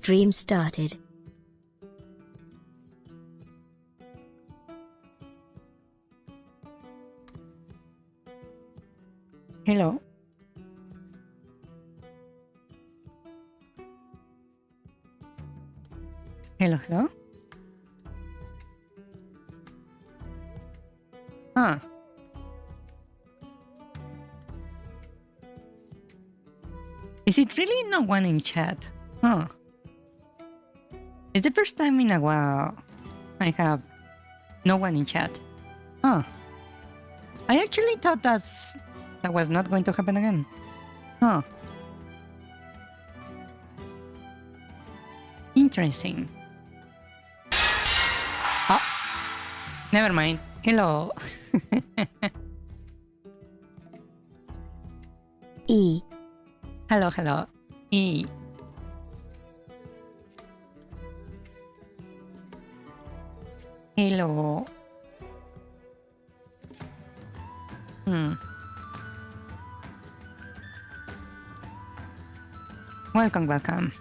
stream started. Hello. Hello, hello. Huh. Is it really no one in chat? Huh. It's the first time in a while I have no one in chat. Huh. I actually thought that was not going to happen again. Huh. Interesting. Oh. Never mind. Hello. E. Hello, hello. E. Hello. Welcome, welcome.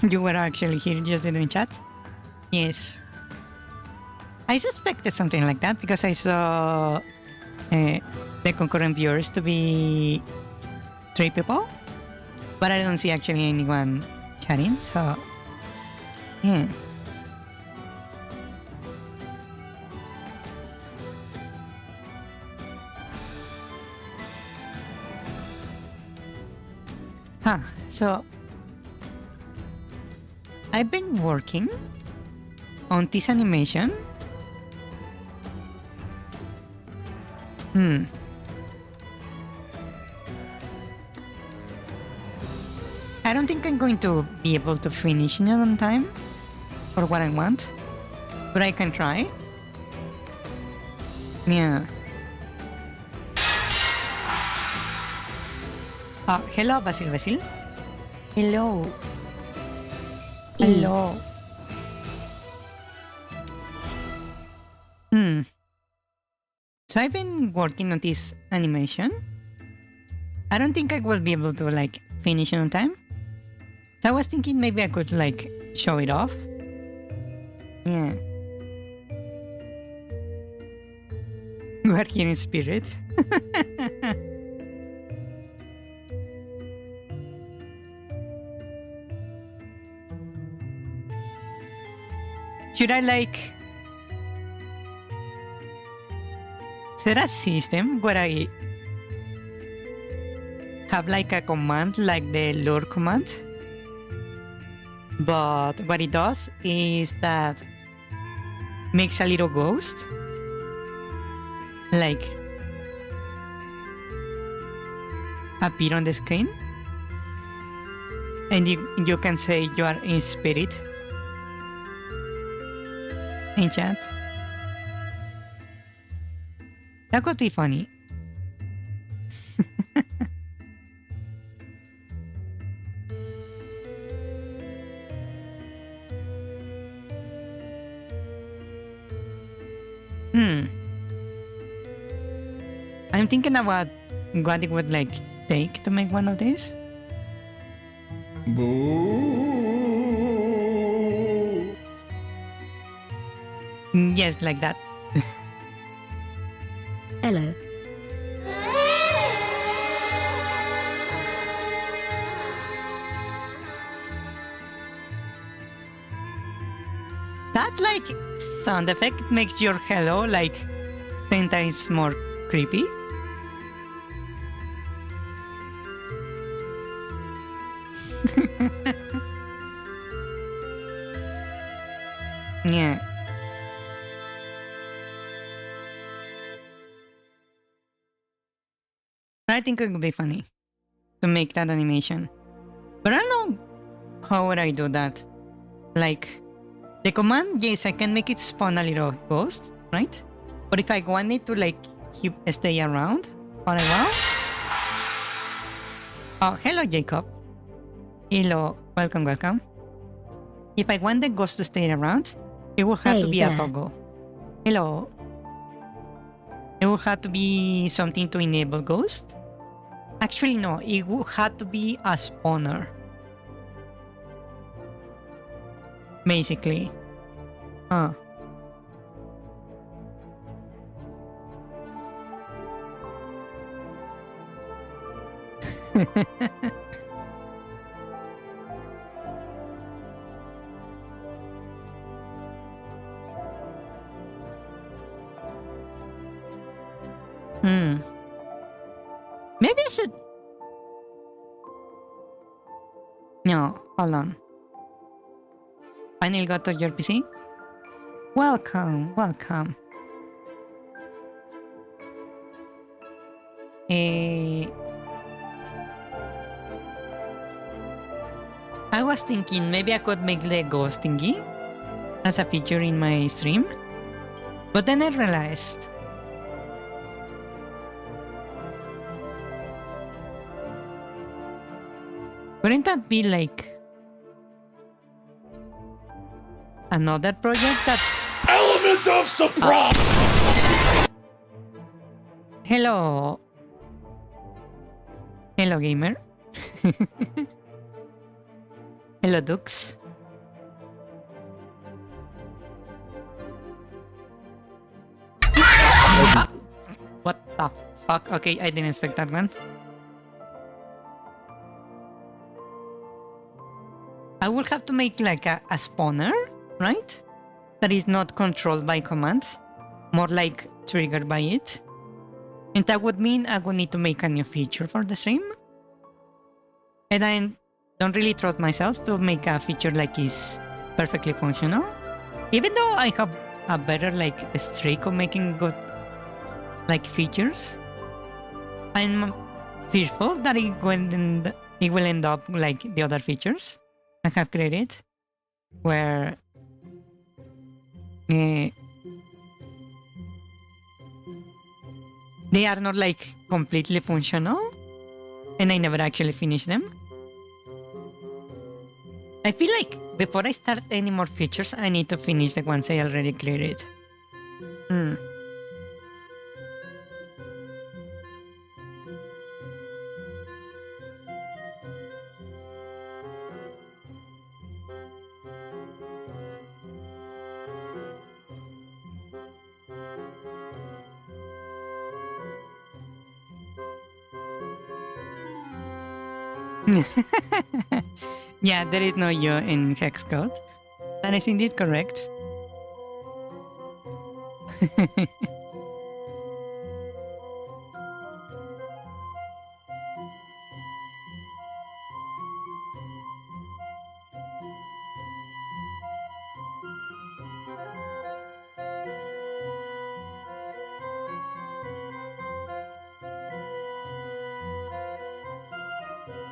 You were actually here, just didn't chat? Yes. I suspected something like that because I saw the concurrent viewers to be 3 people, but I don't see actually anyone chatting, so yeah. So I've been working on this animation. I don't think I'm going to be able to finish it on time for what I want, but I can try. Yeah. Oh, hello, Basil. Hello. Hello. So I've been working on this animation. I don't think I will be able to like finish it on time. So I was thinking maybe I could like show it off. Yeah. You are here in spirit. Should I like... Is there a system where I have like a command like the lure command? But what it does is that makes a little ghost like appear on the screen, and you can say you are in spirit in chat. That could be funny. I'm thinking about what it would like take to make one of these. Yes, like that. Hello. That like sound effect makes your hello like 10 times more creepy. Yeah. I think it would be funny to make that animation. But I don't know how would I do that. Like, the command, yes, I can make it spawn a little ghost, right? But if I want it to like stay around for a while... Oh, hello, Jacob. Hello, welcome. If I want the ghost to stay around, it will have to be a toggle. Hello. It will have to be something to enable ghost. Actually, no, it will have to be a spawner. basically. Huh. Maybe I should... No, hold on. Finally got to your PC? Welcome, welcome. I was thinking maybe I could make the ghost thingy as a feature in my stream, but then I realized wouldn't that be like another project that... Element of surprise! Hello. Hello, gamer. Hello, Dux. What the fuck? Okay, I didn't expect that one. I will have to make like a spawner, right? That is not controlled by command, more like triggered by it. And that would mean I would need to make a new feature for the stream. And I don't really trust myself to make a feature like is perfectly functional. Even though I have a better like streak of making good like features, I'm fearful that it will end up like the other features I have created, where they are not like completely functional and I never actually finish them. I feel like before I start any more features, I need to finish the ones I already created. Yeah, there is no you in hex code. That is indeed correct.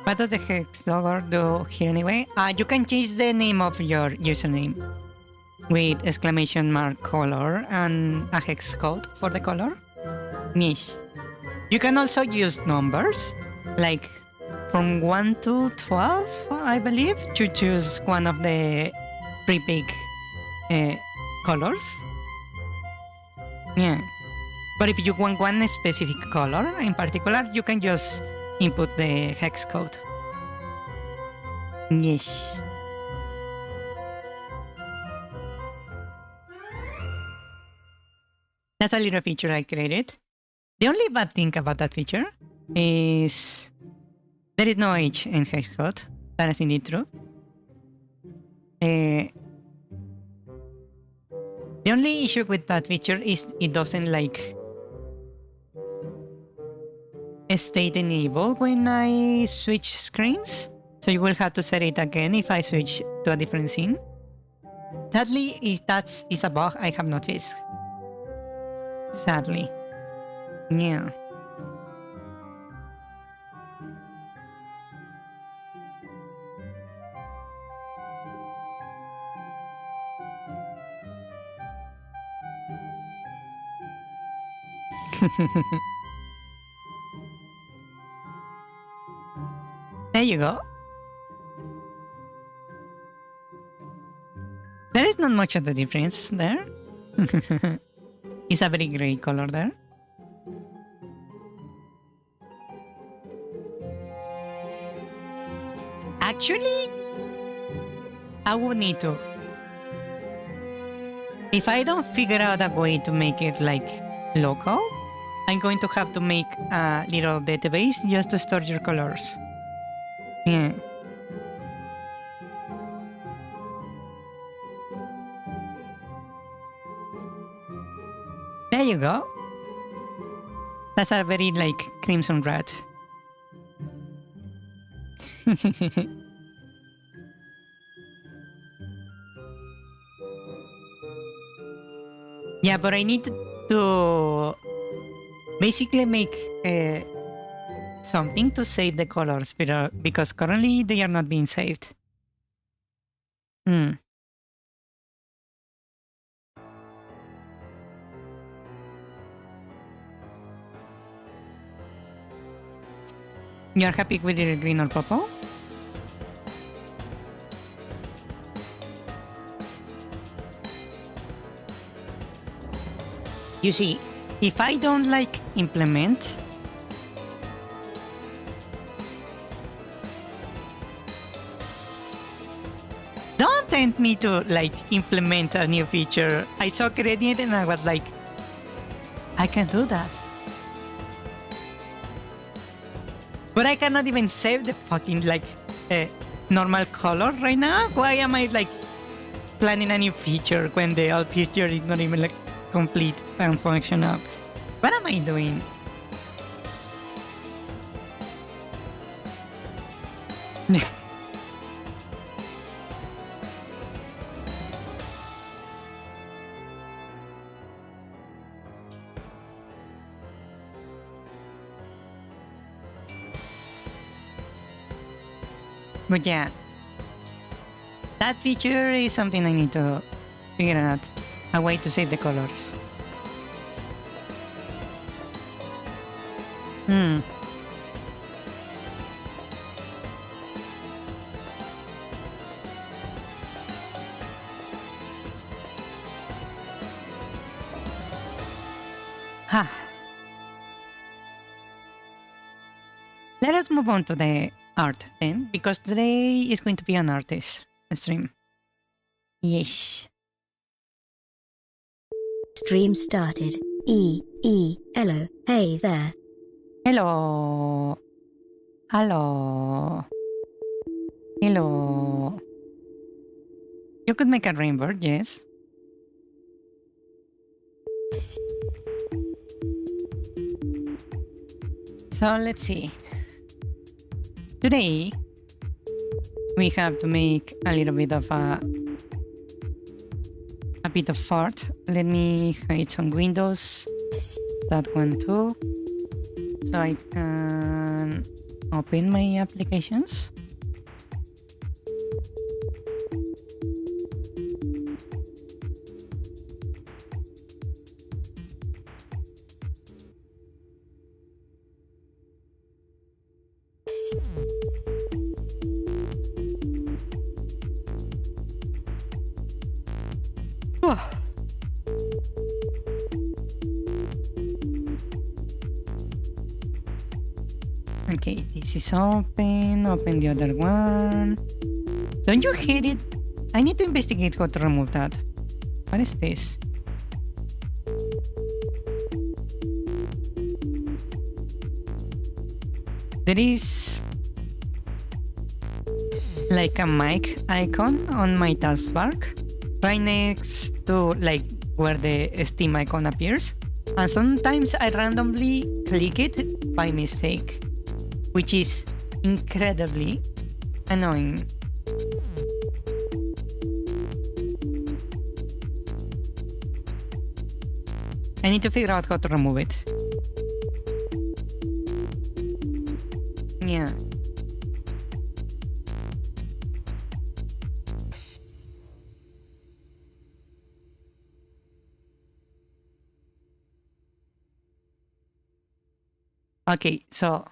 What does the hex logger do here anyway? You can change the name of your username with exclamation mark color and a hex code for the color. Yes. You can also use numbers, like from 1 to 12, I believe, to choose one of the pre-pick colors. Yeah. But if you want one specific color in particular, you can just input the hex code. Yes. That's a little feature I created. The only bad thing about that feature is there is no H in hex code. That is indeed true. The only issue with that feature is it doesn't like state enable when I switch screens. So you will have to set it again if I switch to a different scene. Sadly, if that is a bug I have not fixed. Sadly. Yeah. There you go. There is not much of a difference there. It's a very gray color there. Actually, I would need to If I don't figure out a way to make it like local, I'm going to have to make a little database just to store your colors. Yeah. There you go. That's a very like crimson red. Yeah, but I need to basically make something to save the colors because currently they are not being saved. Hmm. You're happy with your green or purple? You see, if I don't like implement, don't tempt me to like implement a new feature. I saw Gradient and I was like, I can do that. But I cannot even save the fucking like normal color right now. Why am I like planning a new feature when the old feature is not even like complete and functional? What am I doing? But yeah, that feature is something I need to figure out a way to save the colors. Let us move on to the art then, because today is going to be an artist stream. Yes. Stream started. Hello. Hey there. Hello. Hello. Hello. You could make a rainbow, yes. So let's see. Today, we have to make a little bit of a bit of art. Let me hide some windows. That one too. So I can open my applications. Okay, this is open. Open the other one. Don't you hate it? I need to investigate how to remove that. What is this? There is like a mic icon on my taskbar right next to like where the Steam icon appears, and sometimes I randomly click it by mistake, which is incredibly annoying. I need to figure out how to remove it. Yeah. Okay, so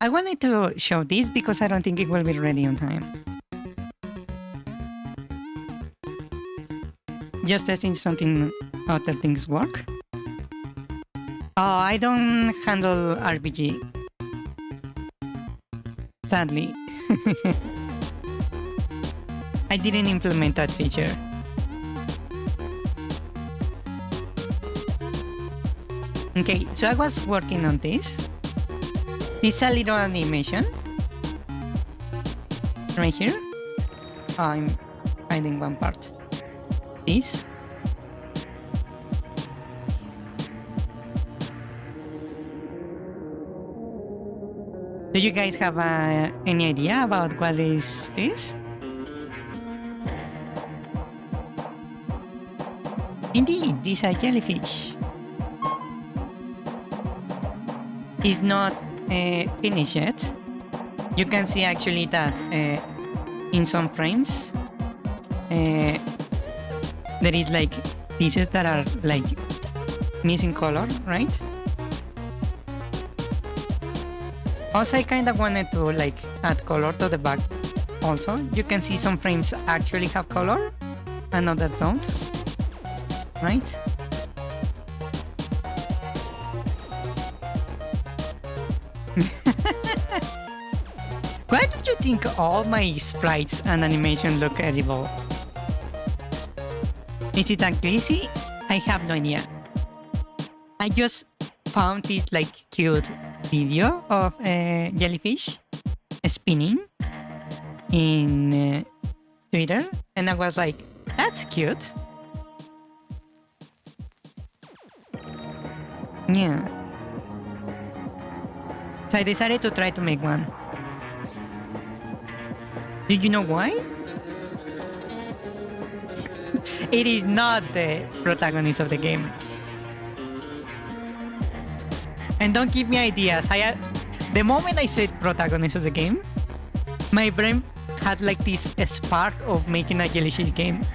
I wanted to show this because I don't think it will be ready on time. Just testing something other things work. Oh, I don't handle RPG. Sadly. I didn't implement that feature. Okay, so I was working on this. It's a little animation. Right here. I'm hiding one part. This. Do you guys have any idea about what is this? Indeed, this is a jellyfish. It's not finished yet. You can see actually that in some frames there is like pieces that are like missing color, right? Also, I kind of wanted to like add color to the back. Also, you can see some frames actually have color and others don't, right? Why do you think all my sprites and animation look edible? Is it that glitzy? I have no idea. I just found this like cute video of a jellyfish spinning in Twitter, and I was like, that's cute. Yeah. So I decided to try to make one. Do you know why? It is not the protagonist of the game. And don't give me ideas. The moment I said protagonist of the game, my brain had like this spark of making a jellyfish game.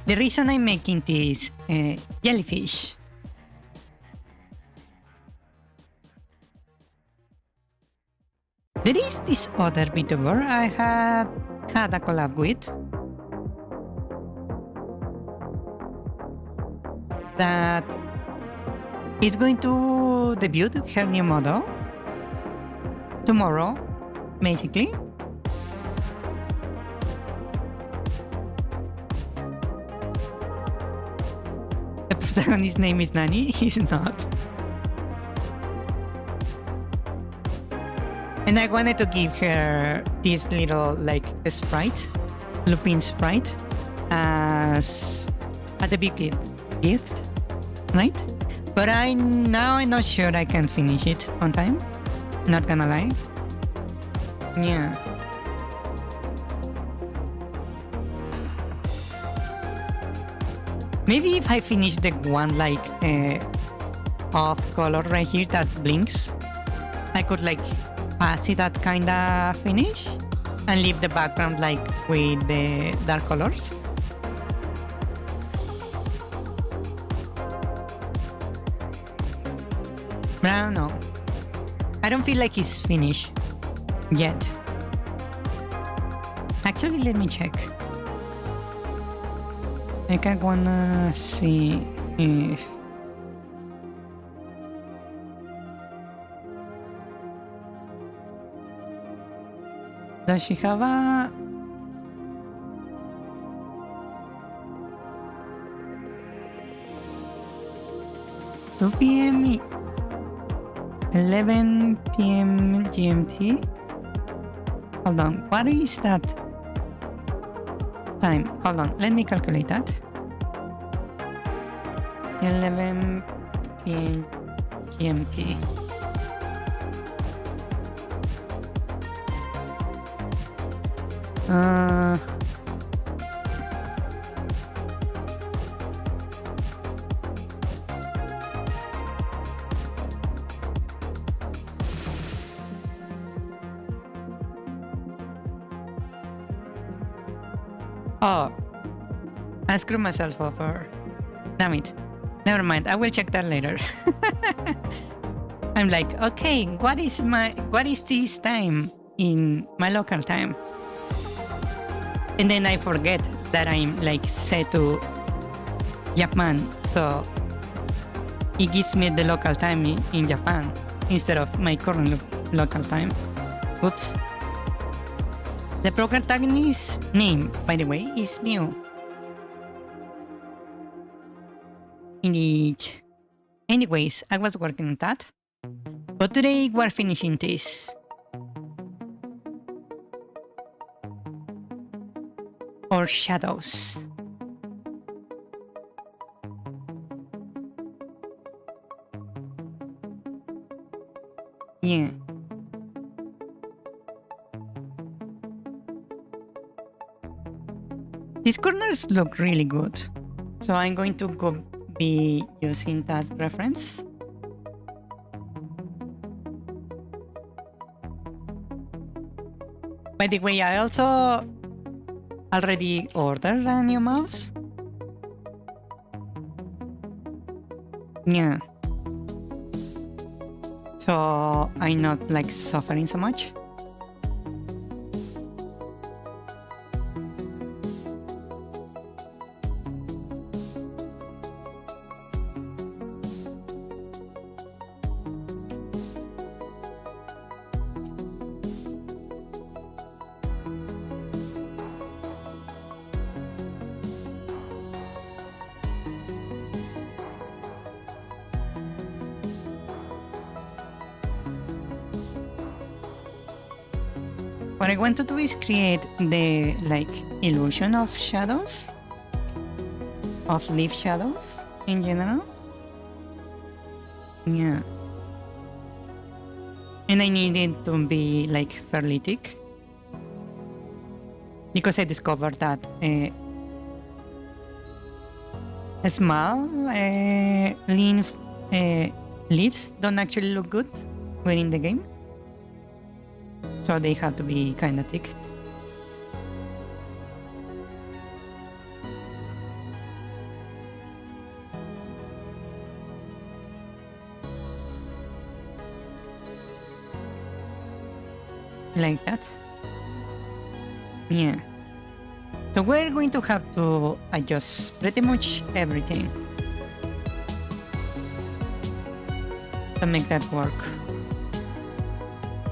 The reason I'm making this jellyfish there is this other VTuber I had a collab with that is going to debut her new model tomorrow, basically. The protagonist's name is Nani, he's not. And I wanted to give her this little like sprite, Lupin sprite, as a debut gift, right? But I'm not sure I can finish it on time. Not gonna lie. Yeah. Maybe if I finish the one like off color right here that blinks, I could like pass it that kind of finish and leave the background like with the dark colors. But I don't know. I don't feel like it's finished yet. Actually, let me check. I kind of wanna see if does she have a 2 p.m. 11 p.m. GMT. Hold on, what is that time? Hold on, let me calculate that. 11 p.m. GMT. Oh, I screwed myself over. Damn it. Never mind, I will check that later. I'm like, okay, what is this time in my local time? And then I forget that I'm like set to Japan, so it gives me the local time in Japan instead of my current local time. Oops. The protagonist's name, by the way, is Mew. Indeed. Anyways, I was working on that. But today we're finishing this. Or shadows. Yeah. These corners look really good. So I'm going to be using that reference. By the way, I also already ordered a new mouse. Yeah. So I'm not like suffering so much. What I want to do is create the like illusion of shadows, of leaf shadows in general. Yeah. And I need it to be like fairly thick because I discovered that small leaves don't actually look good when in the game. So they have to be kind of thick. Like that. Yeah. So we're going to have to adjust pretty much everything to make that work.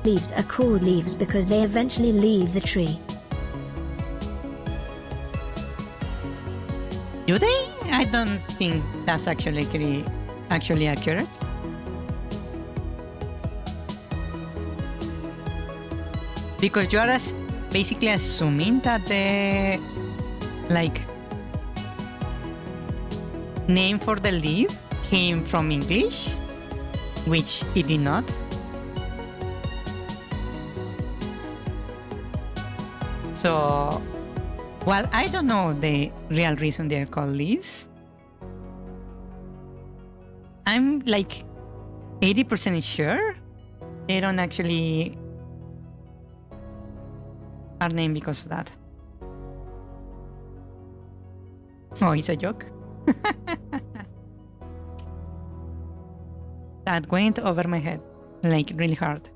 Leaves are called leaves because they eventually leave the tree. Do they? I don't think that's actually accurate. Because you are basically assuming that the like name for the leaf came from English, which it did not. So, well, I don't know the real reason they are called leaves. I'm like 80% sure they don't actually are named because of that. Oh, it's a joke. That went over my head, like really hard.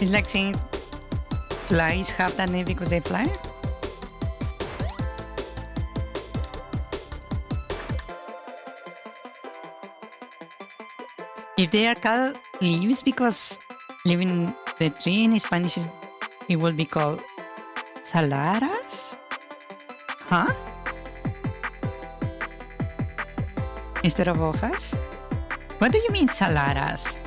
It's like saying flies have that name because they fly. If they are called leaves because leaving the tree in Spanish, it will be called salaras? Huh? Instead of hojas? What do you mean salaras?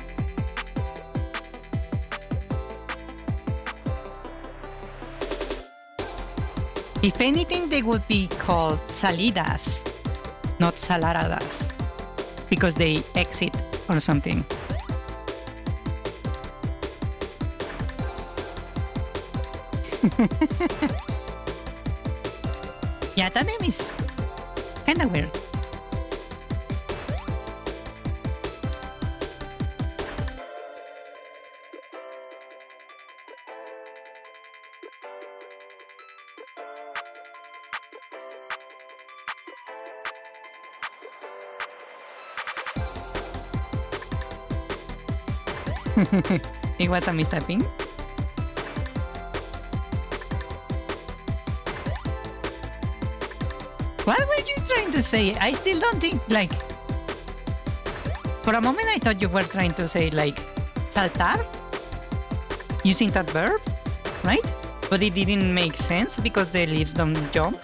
If anything, they would be called salidas, not salaradas, because they exit or something. Yeah, that name is kind of weird. It was a mistyping. What were you trying to say? I still don't think, like... For a moment I thought you were trying to say, like, saltar? Using that verb, right? But it didn't make sense because the leaves don't jump.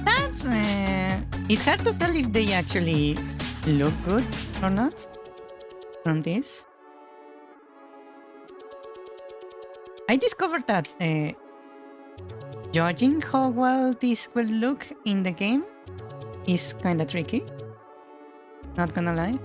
That's... it's hard to tell if they actually look good or not from this. I discovered that judging how well this will look in the game is kinda tricky. Not gonna lie.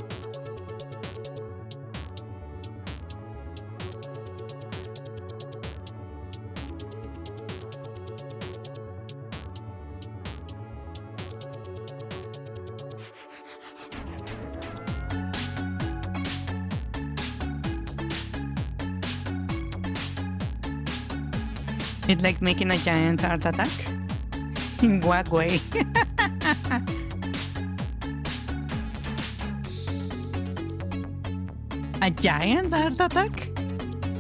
It's like making a giant heart attack. In what way? A giant heart attack?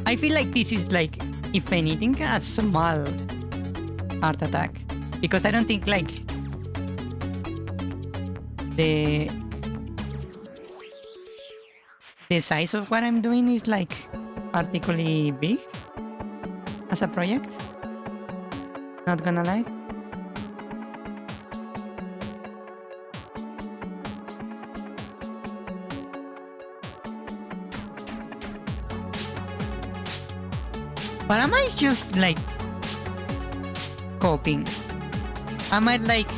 I feel like this is like, if anything, a small heart attack. Because I don't think like the size of what I'm doing is like particularly big as a project. Not gonna lie. But am I just like coping? Am I like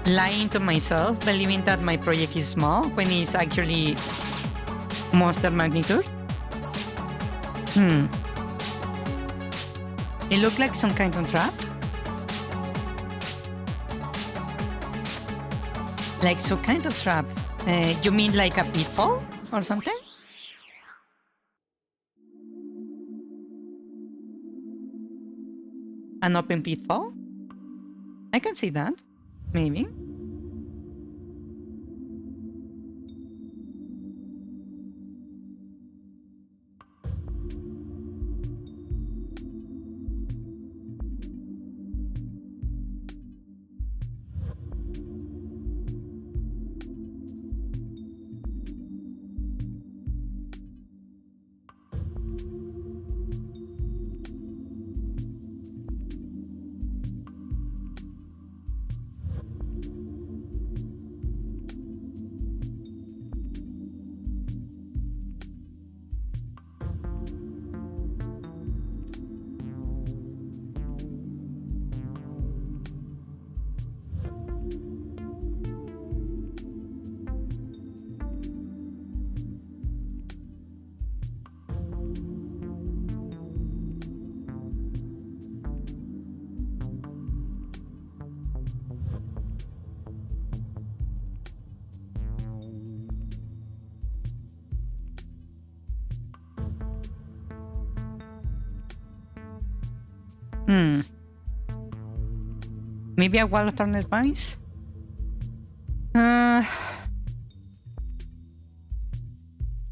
lying to myself, believing that my project is small when it's actually monster magnitude? It looked like some kind of trap. Like some kind of trap. You mean like a pitfall or something? An open pitfall? I can see that. Maybe. Maybe a wall of turned vines?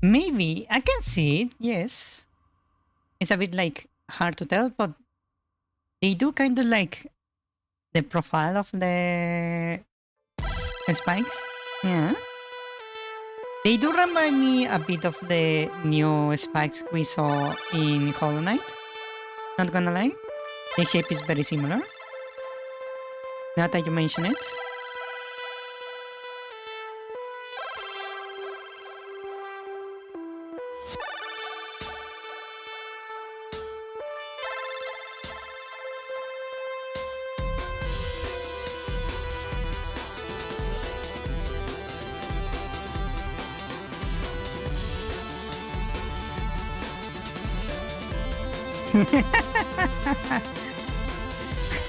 Maybe. I can see it, yes. It's a bit like hard to tell, but they do kind of like the profile of the spikes. Yeah. They do remind me a bit of the new spikes we saw in Hollow Knight. Not gonna lie. The shape is very similar. Now that you mention it.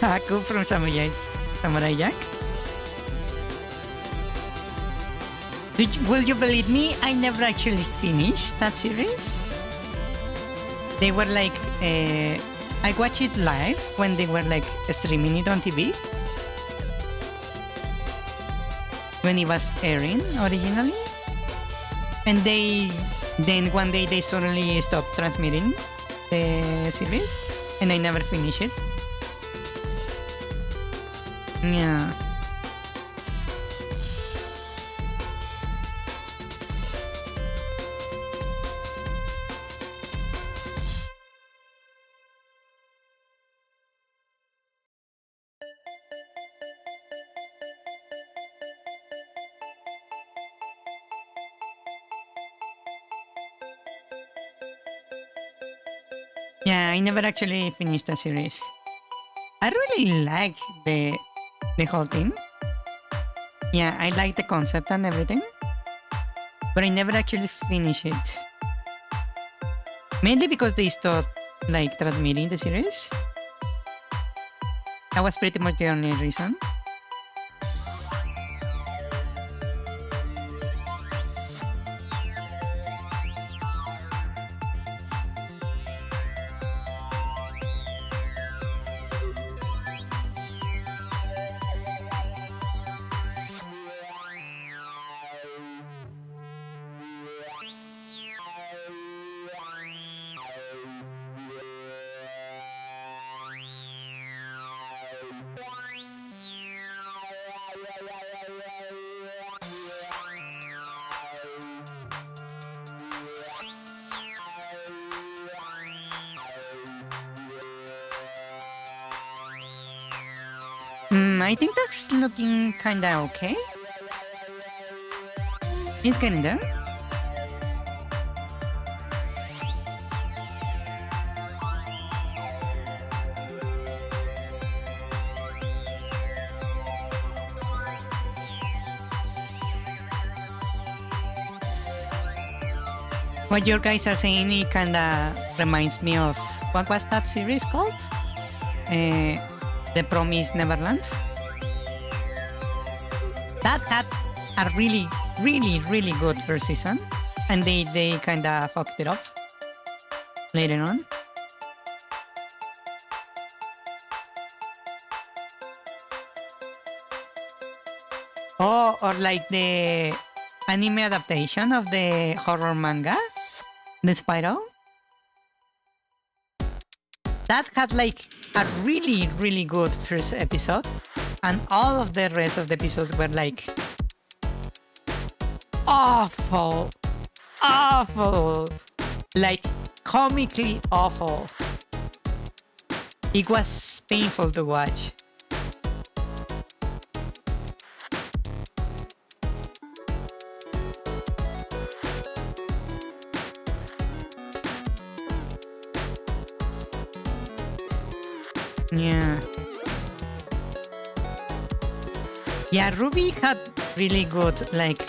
Haku from Samurai Jack. Will you believe me? I never actually finished that series. They were like, I watched it live when they were like streaming it on TV. When it was airing originally. And then one day they suddenly stopped transmitting the series, and I never finished it. Yeah. Yeah, I never actually finished the series. I really like the whole thing. Yeah, I like the concept and everything. But I never actually finished it. Mainly because they stopped like transmitting the series. That was pretty much the only reason. I think that's looking kinda okay. It's getting there. What you guys are saying, it kinda reminds me of, what was that series called? The Promised Neverland. That had a really, really, really good first season, and they kinda fucked it up later on. Oh, or like the anime adaptation of the horror manga, The Spiral. That had like a really, really good first episode, and all of the rest of the episodes were like awful, like comically awful. It was painful to watch. Yeah. Yeah, Ruby had really good, like,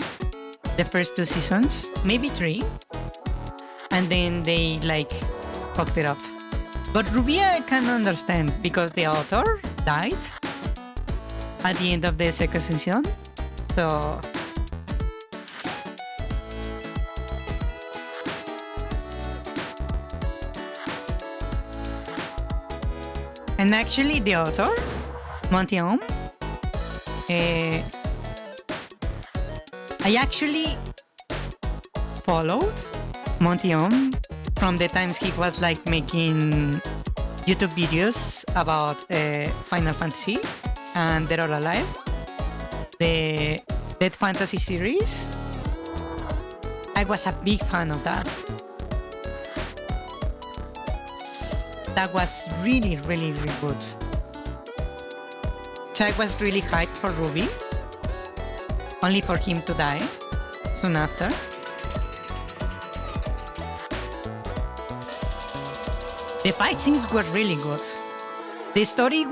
the first 2 seasons, maybe 3. And then they, like, fucked it up. But Ruby I can understand, because the author died at the end of the second season. So... And actually, the author, Monty Ohm, I actually followed Monty Ohm from the times he was like making YouTube videos about Final Fantasy and Dead or Alive, the Dead Fantasy series. I was a big fan of that. That was really, really, really good. So I was really hyped for Ruby, only for him to die soon after. The fight scenes were really good. The story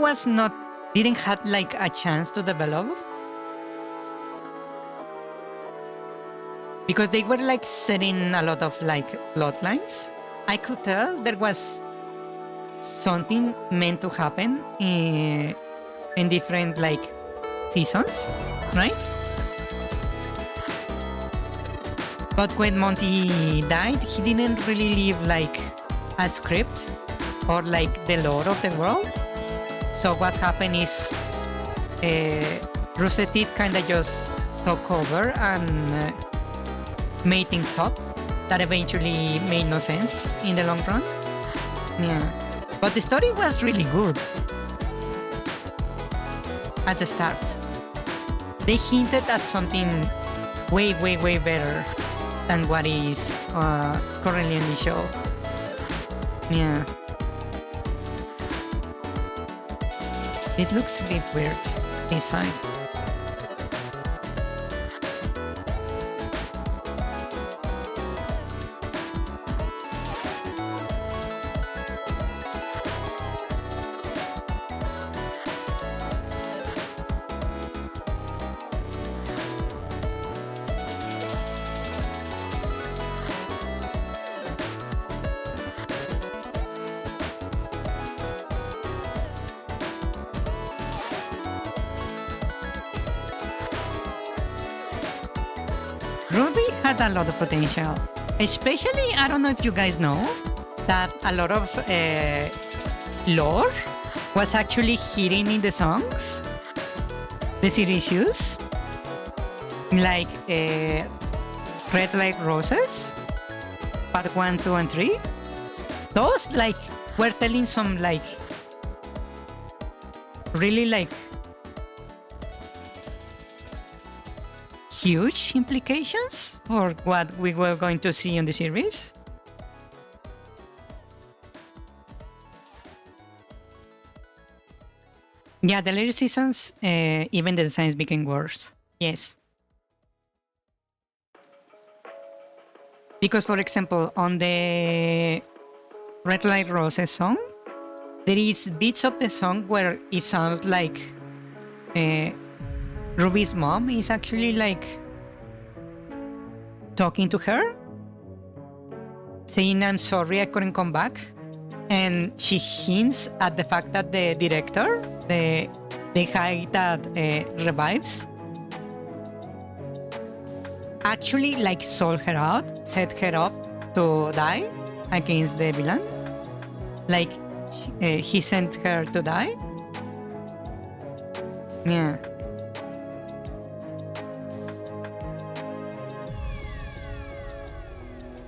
didn't have like a chance to develop because they were like setting a lot of like plot lines. I could tell there was something meant to happen in different like seasons, right? But when Monty died, he didn't really leave like a script or like the lore of the world. So what happened is Rooster Teeth kind of just took over and made things up that eventually made no sense in the long run. Yeah. But the story was really good at the start. They hinted at something way, way, way better than what is currently on the show. Yeah. It looks a bit weird inside. Ruby had a lot of potential. Especially, I don't know if you guys know, that a lot of lore was actually hidden in the songs the series used. Like Red Light Roses, part 1, 2, and 3. Those like were telling some like really like huge implications for what we were going to see in the series. Yeah, the later seasons, even the designs became worse. Yes. Because, for example, on the Red Light Roses song, there is bits of the song where it sounds like Ruby's mom is actually like talking to her, saying, "I'm sorry I couldn't come back." And she hints at the fact that the director, the guy that revives, actually like sold her out, set her up to die against the villain. Like he sent her to die. Yeah.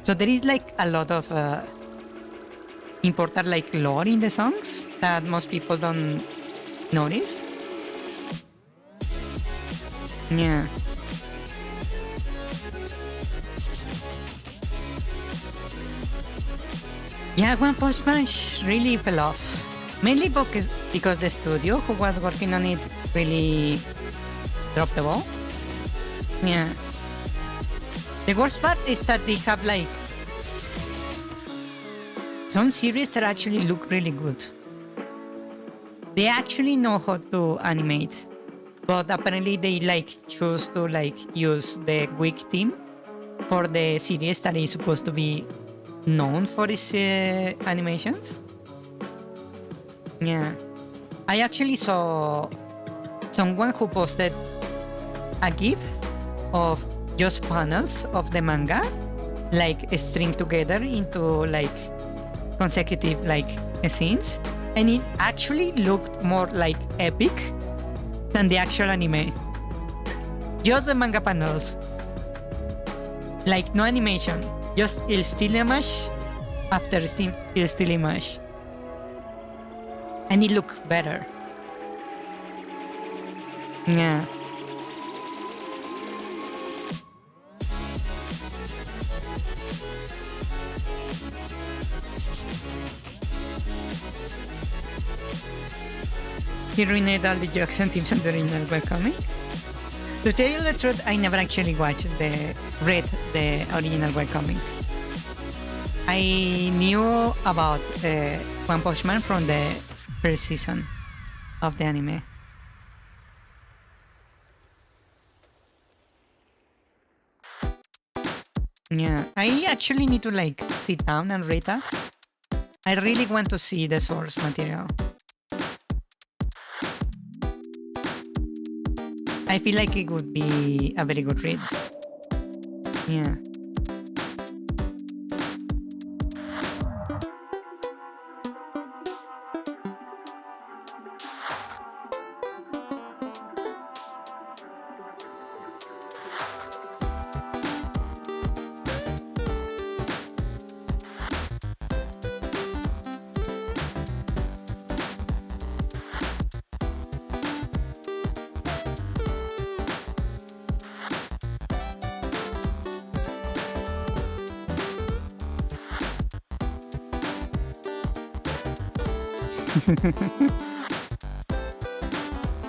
So there is like a lot of important like lore in the songs that most people don't notice. Yeah. Yeah, One Punch Man really fell off. Mainly because the studio who was working on it really dropped the ball. Yeah. The worst part is that they have like some series that actually look really good. They actually know how to animate, but apparently they like choose to like use the weak team for the series that is supposed to be known for its animations. Yeah. I actually saw someone who posted a GIF of just panels of the manga like string together into like consecutive like scenes, And it actually looked more like epic than the actual anime. Just the manga panels. Like no animation, just a still image after still image. And it looked better. Yeah. He ruined all the jokes and tips on the original webcomic. To tell you the truth, I never actually read the original webcomic. I knew about One Punch Man from the first season of the anime. Yeah, I actually need to like sit down and read that. I really want to see the source material. I feel like it would be a very good read. Yeah.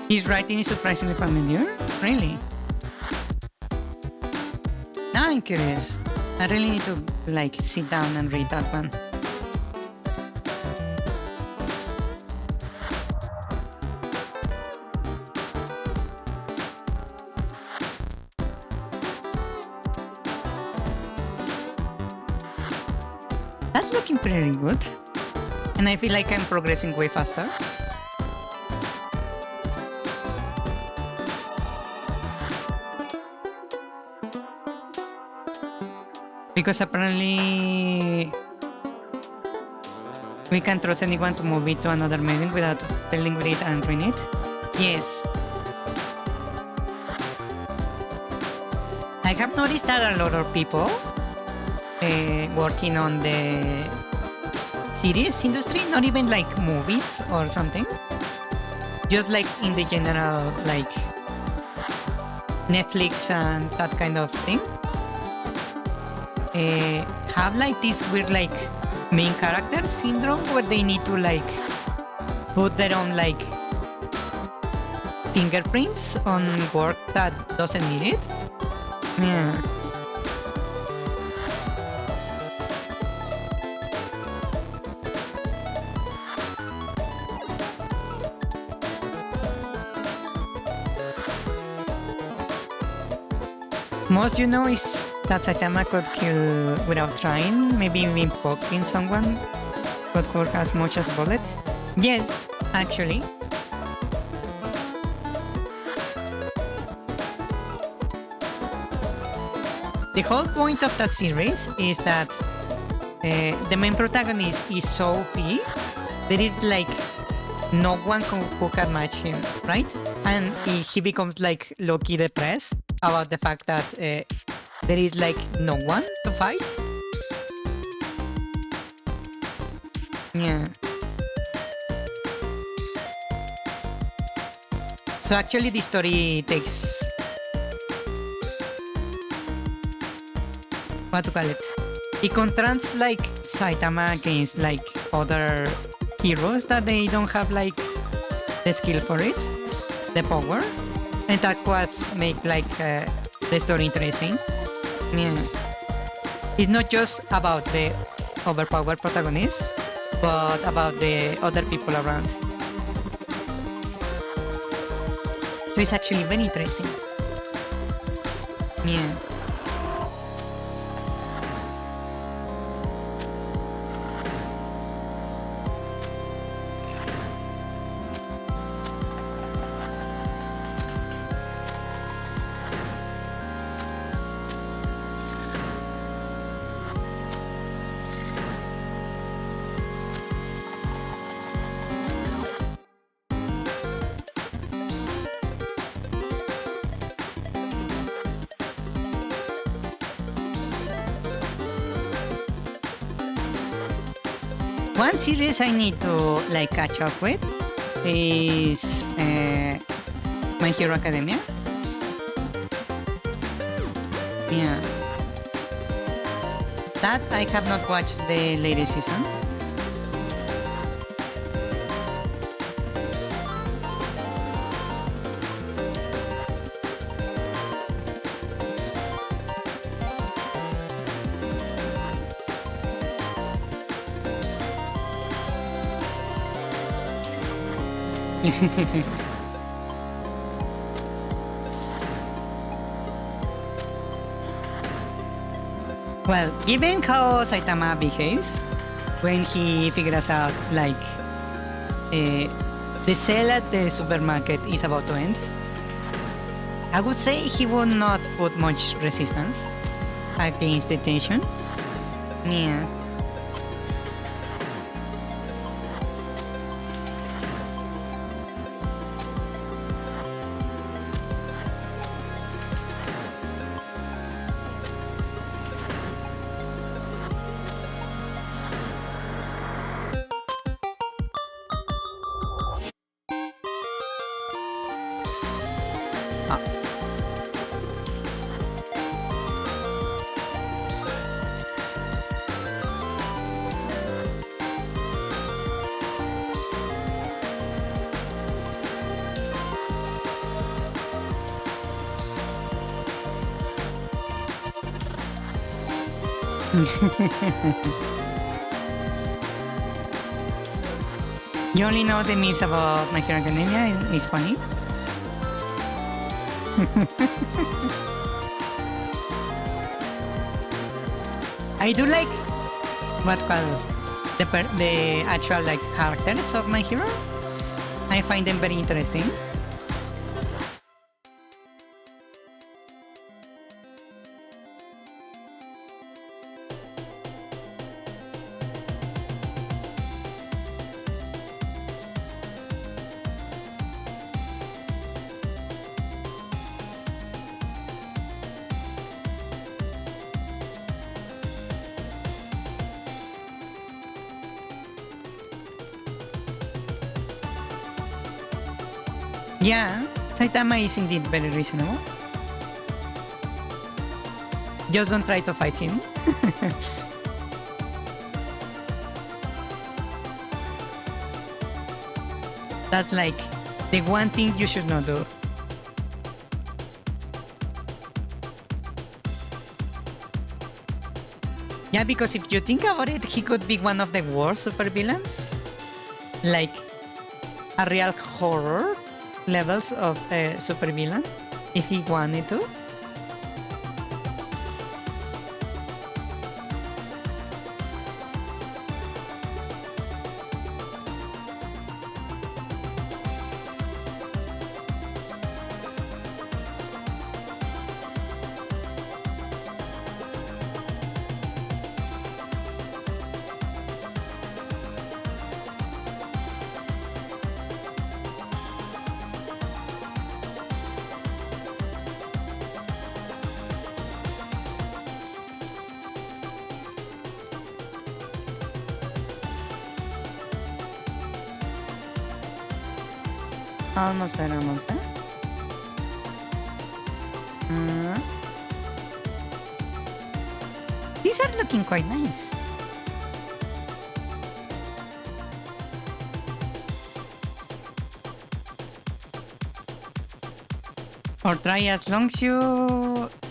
His writing is surprisingly familiar? Really? Now I'm curious. I really need to like sit down and read that one. That's looking pretty good. And I feel like I'm progressing way faster. Because apparently we can trust anyone to move it to another mailing without dealing with it and entering it. Yes. I have noticed that a lot of people working on the series industry, not even like movies or something, just like in the general like Netflix and that kind of thing, have like this weird like main character syndrome where they need to like put their own like fingerprints on work that doesn't need it. Yeah. Most you know is that Saitama could kill without trying, maybe even poking someone, but could as much as bullet. Yes, actually. The whole point of that series is that the main protagonist is so OP, there is like no one who can match him, right? And he becomes like low-key depressed about the fact that there is like no one to fight. Yeah. So actually the story takes... what to call it? It contrasts like Saitama against like other heroes that they don't have like the skill for it, the power, and that what's make like the story interesting. Yeah. It's not just about the overpowered protagonist, but about the other people around. So it's actually very interesting. Yeah. One series I need to like catch up with is My Hero Academia. Yeah. That I have not watched the latest season. Well, given how Saitama behaves when he figures out like the sale at the supermarket is about to end, I would say he would not put much resistance against the tension. Yeah. You only know the memes about My Hero Academia. It's funny. I do like what call the actual like characters of My Hero. I find them very interesting. Yeah, Saitama is indeed very reasonable. Just don't try to fight him. That's like the one thing you should not do. Yeah, because if you think about it, he could be one of the worst supervillains. Like a real horror levels of a supervillain if he wanted to. Almost there, almost there. These are looking quite nice. Or try as long as you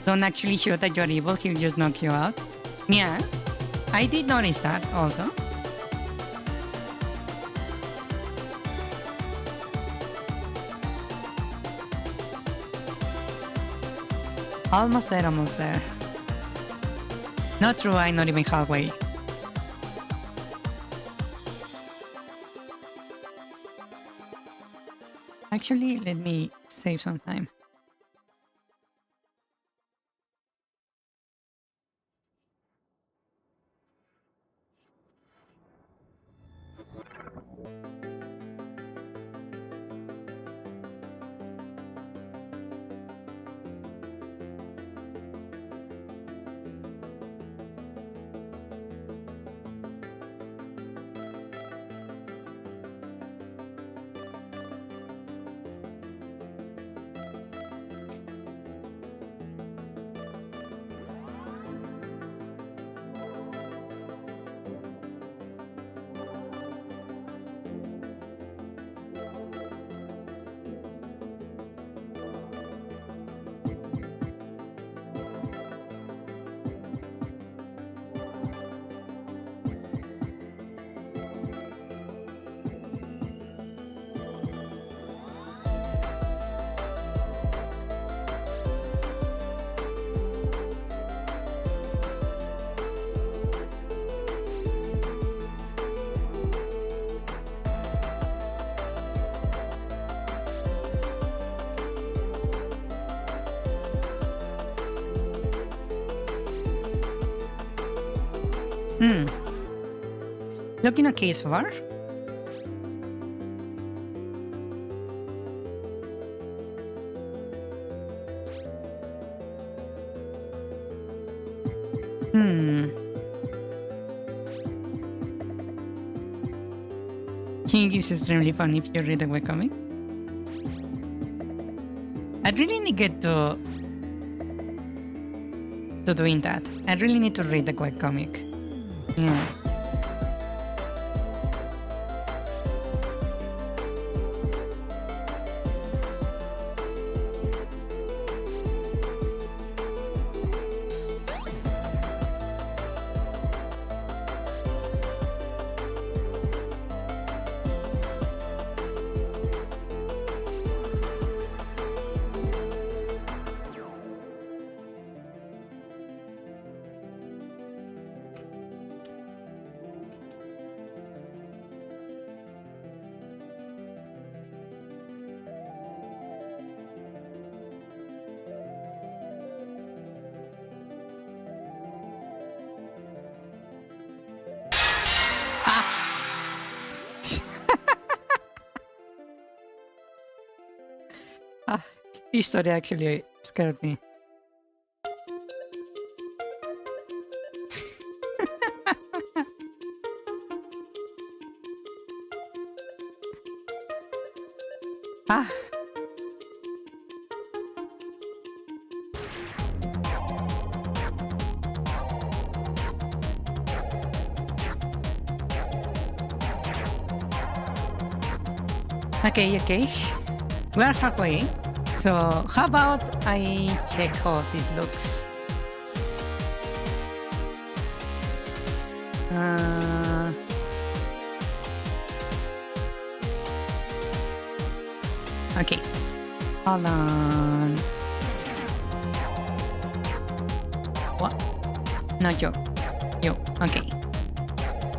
don't actually show that you're evil, he'll just knock you out. Yeah, I did notice that also. Almost there, almost there. Not true, I'm not even halfway. Actually, let me save some time. Looking okay so far. King is extremely fun if you read the webcomic. I really need to get to doing that. I really need to read the webcomic. Yeah. This story actually scared me. Ah. Okay. We're halfway. So how about I check how this looks? Okay. Hold on. What? No, you. Okay.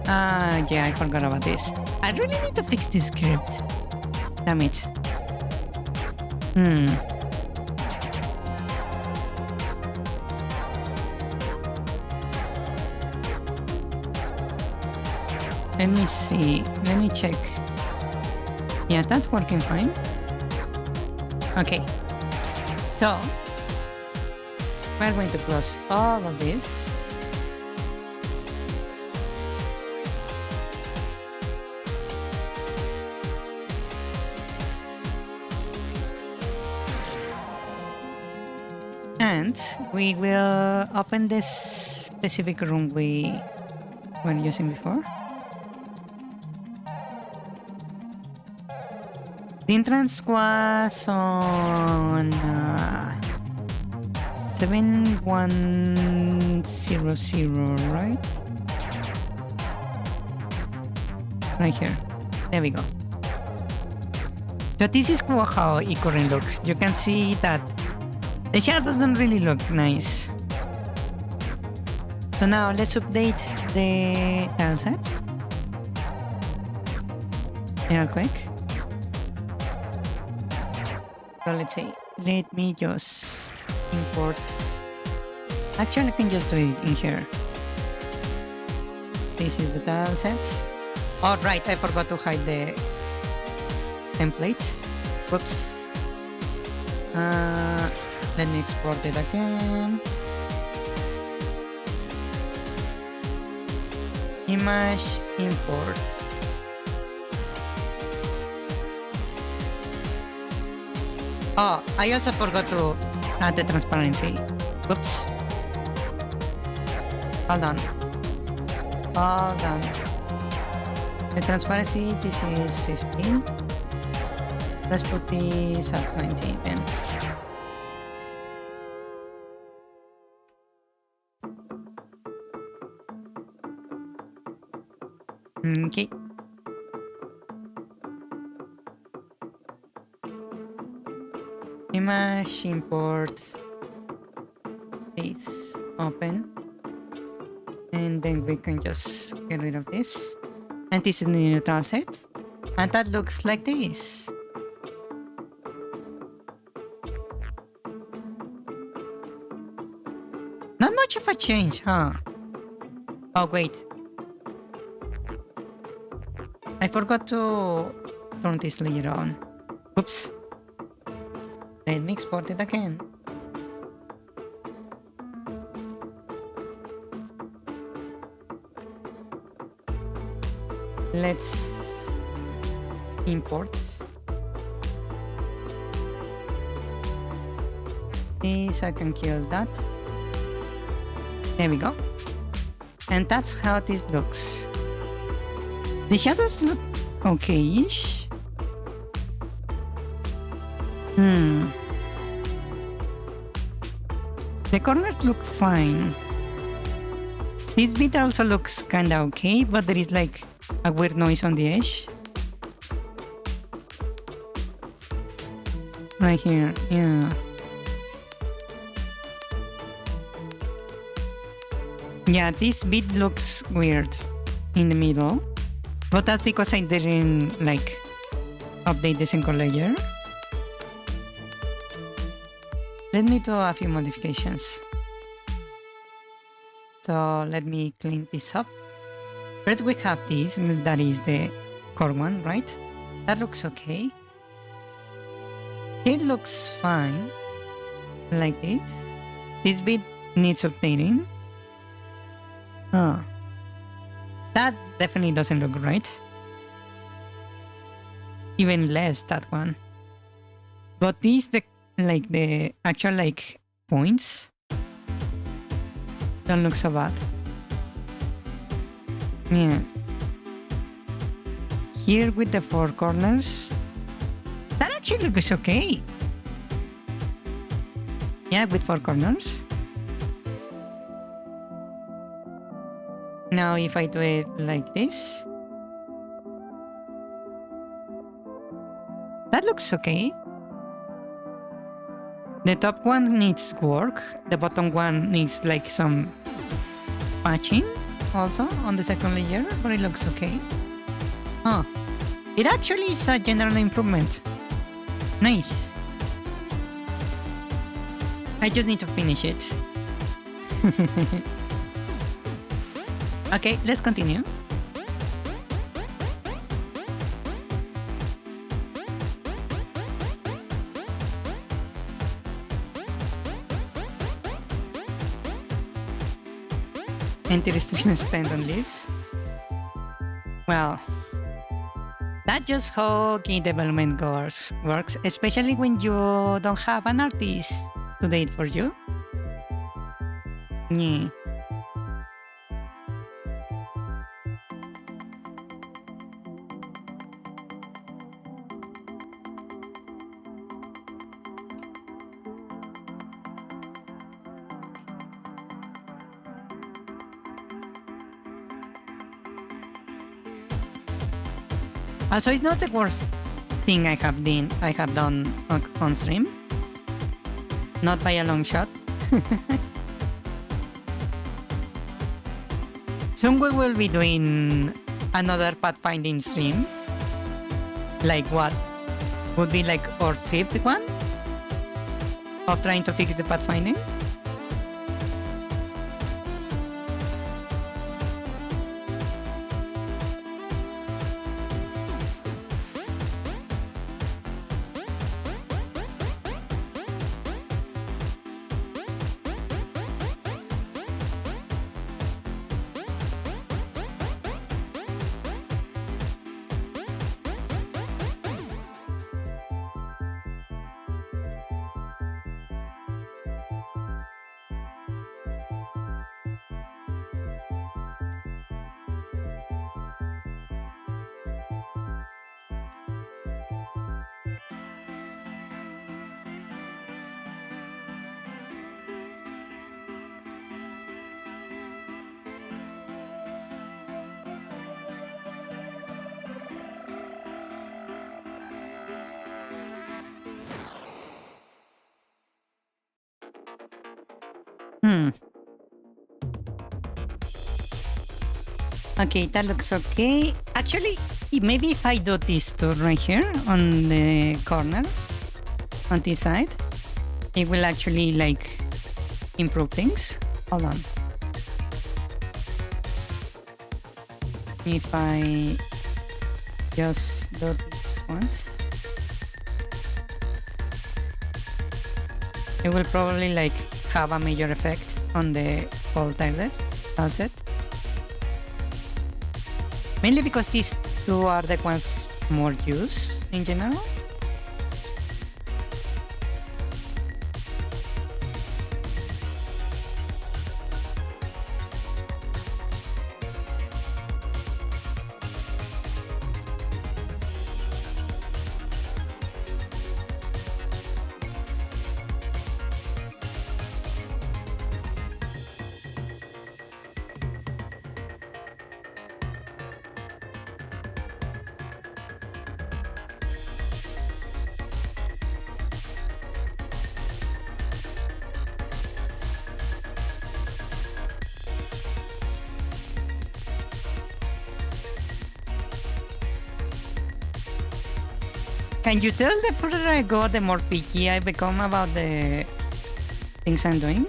Yeah, I forgot about this. I really need to fix this script. Damn it. Let me see. Let me check. Yeah, that's working fine. Okay. So, we're going to close all of this. And we will open this specific room we were using before. The entrance was on 7100, right? Right here. There we go. So this is how it currently looks. You can see that the shard doesn't really look nice. So now let's update the tile set. Real quick. So let's say, let me just import. Actually, I can just do it in here. This is the tile set. Oh, right, I forgot to hide the template. Whoops. Let me export it again. Image import. Oh, I also forgot to add the transparency. Whoops. Hold on. The transparency, this is 15. Let's put this at 20 then. Okay. Image import this open, and then we can just get rid of this. And this is the neutral set, and that looks like this. Not much of a change, huh? Oh wait, I forgot to turn this layer on. Oops. Let me export it again. Let's import this. I can kill that. There we go. And that's how this looks. The shadows look okay-ish. The corners look fine. This bit also looks kinda okay, but there is like a weird noise on the edge. Right here, yeah. Yeah, this bit looks weird in the middle, but that's because I didn't like update the single layer. Let me do a few modifications. So let me clean this up. First we have this, and that is the core one, right? That looks okay. It looks fine, like this. This bit needs updating. Oh, that definitely doesn't look right. Even less that one. But these, the actual like points don't look so bad. Yeah. Here with the four corners, that actually looks okay. Yeah, with four corners. Now if I do it like this, that looks okay. The top one needs work, the bottom one needs like some patching also on the second layer, but it looks okay. Oh, it actually is a general improvement. Nice. I just need to finish it. Okay, let's continue. Interesting spend on leaves. Well, that's just how game development works, especially when you don't have an artist to do it for you. Yeah. Also, it's not the worst thing I have done on stream. Not by a long shot. Soon we will be doing another pathfinding stream. Like what? Would be like our 5th one? Of trying to fix the pathfinding? Okay, that looks okay. Actually, maybe if I do this too right here on the corner, on this side, it will actually like improve things. Hold on. If I just do this once. It will probably like have a major effect on the whole timeless set. Mainly because these two are the ones more used in general. Can you tell the further I go, the more picky I become about the things I'm doing?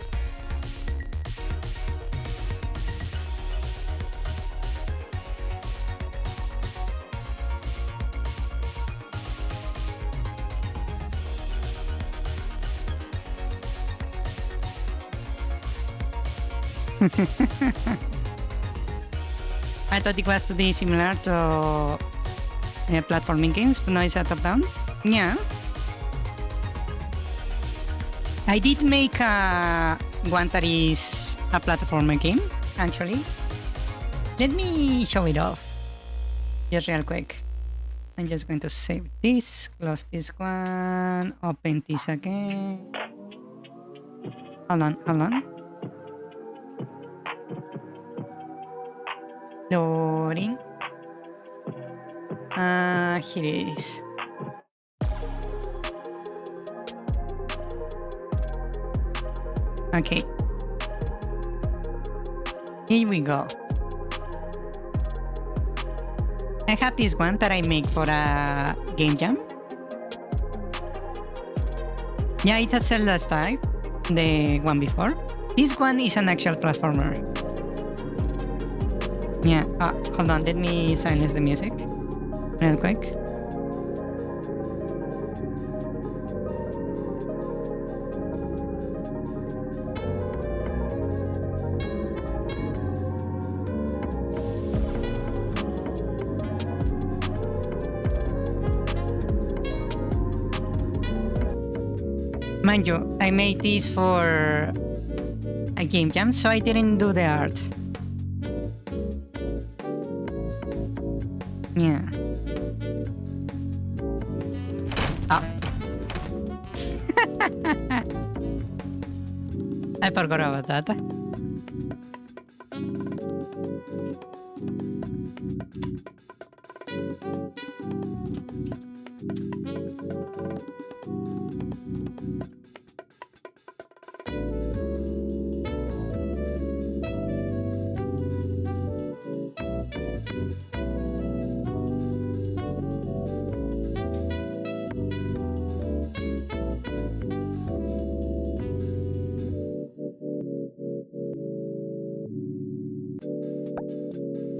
I thought it was to be similar to platforming games, but now it's a top-down. Yeah. I did make one that is a platformer game, actually. Let me show it off. Just real quick. I'm just going to save this, close this one, open this again. Hold on. Loading. Here it is. Okay. Here we go. I have this one that I make for a game jam. Yeah, it's a Zelda style, the one before. This one is an actual platformer. Yeah, hold on, let me silence the music real quick. Mind you, I made this for a game jam, so I didn't do the art. Yeah. I forgot about that.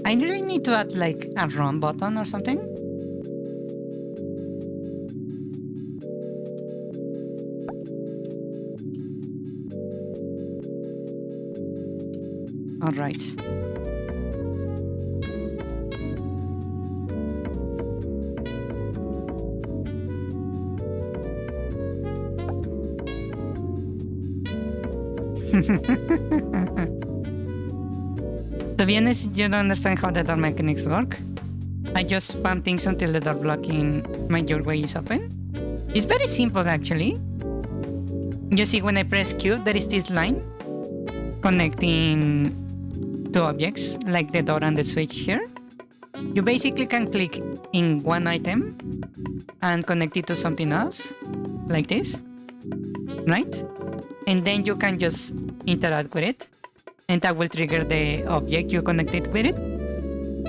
I really need to add like a run button or something. All right. To be honest, you don't understand how the door mechanics work. I just spam things until the door blocking my doorway is open. It's very simple actually. You see when I press Q, there is this line connecting two objects, like the door and the switch here. You basically can click in one item and connect it to something else, like this, right? And then you can just interact with it, and that will trigger the object you connected with it.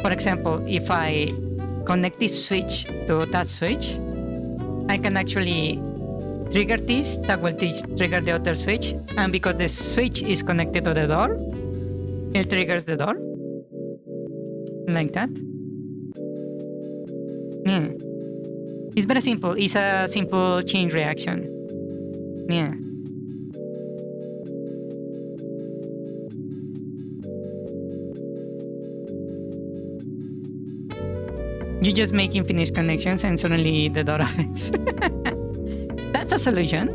For example, if I connect this switch to that switch, I can actually trigger this, that will trigger the other switch, and because the switch is connected to the door, it triggers the door, like that. Yeah. It's very simple. It's a simple chain reaction. Yeah. You just make infinite connections and suddenly the door opens. That's a solution.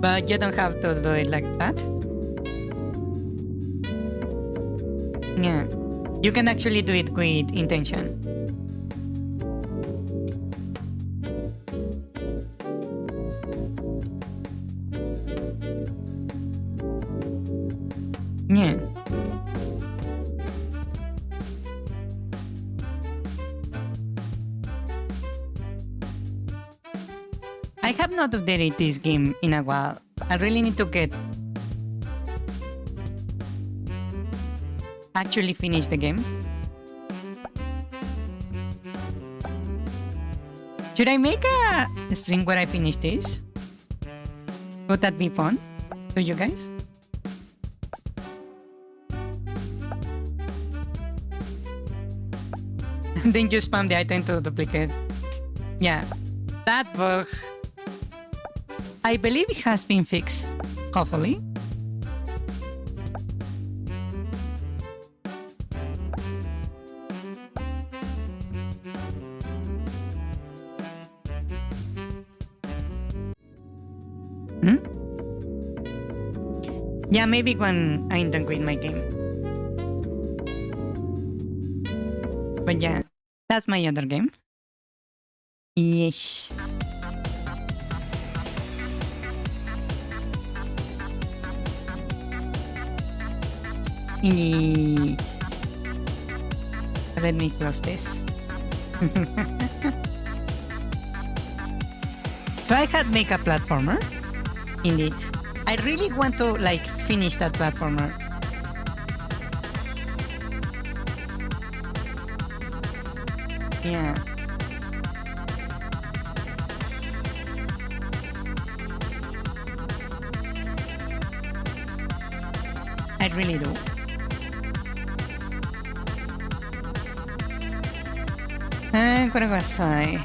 But you don't have to do it like that. Yeah. You can actually do it with intention. Yeah. I have not updated this game in a while. I really need to actually finish the game. Should I make a stream where I finish this? Would that be fun to you guys? Then you spam the item to duplicate. Yeah, that bug, I believe it has been fixed, hopefully. Yeah, maybe when I'm done with my game. But yeah, that's my other game. Yes. Indeed. Let me close this. So I had make a platformer. Indeed. I really want to like finish that platformer. Yeah. I really do. And what was I?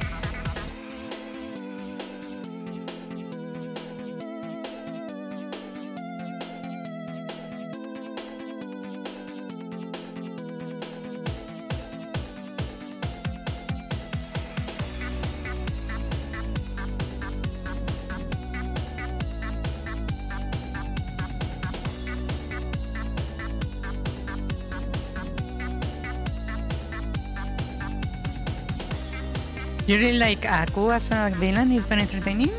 You really like Aku as a villain? It's been entertaining?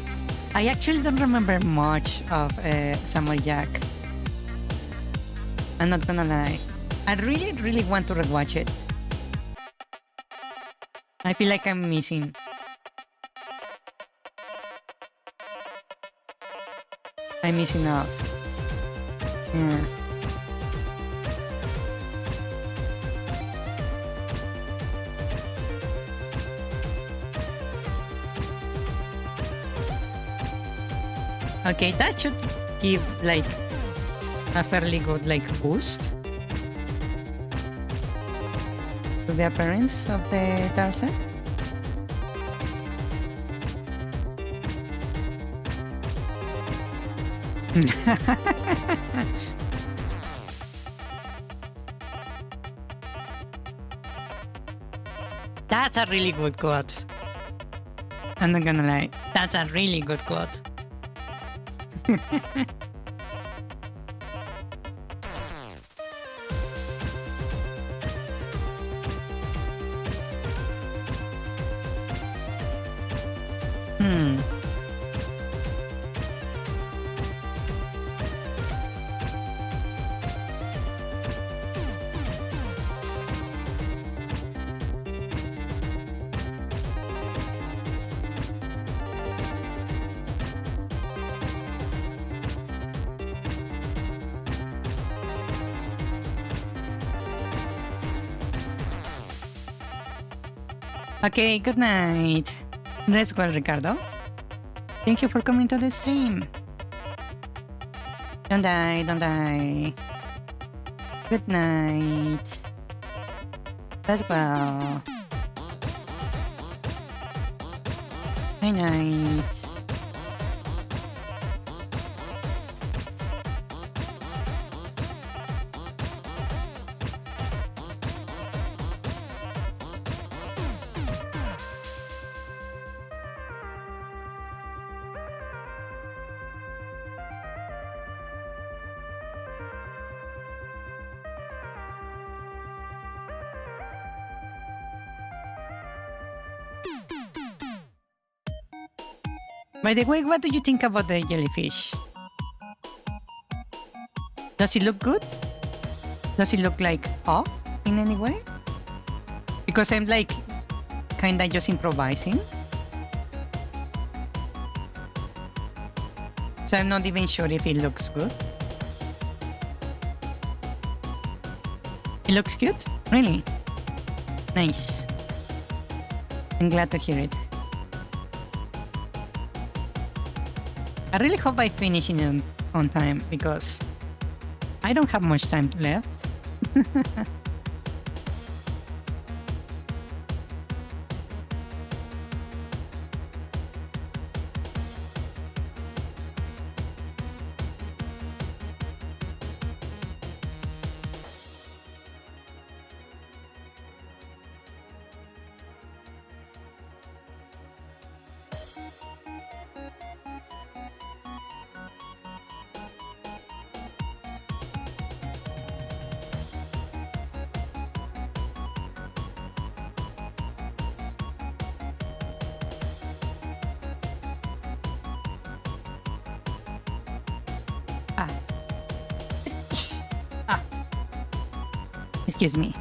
I actually don't remember much of Samuel Jack. I'm not gonna lie. I really, really want to rewatch it. I feel like I'm missing. I'm missing out. Yeah. Okay, that should give like a fairly good like boost to the appearance of the Tarzan. That's a really good quote. I'm not gonna lie. That's a really good quote. Okay, good night. Rest well, Ricardo. Thank you for coming to the stream. Don't die, don't die. Good night. Rest well. Night night. By the way, what do you think about the jellyfish? Does it look good? Does it look like off in any way? Because I'm like kinda just improvising. So I'm not even sure if it looks good. It looks good? Really? Nice. I'm glad to hear it. I really hope I finish it on time because I don't have much time left. Excuse me.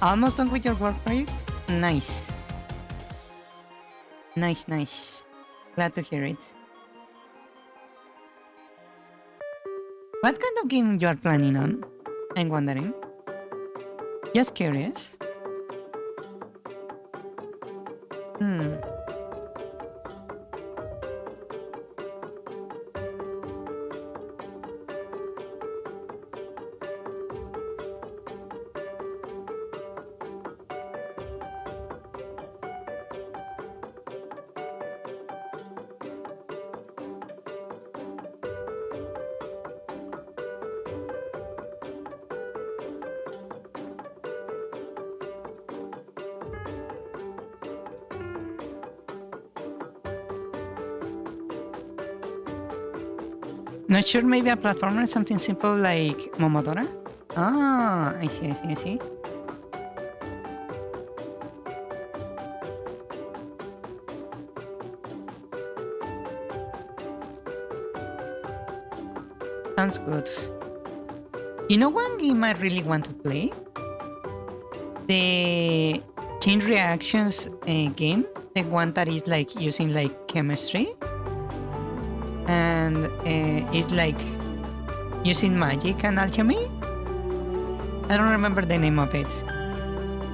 Almost done with your work project? Nice. Nice, nice. Glad to hear it. What kind of game you are planning on? I'm wondering. Just curious. Not sure, maybe a platformer, something simple like Momodora? Ah, I see, I see, I see. Sounds good. You know one game I really want to play? The chain reactions game, the one that is like using like chemistry. And it's like using magic and alchemy. I don't remember the name of it.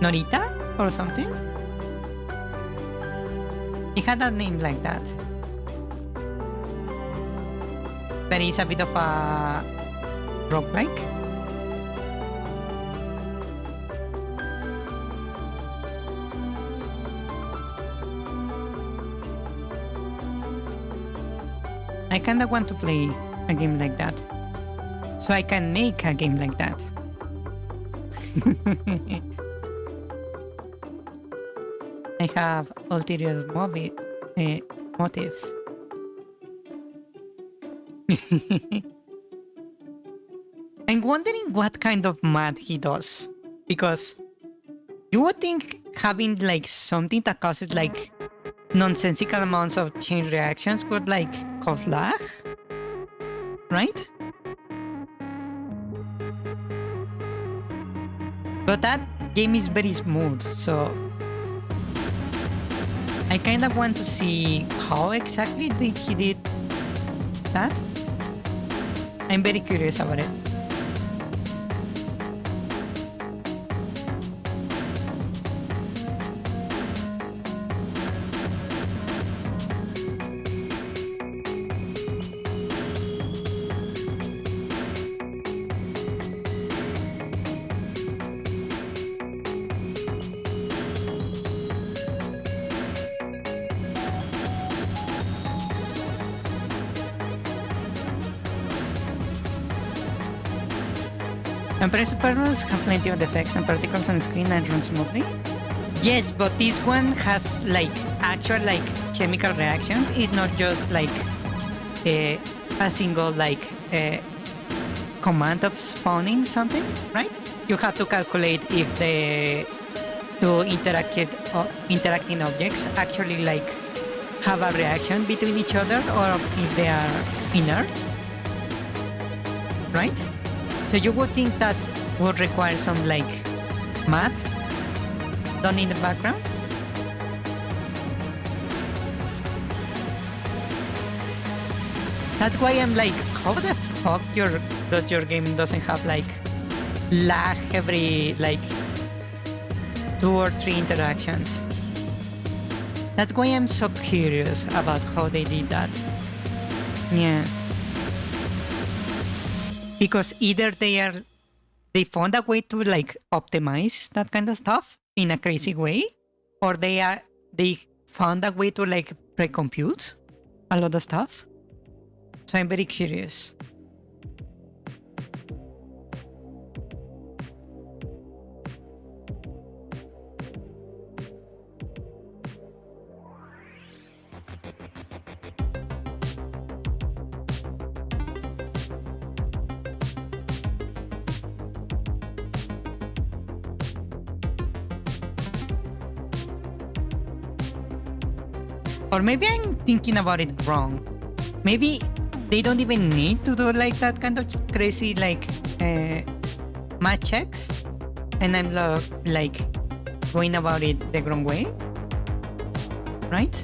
Norita or something? It had a name like that. That is a bit of a roguelike. I kinda want to play a game like that. So I can make a game like that. I have ulterior motives. I'm wondering what kind of math he does. Because you would think having like something that causes like nonsensical amounts of chain reactions would like cause lag, right? But that game is very smooth, so I kind of want to see how exactly did he did that. I'm very curious about it. Compressed particles have plenty of effects and particles on screen and run smoothly. Yes, but this one has like actual like chemical reactions. It's not just like a single like command of spawning something, right? You have to calculate if the two interacting objects actually like have a reaction between each other or if they are inert, right? So you would think that would require some like math done in the background. That's why I'm like, how the fuck does your game doesn't have like lag every like 2 or 3 interactions? That's why I'm so curious about how they did that. Yeah. Because either they found a way to like optimize that kind of stuff in a crazy way, or they found a way to like pre-compute a lot of stuff. So I'm very curious. Or maybe I'm thinking about it wrong. Maybe they don't even need to do like that kind of crazy like math checks, and I'm like going about it the wrong way, right?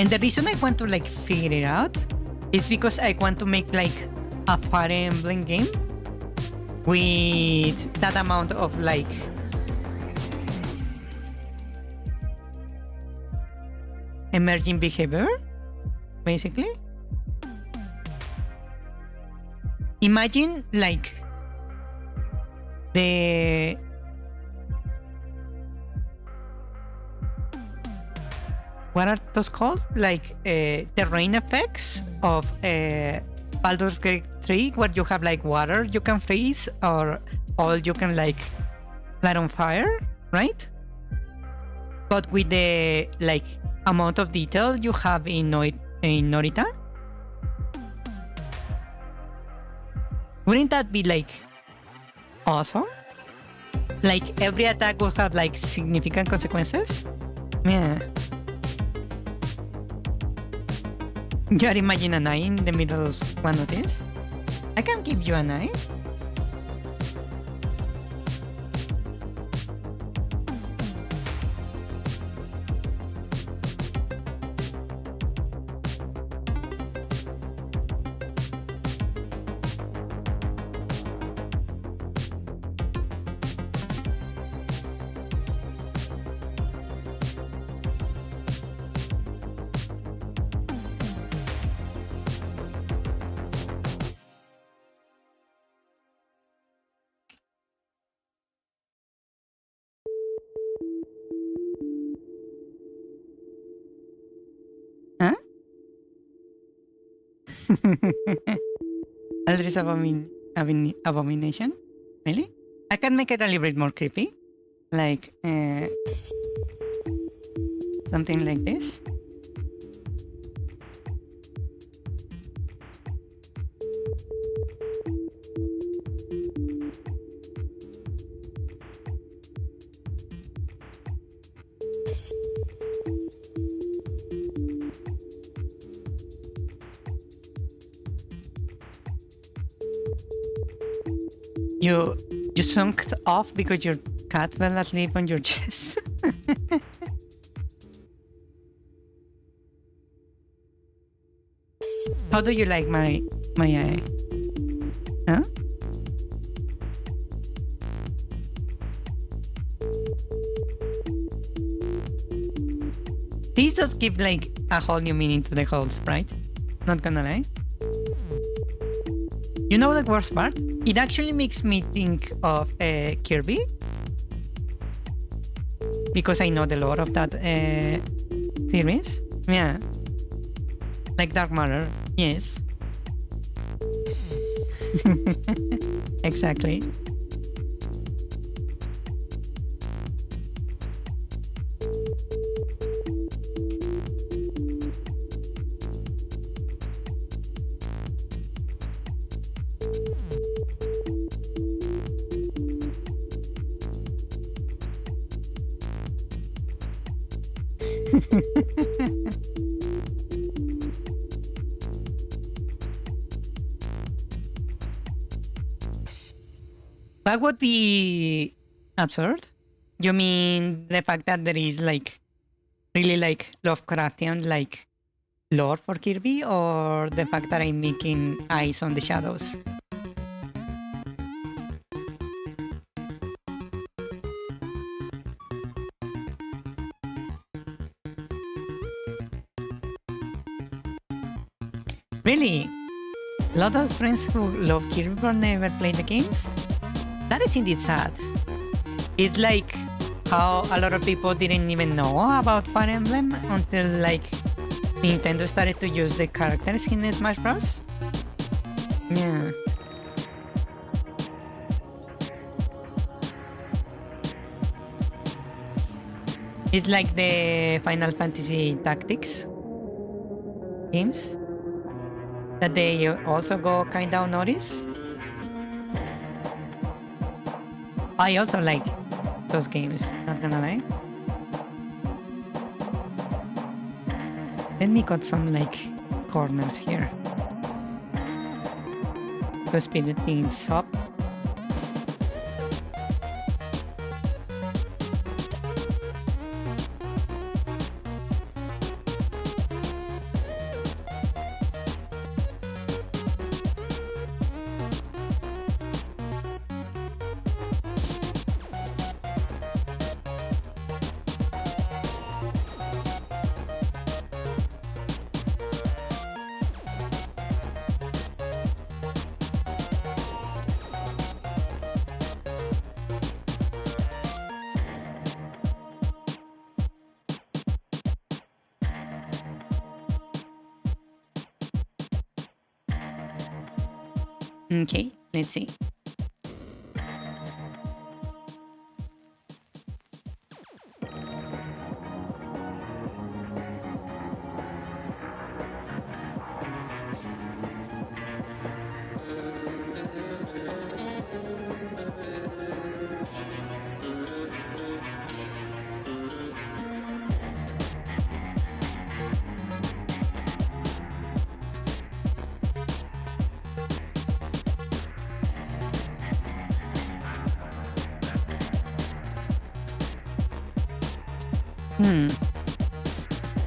And the reason I want to like figure it out is because I want to make like a Fire Emblem game with that amount of like emerging behavior, basically. Imagine like what are those called? Like terrain effects of Baldur's Gate 3, where you have like water you can freeze or all you can like light on fire, right? But with the like amount of detail you have in Norita, wouldn't that be like awesome? Like every attack will have like significant consequences. Yeah. You are imagine an eye in the middle of one of these? I can give you an eye. Huh? Aldris Abomination? Really? I can make it a little bit more creepy. Like, something like this. You sunked off because your cat fell asleep on your chest. How do you like my huh? These just give like a whole new meaning to the whole sprite. Not gonna lie. You know the worst part? It actually makes me think of Kirby. Because I know the lore of that series. Yeah. Like Dark Matter. Yes. Exactly. That would be absurd. You mean the fact that there is like really like Lovecraftian like lore for Kirby, or the fact that I'm making eyes on the shadows? Really? A lot of friends who love Kirby but never played the games? That is indeed sad. It's like how a lot of people didn't even know about Fire Emblem until like Nintendo started to use the characters in Smash Bros. Yeah. It's like the Final Fantasy Tactics games that they also go kinda unnoticed. I also like those games, not gonna lie. Let me cut some like corners here to speed things up. Okay, let's see.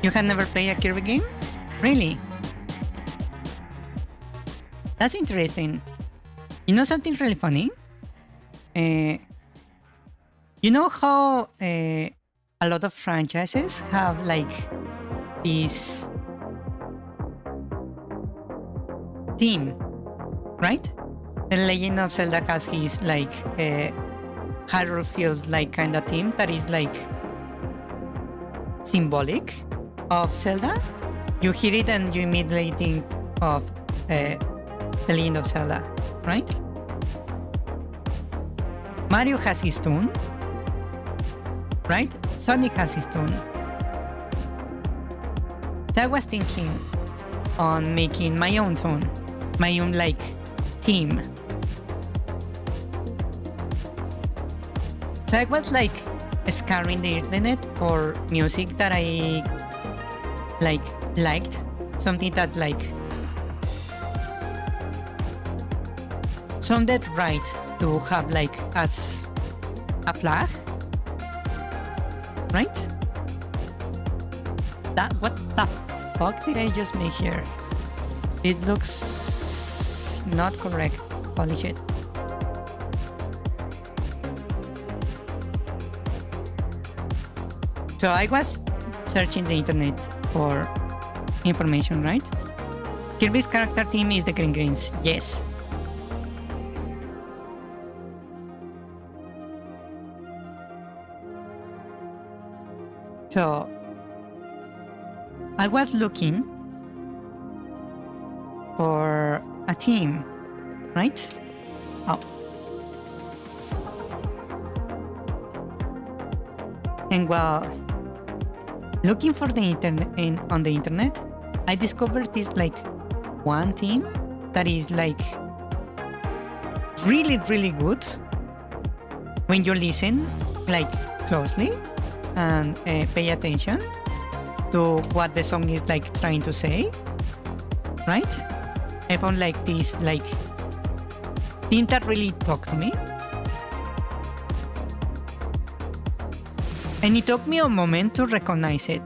You had never played a Kirby game? Really? That's interesting. You know something really funny? You know how a lot of franchises have like this theme, right? The Legend of Zelda has his like Hyrule Field like kind of theme that is like symbolic of Zelda. You hear it and you immediately think of The Legend of Zelda, right? Mario has his tune, right? Sonic has his tune. So I was thinking on making my own tune, my own like theme. So I was like scouring the internet for music that I liked, something that like sounded right to have like as a flag, right? That what the fuck did I just make here? This looks not correct. Holy shit. So I was searching the internet for information, right? Kirby's character theme is the Green Greens. Yes. So I was looking for a theme, right? Oh. And while looking for the internet on the internet, I discovered this like one theme that is like really, really good when you listen like closely and pay attention to what the song is like trying to say, right? I found like this like theme that really talked to me. And it took me a moment to recognize it.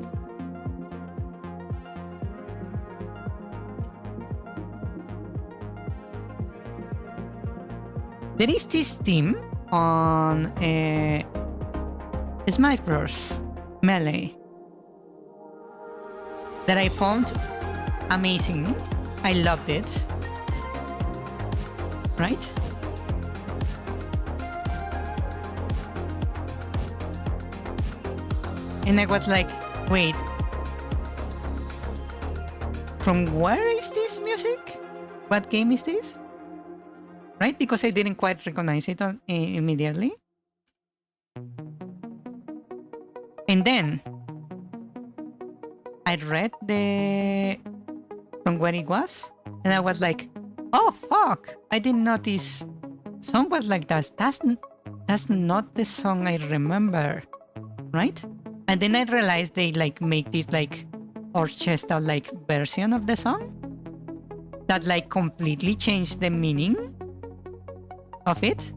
There is this theme on Smash Bros. Melee that I found amazing. I loved it. Right? And I was like, wait, from where is this music? What game is this? Right? Because I didn't quite recognize it immediately. And then I read from where it was, and I was like, oh fuck, I didn't notice song was like that. That's not the song I remember, right? And then I realized they like make this like orchestral like version of the song that like completely changed the meaning of it,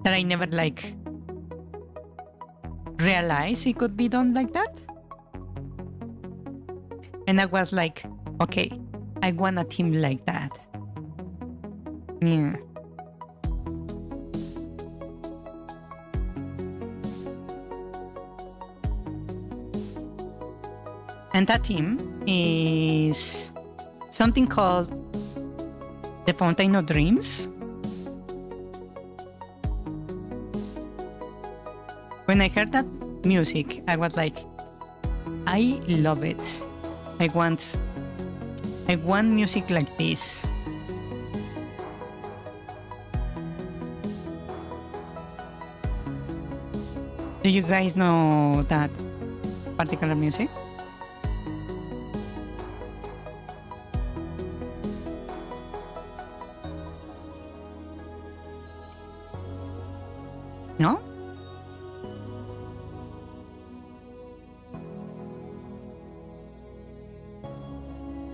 that I never like realized it could be done like that. And I was like, okay, I want a team like that. Yeah. And that team is something called The Fountain of Dreams. When I heard that music, I was like, I love it. I want music like this. Do you guys know that particular music? No?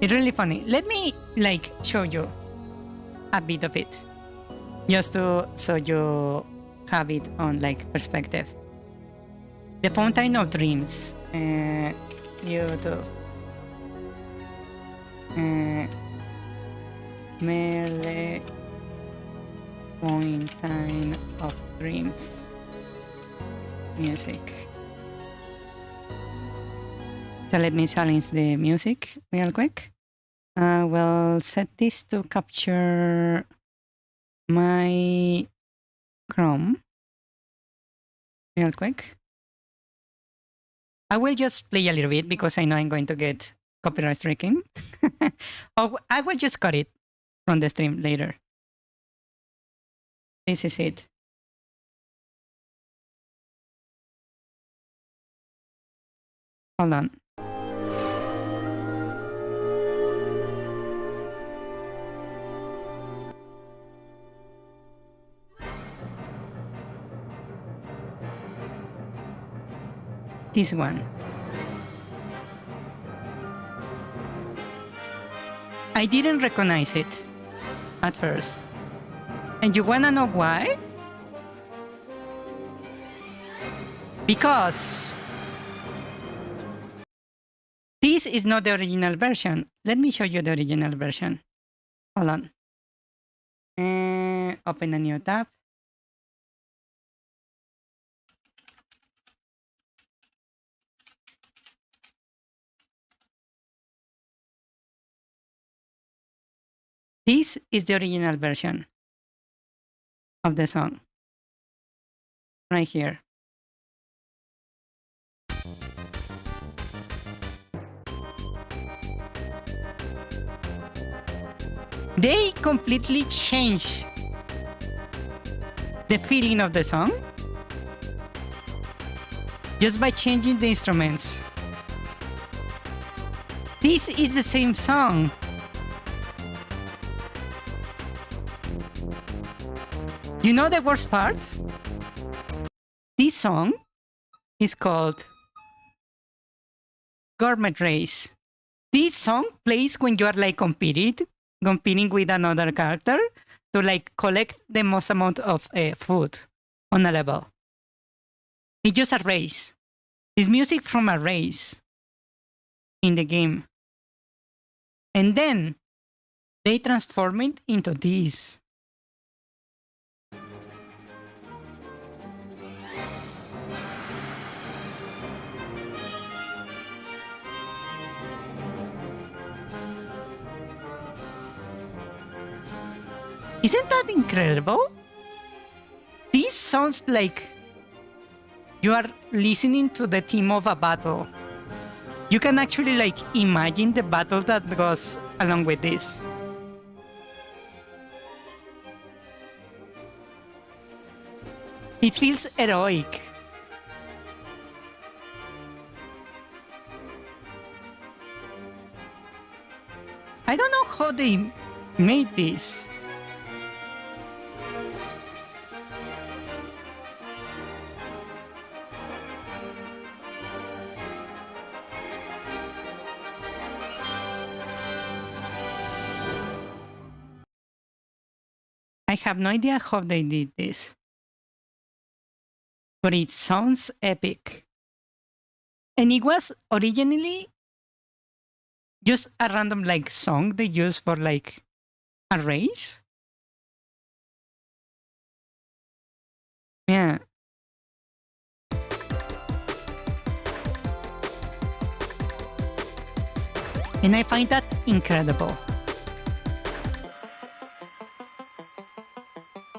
It's really funny. Let me like show you a bit of it, just to so you have it on like perspective. The Fountain of Dreams, YouTube, Melee Fountain of Dreams music. So let me silence the music real quick. We'll set this to capture my Chrome real quick. I will just play a little bit because I know I'm going to get copyright striking. Or I will just cut it from the stream later. This is it. Hold on. This one. I didn't recognize it at first. And you wanna know why? Because this This is not the original version. Let me show you the original version. Hold on. Open a new tab. This is the original version of the song. Right here. They completely change the feeling of the song just by changing the instruments. This is the same song. You know the worst part? This song is called Gourmet Race. This song plays when you are like competing with another character to like collect the most amount of food on a level. It's just a race. It's music from a race in the game. And then they transform it into this. Isn't that incredible? This sounds like you are listening to the theme of a battle. You can actually like imagine the battle that goes along with this. It feels heroic. I don't know how they made this. I have no idea how they did this, but it sounds epic. And it was originally just a random like song they used for like a race. Yeah. And I find that incredible.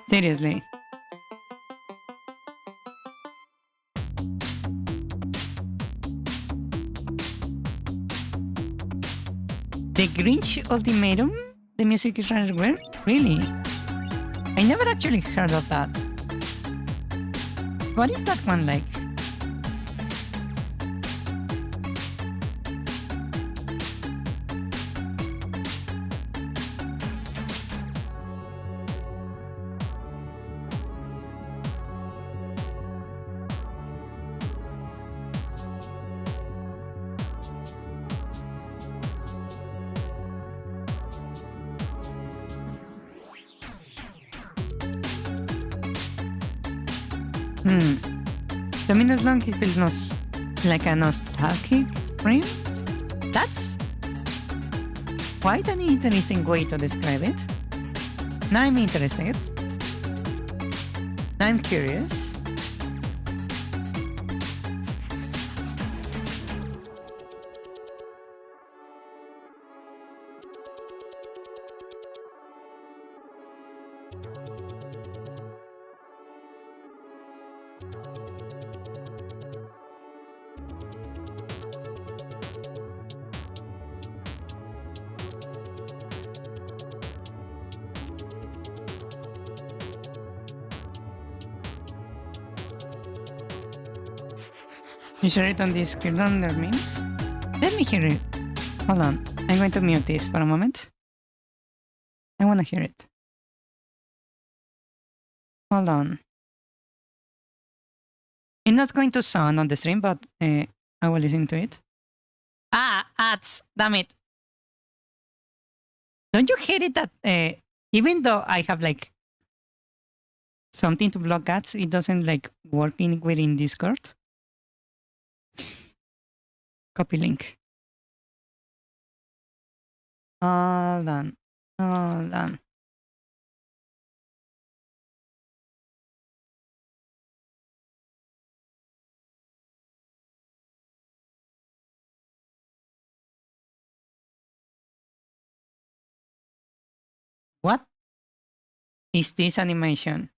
Seriously. The Grinch Ultimatum? The music is rather weird? Really? I never actually heard of that. What is that one like? Dominus Long is feels like a nostalgic dream? That's quite an interesting way to describe it. Now I'm interested. Now I'm curious. You sure it on this calendar means? Let me hear it. Hold on. I'm going to mute this for a moment. I want to hear it. Hold on. It's not going to sound on the stream, but I will listen to it. Ah, ads. Damn it. Don't you hate it that even though I have like something to block ads, it doesn't like work within Discord? Copy link. Hold on. Hold on. What is this animation?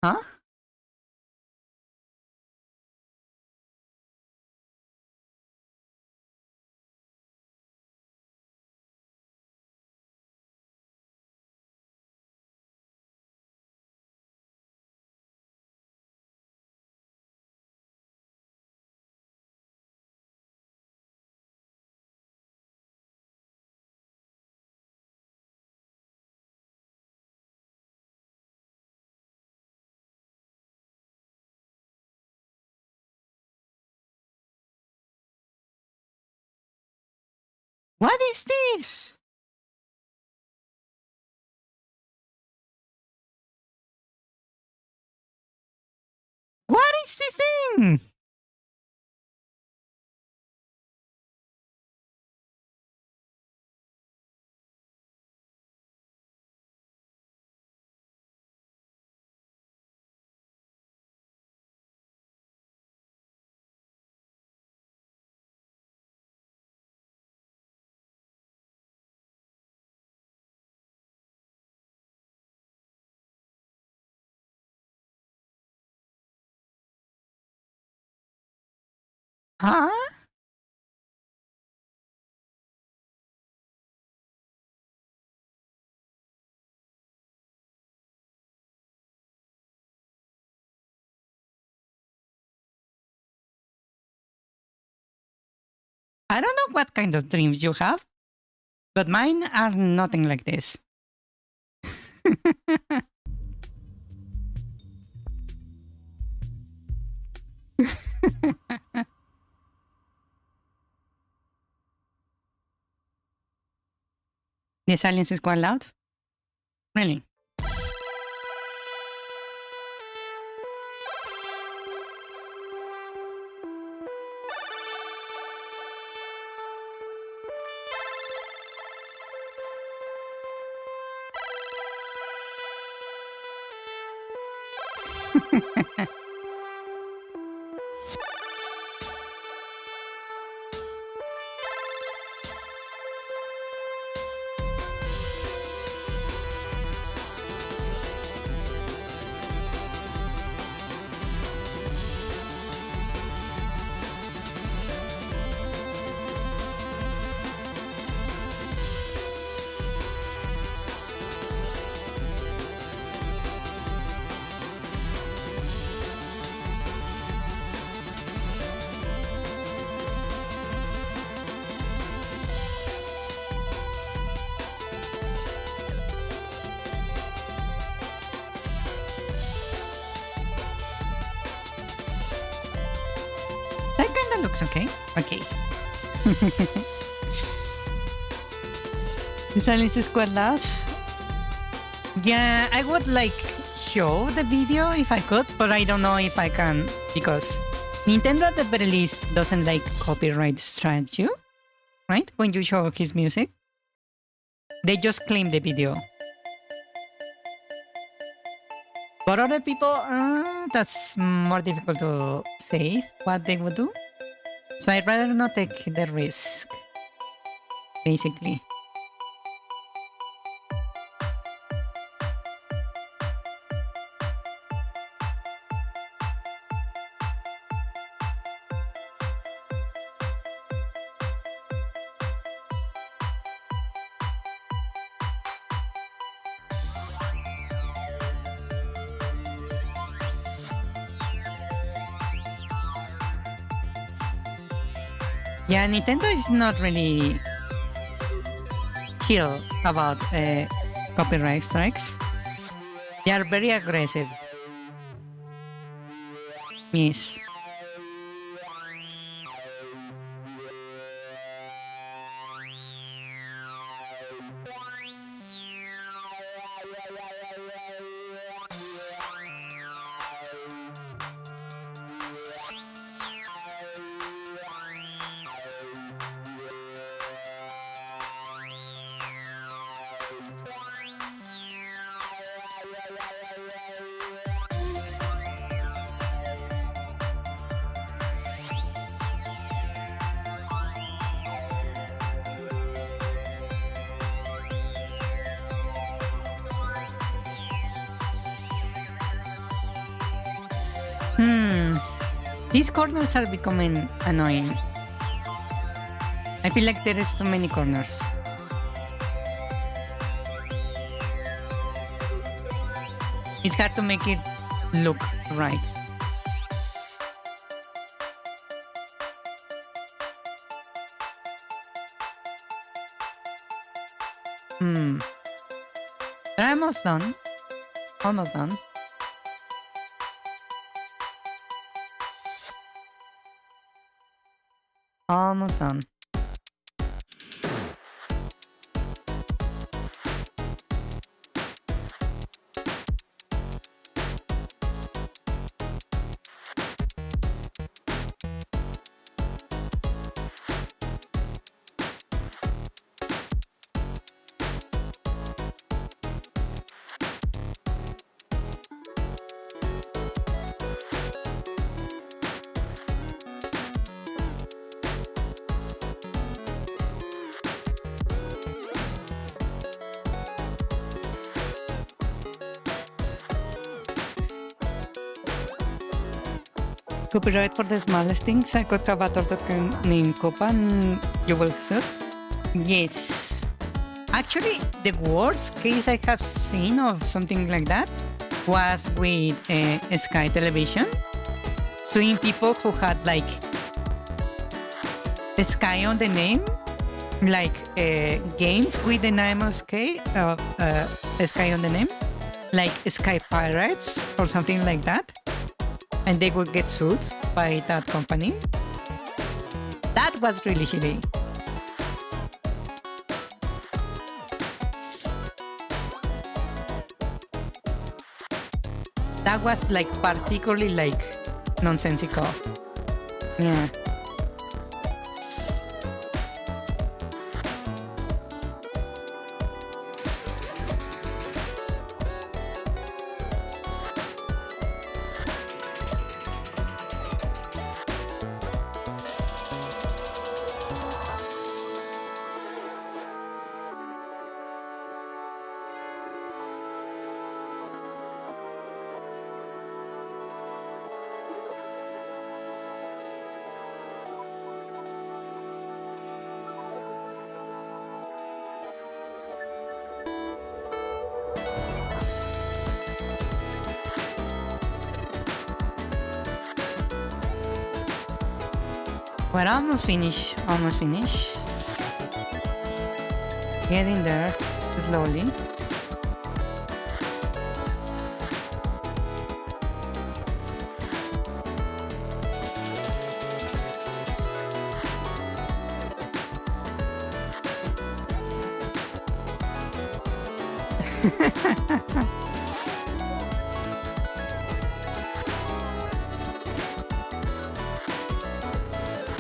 Huh? What is this? What is this thing? Huh? I don't know what kind of dreams you have, but mine are nothing like this. The silence is quite loud? Really? That kinda looks okay. Okay. The silence is quite loud. Yeah, I would like show the video if I could, but I don't know if I can because Nintendo at the very least doesn't like copyright strike you, right? When you show his music, they just claim the video. But other people, that's more difficult to say what they would do. So I'd rather not take the risk, basically. Yeah, Nintendo is not really chill about copyright strikes. They are very aggressive. Yes. These corners are becoming annoying. I feel like there is too many corners. It's hard to make it look right. But I'm almost done. Almost done. Almost done. Copyright for the smallest things. I could have a token named Copa and you will see. Yes. Actually, the worst case I have seen of something like that was with Sky Television. Suing people who had like Sky on the name, like games with the name of Sky on the name, like Sky Pirates or something like that. And they would get sued by that company. That was really shitty. That was like particularly like nonsensical. Yeah. We're almost finished. Almost finished. Getting there slowly.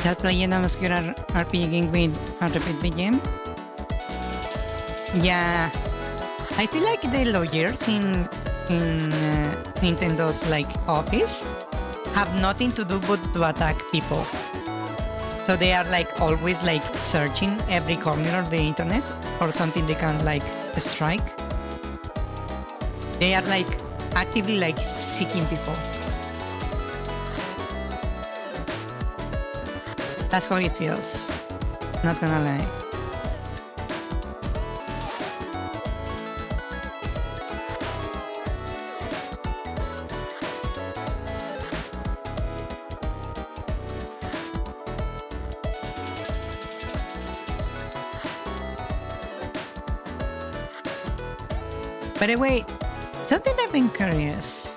That playing a muscular RPG game with a repeat BGM. Yeah, I feel like the lawyers in Nintendo's like office have nothing to do but to attack people. So they are like always like searching every corner of the internet for something they can like strike. They are like actively like seeking people. That's how it feels. Not gonna lie. By the way, something I've been curious.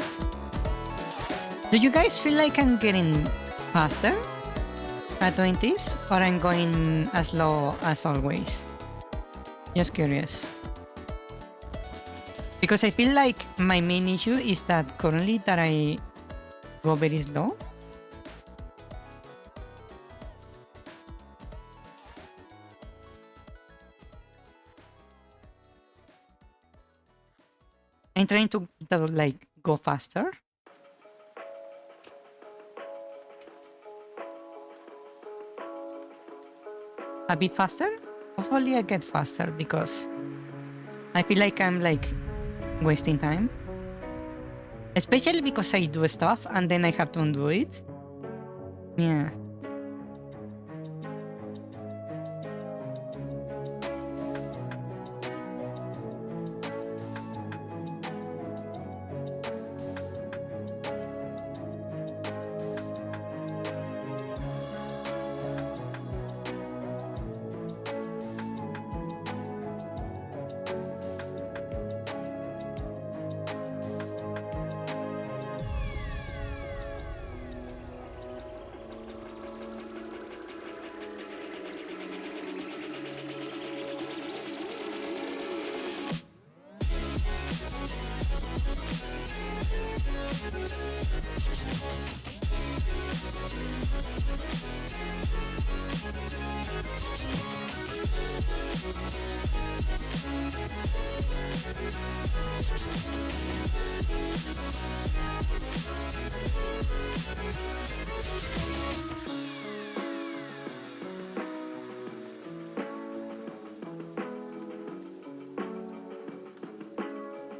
Do you guys feel like I'm getting faster at 20s, or I'm going as slow as always? Just curious. Because I feel like my main issue is that currently that I go very slow. I'm trying to like go faster. A bit faster? Hopefully I get faster because I feel like I'm like wasting time. Especially because I do stuff and then I have to undo it. Yeah.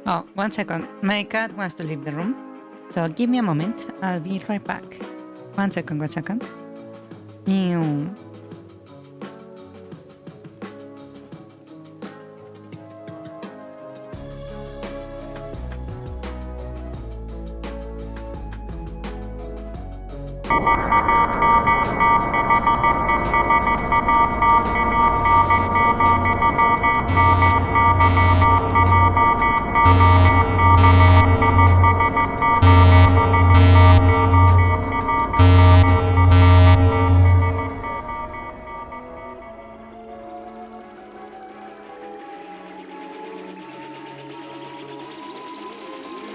Oh, 1 second. My cat wants to leave the room. So give me a moment. I'll be right back. 1 second, 1 second. Ew.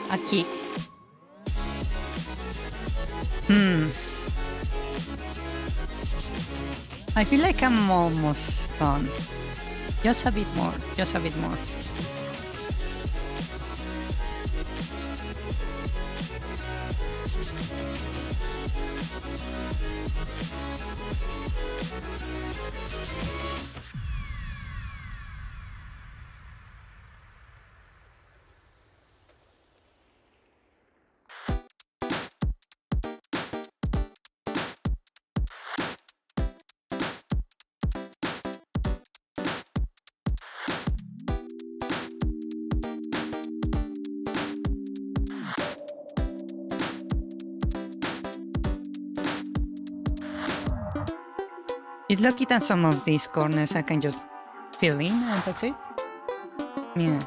Aquí. I feel like I'm almost done. Just a bit more. Just a bit more. It's lucky that some of these corners I can just fill in and that's it. Yeah.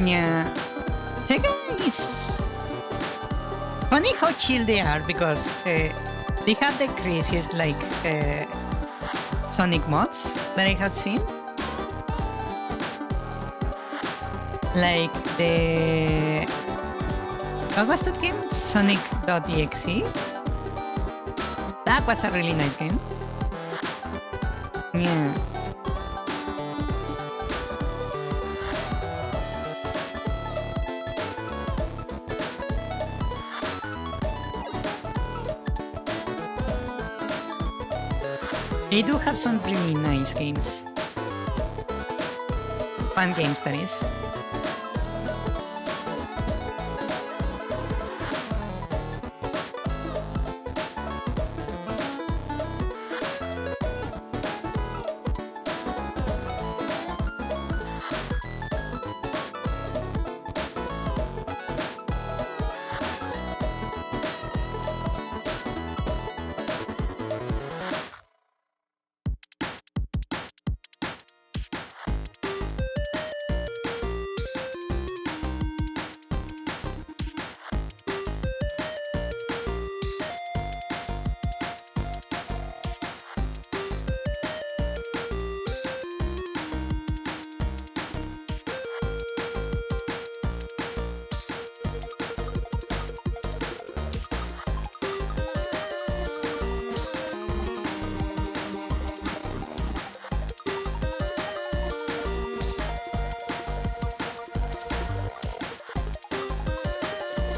Yeah. Sega is funny how chill they are because they have the craziest like Sonic mods that I have seen. Like the what was that game? Sonic.exe. That was a really nice game. Yeah. They do have some really nice games. Fun games, that is.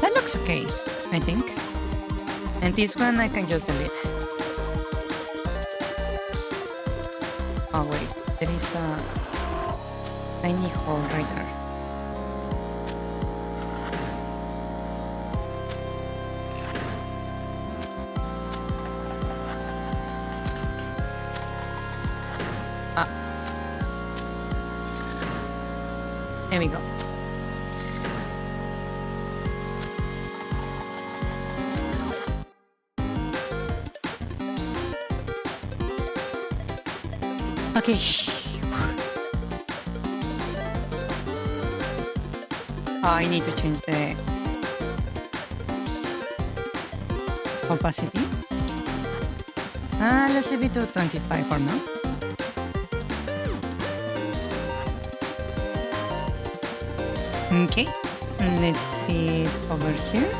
That looks okay, I think. And this one I can just delete. Oh wait, there is a tiny hole right there. There we go. Okay. Oh, I need to change the opacity. Let's leave it to 25 for now. Okay, let's see it over here.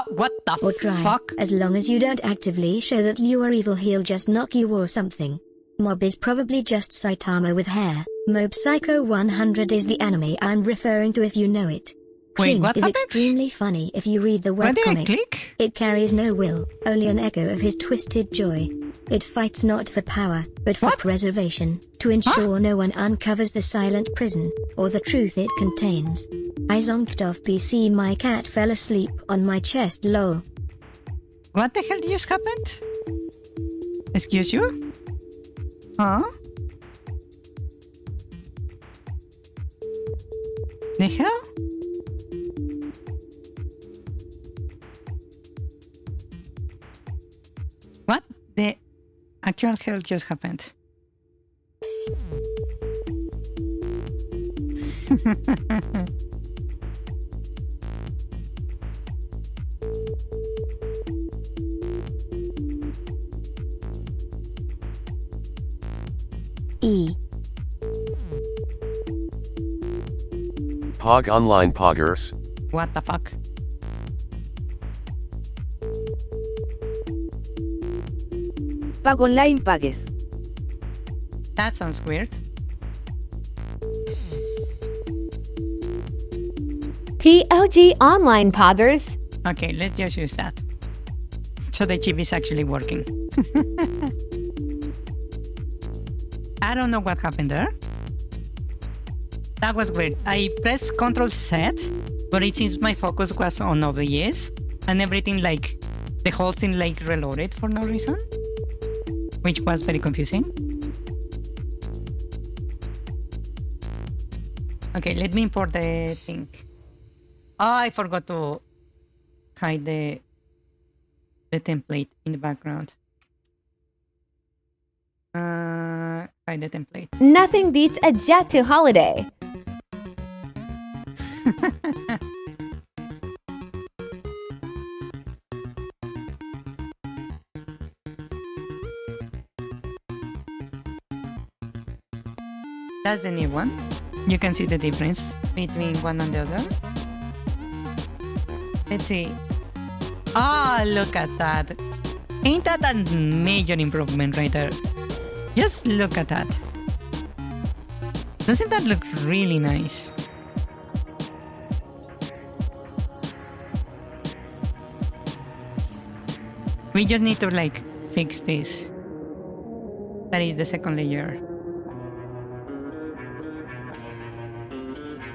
What the Or try. fuck? As long as you don't actively show that you are evil, he'll just knock you or something. Mob is probably just Saitama with hair. Mob Psycho 100 is the anime I'm referring to if you know it. Wait, King what is happened? extremely funny if you read the Where did I webcomic. click? It carries no will, only an echo of his twisted joy. It fights not for power, but for What? preservation, to ensure no one uncovers the silent prison, or the truth it contains. I zonked off PC, my cat fell asleep on my chest, lol. What the hell just happened? Excuse you? Huh? The hell? What the actual hell just happened? E. Pog Online Poggers. What the fuck? Pag online pagues. That sounds weird. POG Online Poggers. Okay, let's just use that. So the chip is actually working. I don't know what happened there. That was weird. I pressed Ctrl Z, but it seems my focus was on OBS and everything, like the whole thing like reloaded for no reason, which was very confusing. Okay, let me import the thing. Oh, I forgot to hide the template in the background. Hide the template. Nothing beats a jet to holiday. That's the new one. You can see the difference between one and the other. Let's see. Ah, look at that. Ain't that a major improvement right there? Just look at that. Doesn't that look really nice? We just need to like fix this. That is the second layer.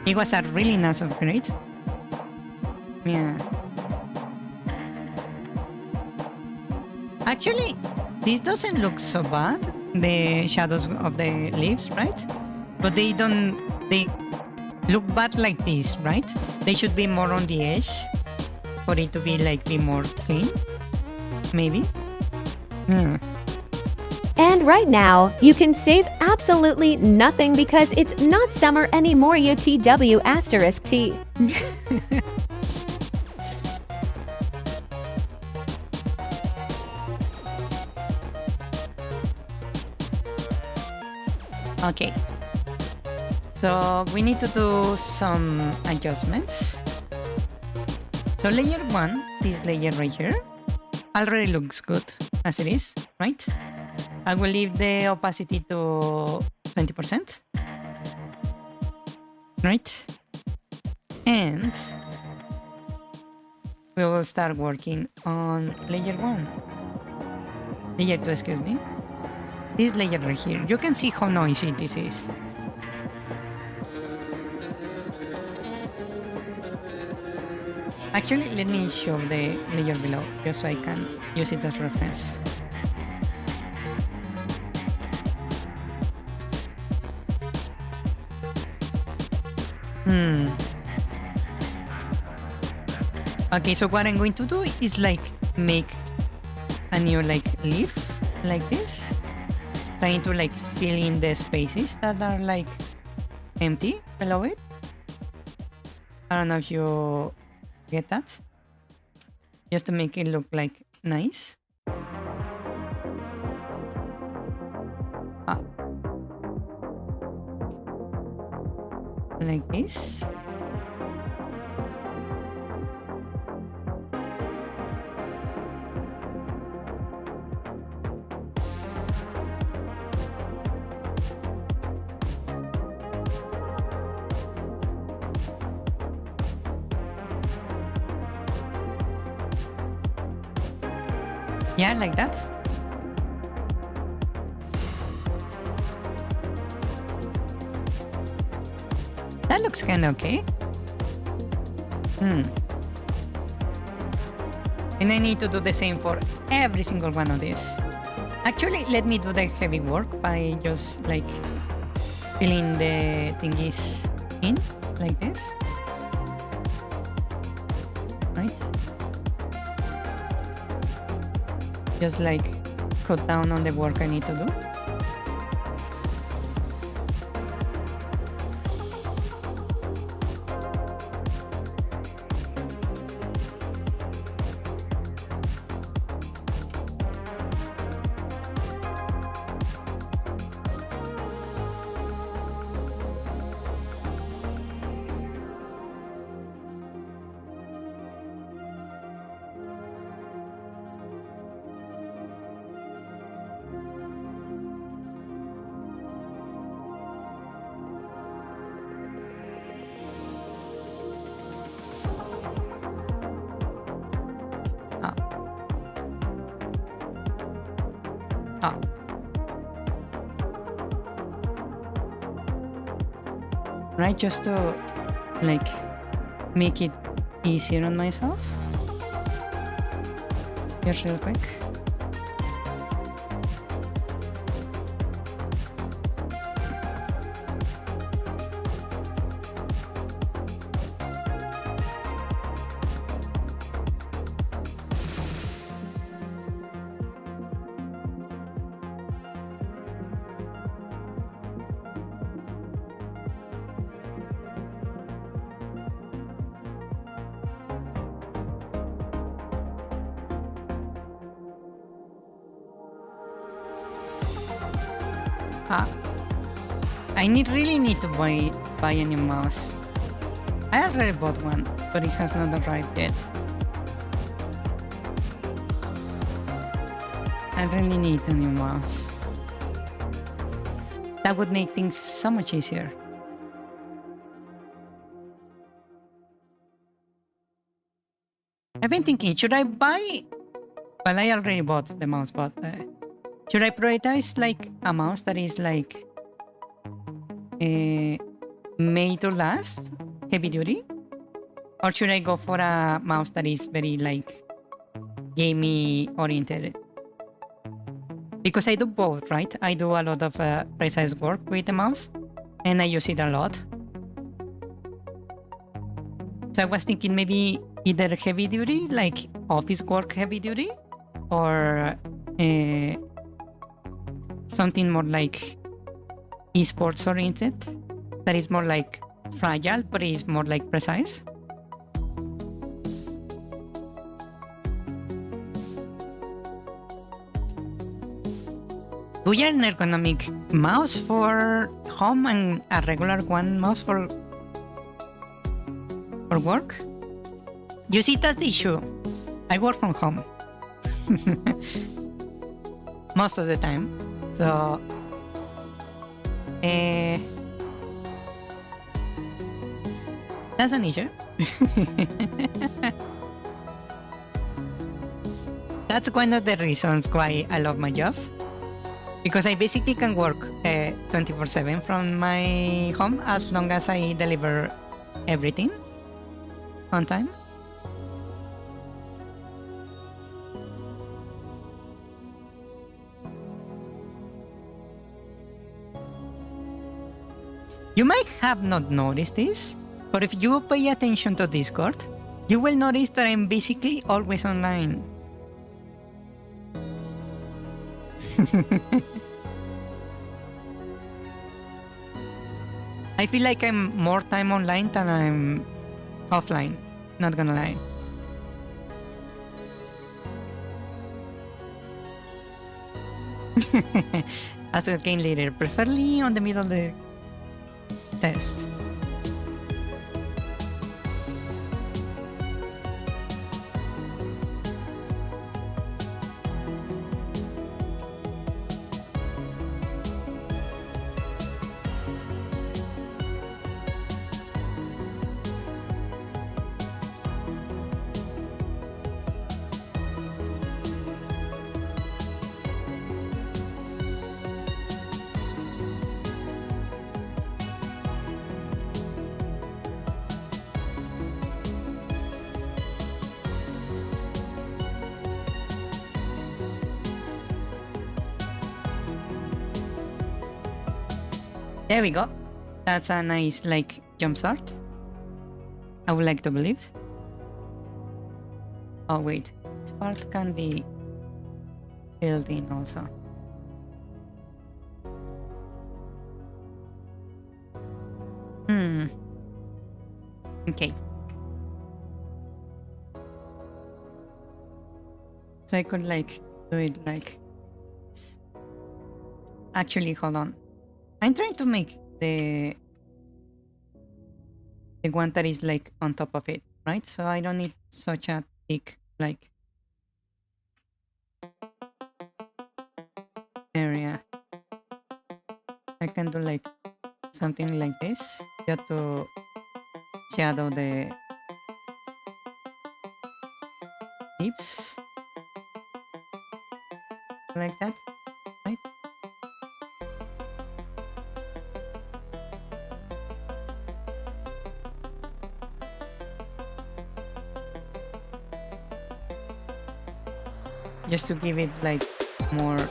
It was a really nice upgrade. Yeah. Actually, this doesn't look so bad. The shadows of the leaves, right? But they look bad like this, right? They should be more on the edge for it to be more clean. Maybe. Yeah. And right now, you can save absolutely nothing because it's not summer anymore, UTW asterisk T. Okay. So we need to do some adjustments. So layer 1, this layer right here, already looks good as it is, right? I will leave the opacity to 20%. Right? And we will start working on layer 1. Layer 2, excuse me. This layer right here. You can see how noisy this is. Actually, let me show the layer below, just so I can use it as reference. Okay, so what I'm going to do is make a new leaf like this, trying to fill in the spaces that are empty below it. I don't know if you get that. Just to make it look nice. Like this. Yeah, like that. That looks kind of okay. And I need to do the same for every single one of these. Actually, let me do the heavy work by just filling the thingies in like this. Right? Just cut down on the work I need to do. Right, just to make it easier on myself. Just real quick. I really need to buy a new mouse. I already bought one, but it has not arrived yet. I really need a new mouse. That would make things so much easier. I've been thinking, should I buy... Well, I already bought the mouse, but should I prioritize like a mouse that is like made to last, heavy duty? Or should I go for a mouse that is very like gamey oriented? Because I do both, right? I do a lot of precise work with the mouse and I use it a lot. So I was thinking maybe either heavy duty, like office work heavy duty, or something more like esports oriented, that is more like fragile, but is more like precise. Do you have an ergonomic mouse for home and a regular one mouse for work? You see, that's the issue. I work from home most of the time, so that's an issue. That's one of the reasons why I love my job, because I basically can work 24/7 from my home as long as I deliver everything on time. You might have not noticed this, but if you pay attention to Discord, you will notice that I'm basically always online. I feel like I'm more time online than I'm offline, not gonna lie. As a game leader, preferably on the middle of the test. There we go. That's a nice, like, jump start. I would like to believe. Oh, wait. This part can be filled in also. Okay. So I could, like, do it like... Actually, hold on. I'm trying to make the one that is like on top of it, right? So I don't need such a thick like area. I can do like something like this just to shadow the lips like that, right? Just to give it like more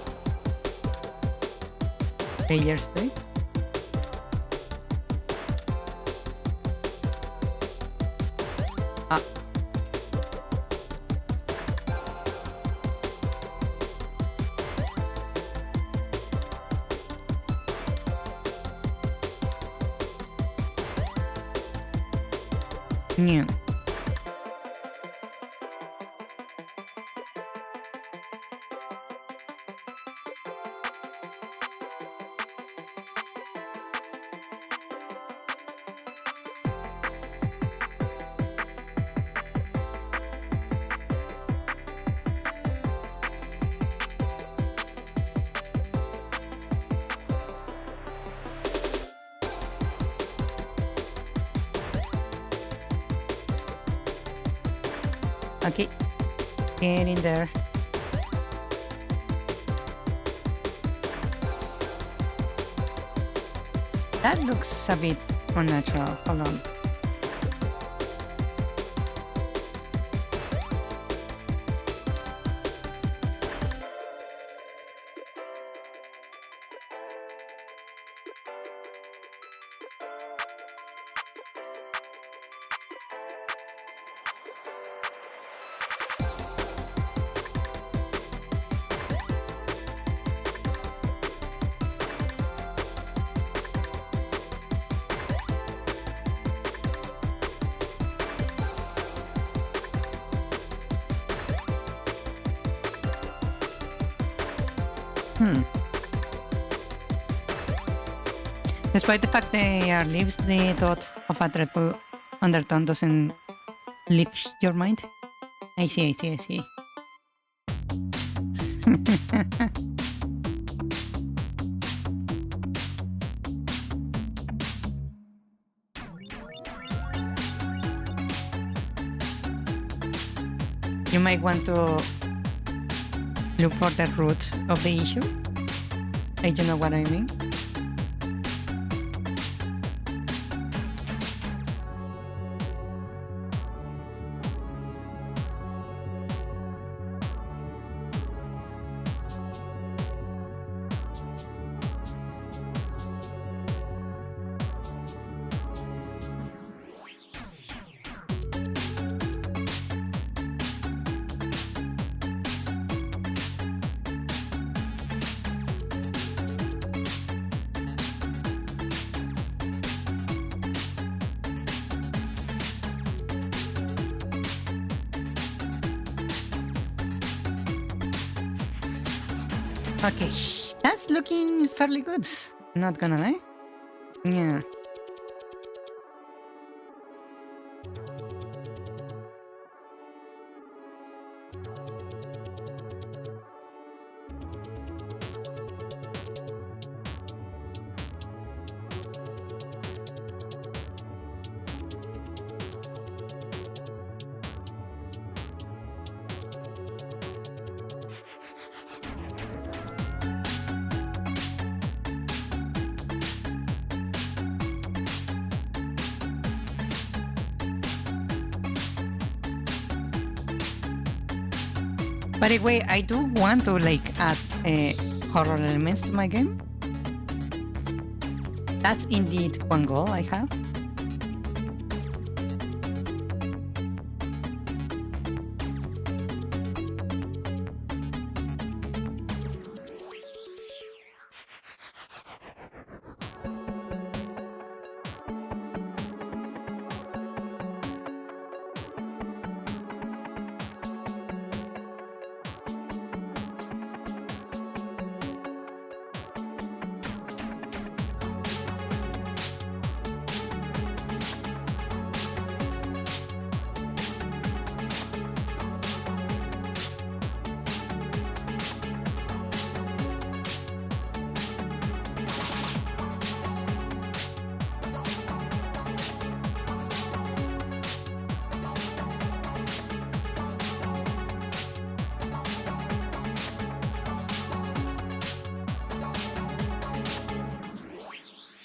layers to it. Ah. Yeah. Okay. Get in there. That looks a bit unnatural. Hold on. Despite the fact they are leaves, the thought of a dreadful undertone doesn't leave your mind. I see. You might want to look for the roots of the issue. If you know what I mean. Okay, that's looking fairly good. Not gonna lie. Yeah. By the way, I do want to add horror elements to my game. That's indeed one goal I have.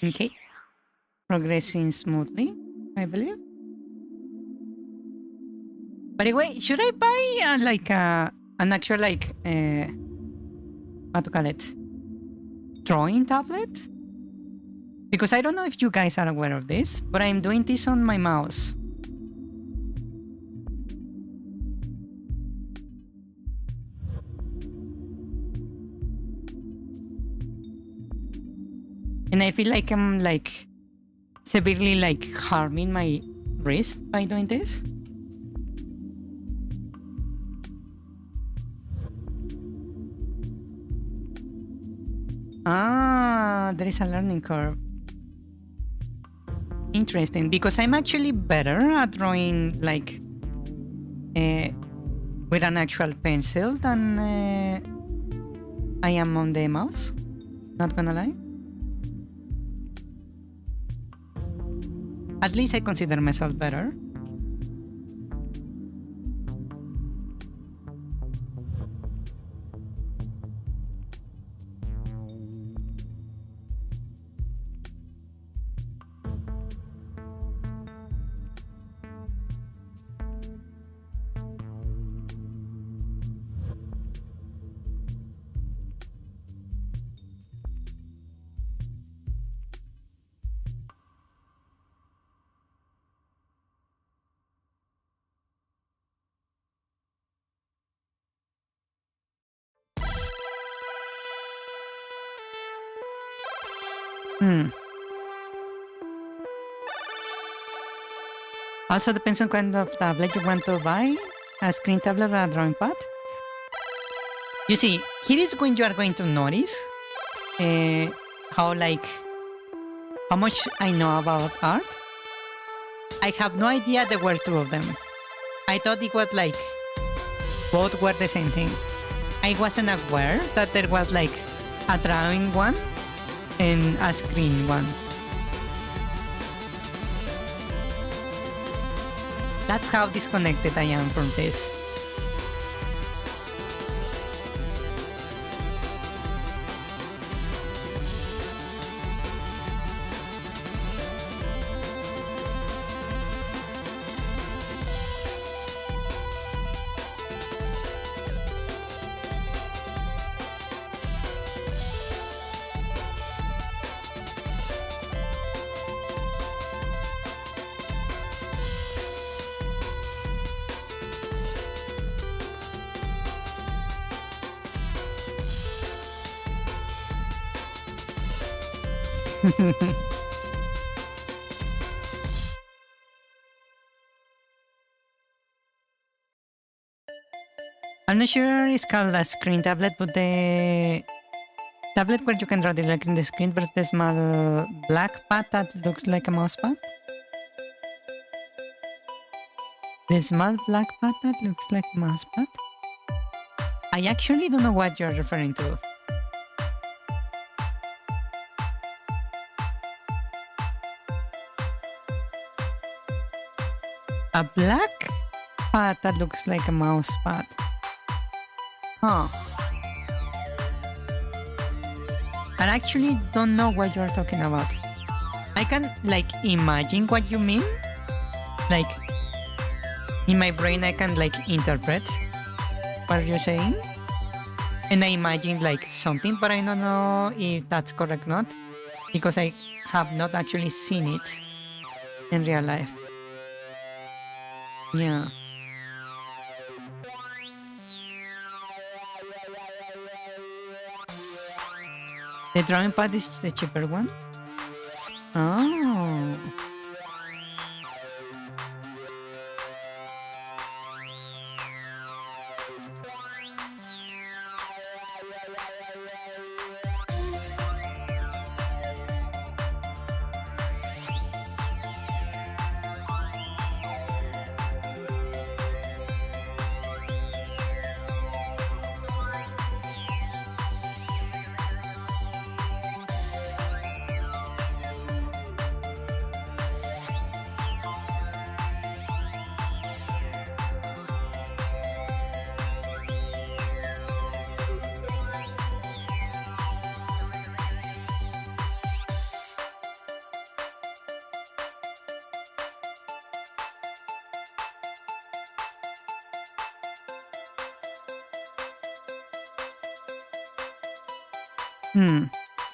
Okay, progressing smoothly, I believe. By the way, should I buy an actual what to call it, drawing tablet? Because I don't know if you guys are aware of this, but I'm doing this on my mouse. And I feel like I'm severely harming my wrist by doing this. Ah, there is a learning curve. Interesting, because I'm actually better at drawing with an actual pencil than I am on the mouse. Not gonna lie. At least I consider myself better. Also depends on kind of tablet you want to buy. A screen tablet or a drawing pad. You see, here is when you are going to notice how much I know about art. I have no idea there were two of them. I thought it was like both were the same thing. I wasn't aware that there was like a drawing one and a screen one. That's how disconnected I am from this. I'm not sure it's called a screen tablet, but the tablet where you can draw directly in the screen versus the small black pad that looks like a mouse pad. The small black pad that looks like a mouse pad. I actually don't know what you're referring to. A black pad that looks like a mouse pad. Huh. I actually don't know what you're talking about. I can like imagine what you mean. Like in my brain I can like interpret what you're saying. And I imagine like something, but I don't know if that's correct or not. Because I have not actually seen it in real life. Yeah. The drawing pad is the cheaper one? Oh.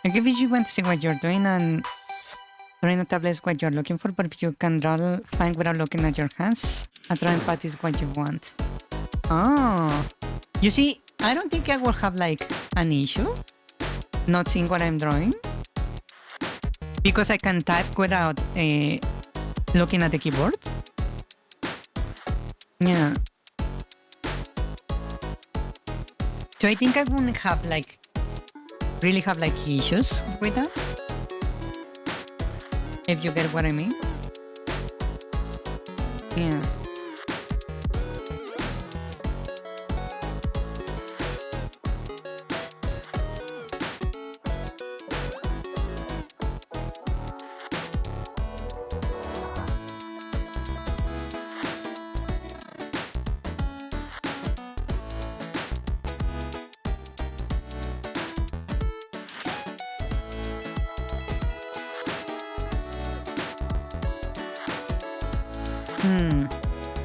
I guess you want to see what you're doing, and drawing a tablet is what you're looking for, but if you can draw fine without looking at your hands, a drawing pad is what you want. Oh. You see, I don't think I will have like an issue not seeing what I'm drawing, because I can type without looking at the keyboard. Yeah. So I think I wouldn't have like really have like issues with that, if you get what I mean. Yeah.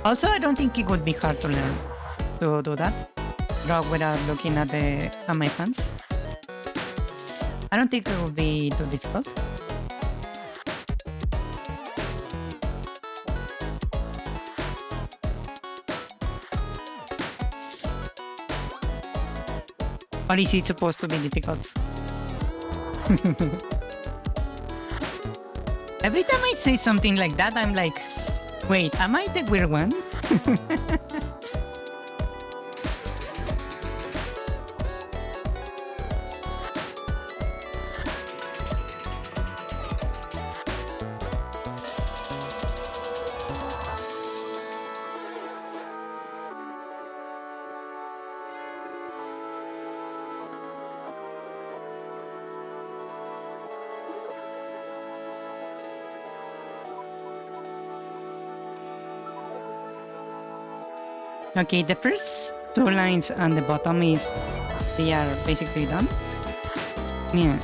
Also, I don't think it would be hard to learn to do that. Draw without looking at my hands. I don't think it would be too difficult. Or is it supposed to be difficult? Every time I say something like that, I'm like, wait, am I the weird one? Okay, the first two lines on the bottom is they are basically done. Yeah.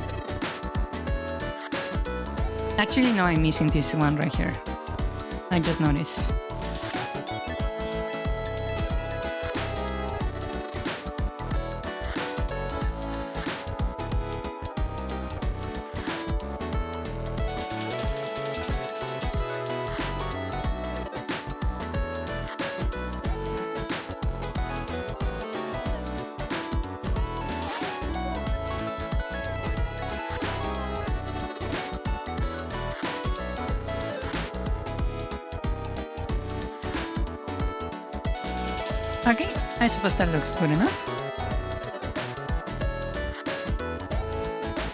Actually, no, I'm missing this one right here. I just noticed. Okay, I suppose that looks good enough.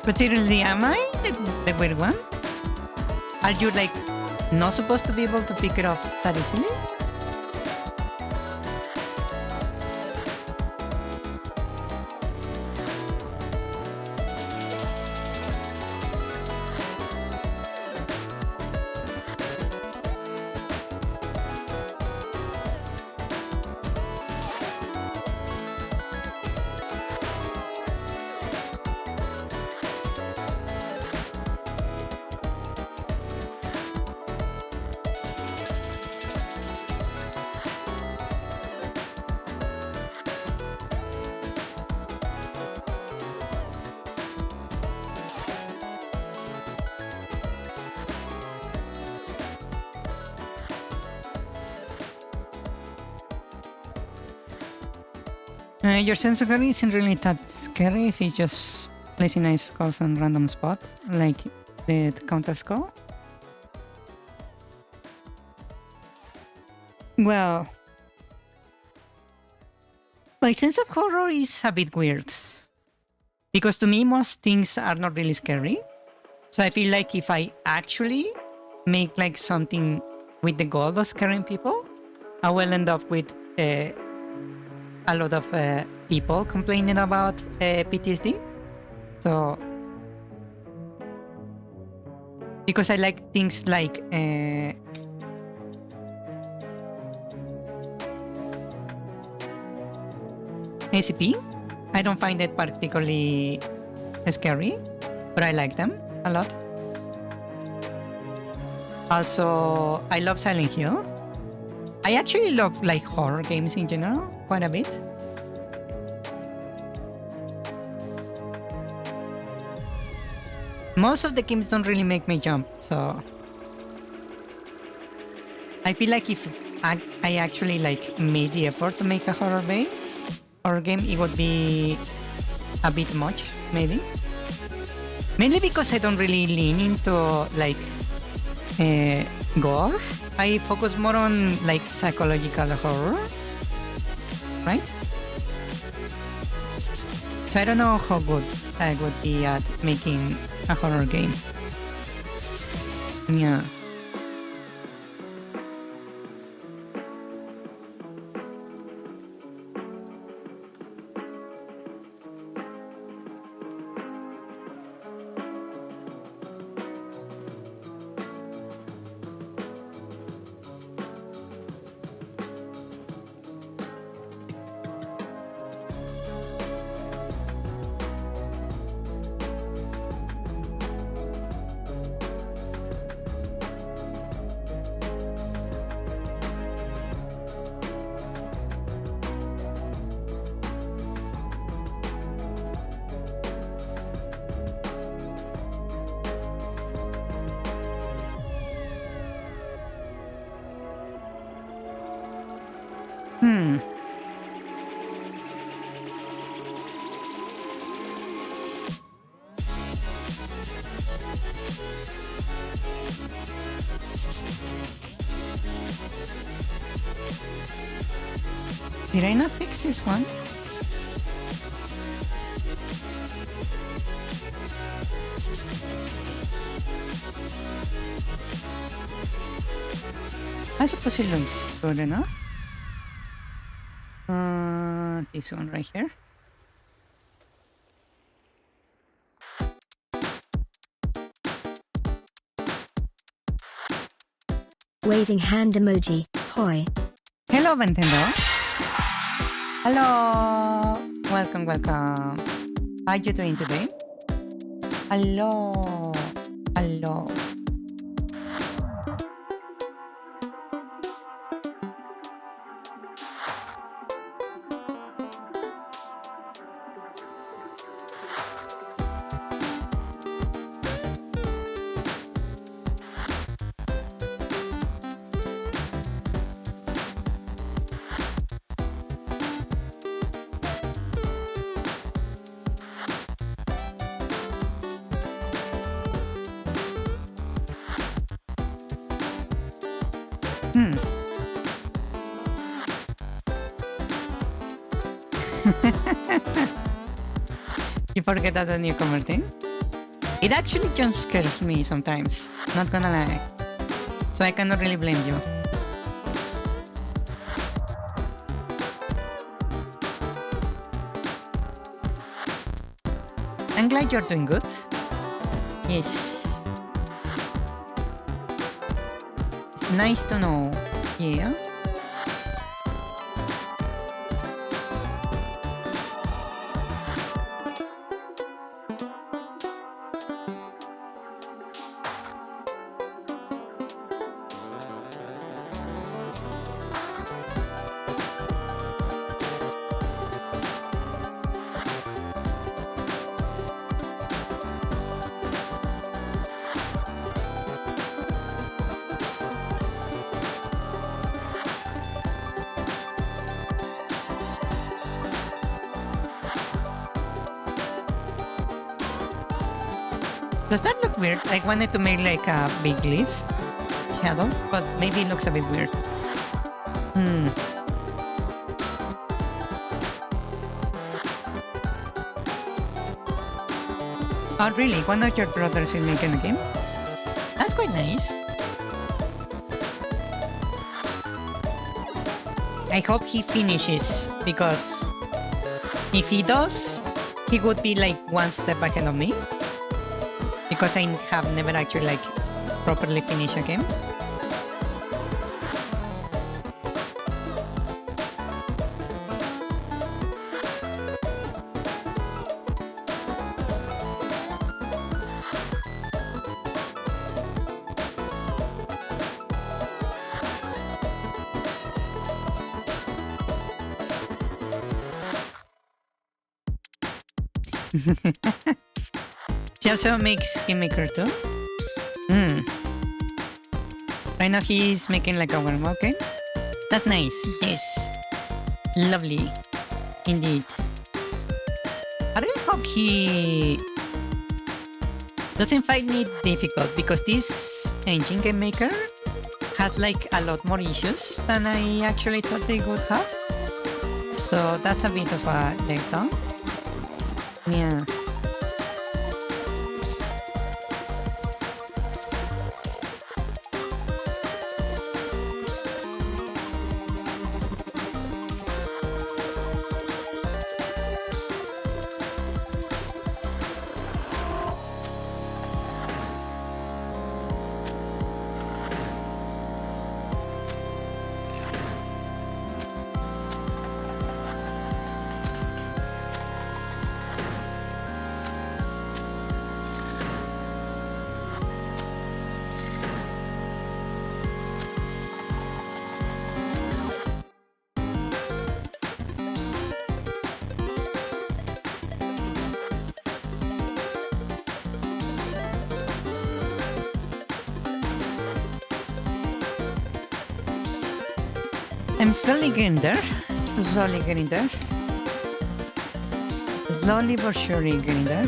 But seriously, am I the weird one? Are you like not supposed to be able to pick it up that easily? Your sensory isn't really that scary if it's just placing nice skulls on random spot, like the counter skull. Well, my sense of horror is a bit weird. Because to me, most things are not really scary. So I feel like if I actually make like something with the goal of scaring people, I will end up with a lot of people complaining about PTSD. So, because I like things like ACP, I don't find it particularly scary, but I like them a lot. Also, I love Silent Hill. I actually love like horror games in general quite a bit. Most of the games don't really make me jump, so I feel like if I actually like made the effort to make a horror game, it would be a bit much, maybe. Mainly because I don't really lean into like gore. I focus more on like psychological horror, right? So I don't know how good I would be at making a horror game. Yeah. Did I not fix this one? I suppose it looks good enough. This one right here. Waving hand emoji. Hoi. Hello, Verthandy. Hello. Welcome, welcome. How are you doing today? Hello. Hello. You forget that's a newcomer thing? It actually jump scares me sometimes, not gonna lie. So I cannot really blame you. I'm glad you're doing good. Yes. It's nice to know. Yeah. Does that look weird? I wanted to make like a big leaf shadow, but maybe it looks a bit weird. Oh really? One of your brothers is making a game? That's quite nice. I hope he finishes, because if he does, he would be like one step ahead of me. Because I have never actually like properly finished a game. She also makes Game Maker too. Right now he's making like a worm, okay? That's nice, yes. Lovely. Indeed. I really hope he doesn't find it difficult, because this engine Game Maker has like a lot more issues than I actually thought they would have. So that's a bit of a letdown. Yeah. I'm slowly getting there. Slowly getting there. Slowly but surely getting there.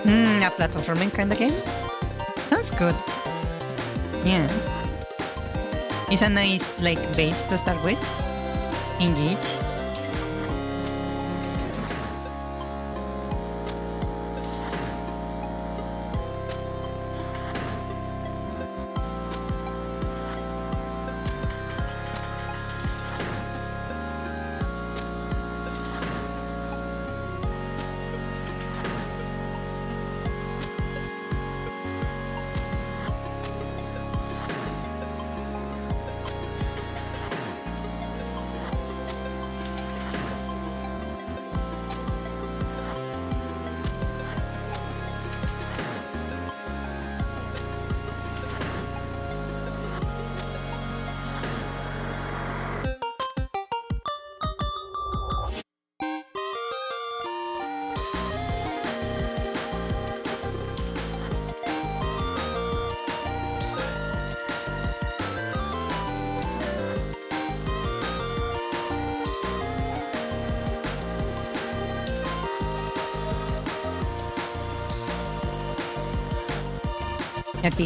A platforming kind of game? Sounds good. Yeah. It's a nice, like, base to start with. Indeed.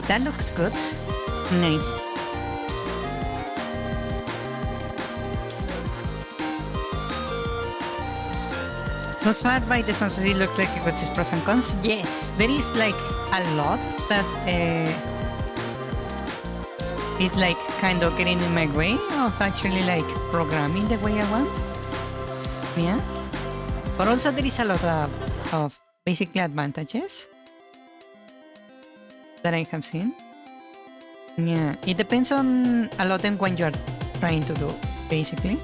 That looks good. Nice. So far by the sounds, it looks like it was just pros and cons. Yes, there is like a lot that is like kind of getting in my way of actually like programming the way I want. Yeah. But also there is a lot of basically advantages that I have seen. Yeah, it depends on a lot on what you are trying to do, basically.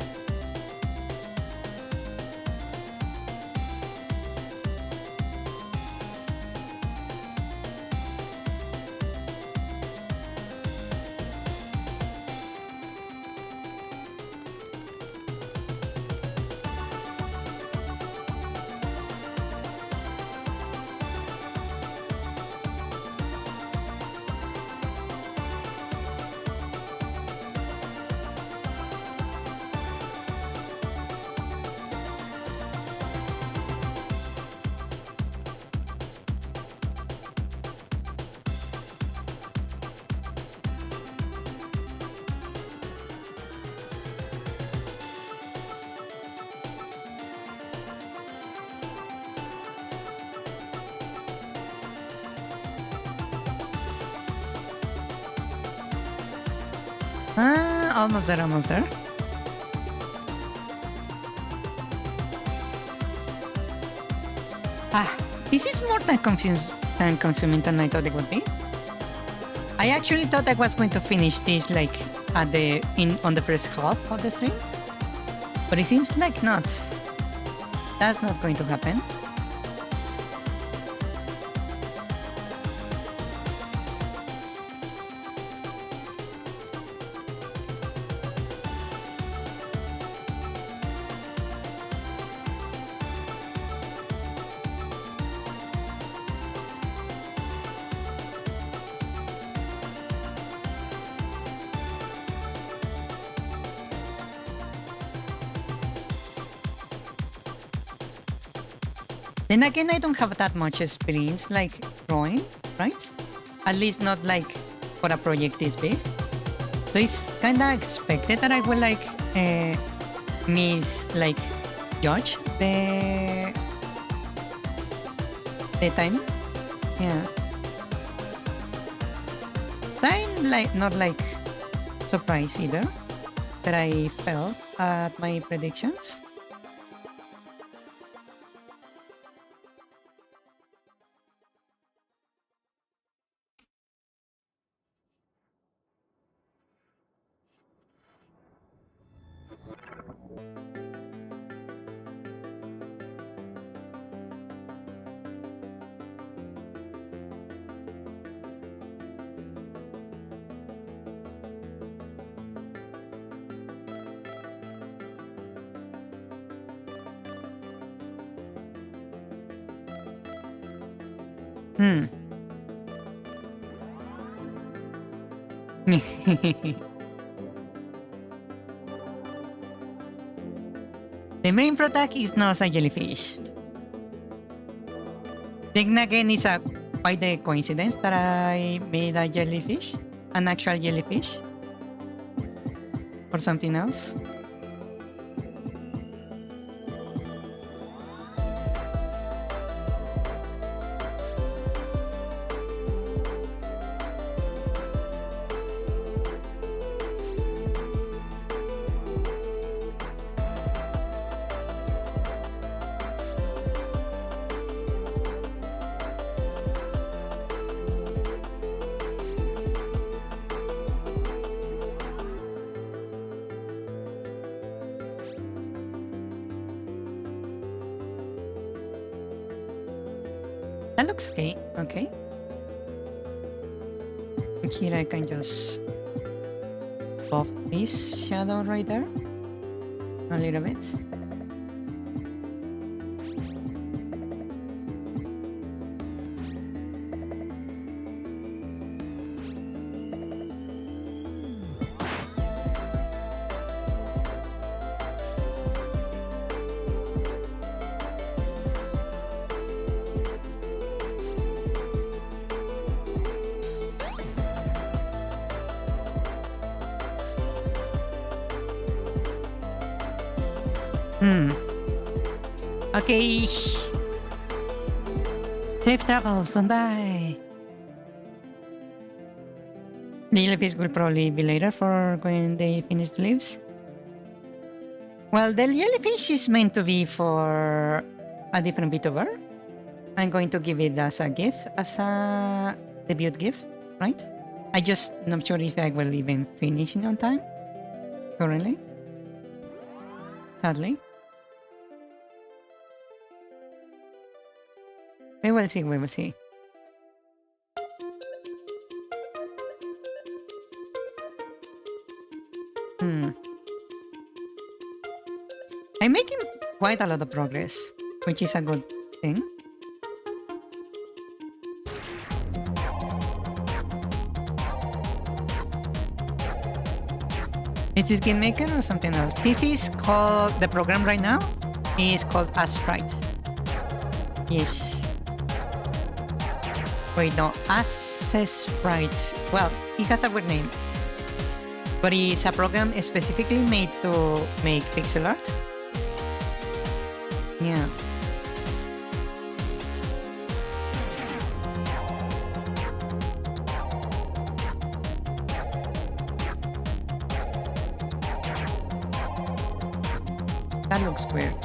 Almost there, almost there. This is more time consuming than I thought it would be. I actually thought I was going to finish this like on the first half of the stream, but it seems like not. That's not going to happen. Then again, I don't have that much experience like drawing, right? At least not like for a project this big. So it's kind of expected that I will like judge the time. Yeah. So I'm like not like surprised either that I failed at my predictions. The main product is not a jellyfish. Then again, it's quite a coincidence that I made a jellyfish, an actual jellyfish, or something else. That looks okay. Okay. Here I can just buff this shadow right there a little bit. Okay. Safe travels, don't die. The jellyfish will probably be later for when they finish the leaves. Well, the jellyfish is meant to be for a different VTuber. I'm going to give it as a gift, as a debut gift, right? I just not sure if I will even finish it on time. Currently. Sadly. We will see, we will see. I'm making quite a lot of progress, which is a good thing. Is this Game Maker or something else? This is called, the program right now is called Sprite. Yes. Wait, no, Sprite. Well, it has a weird name. But it's a program specifically made to make pixel art. Yeah. That looks weird.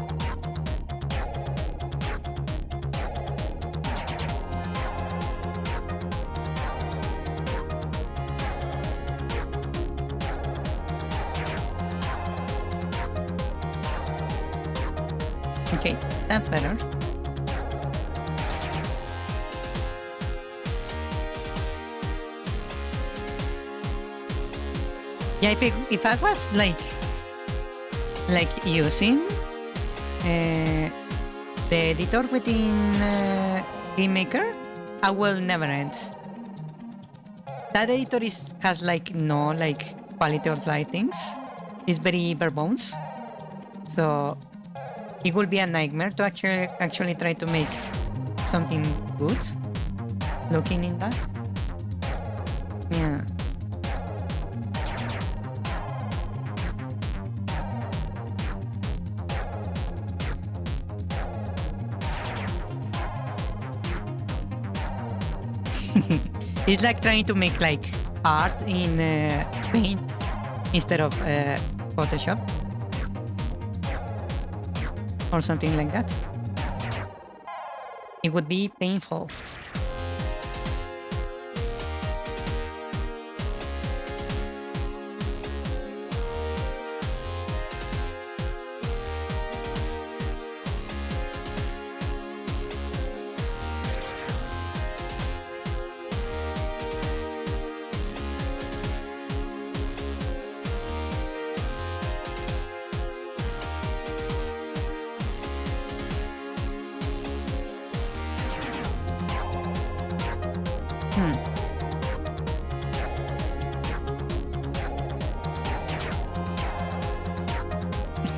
Okay, that's better. Yeah, if I was like using the editor within Game Maker, I will never end. That editor has like no quality of life things. It's very bare bones, so it will be a nightmare to actually try to make something good looking in that. Yeah. It's like trying to make like art in Paint instead of Photoshop or something like that. It would be painful.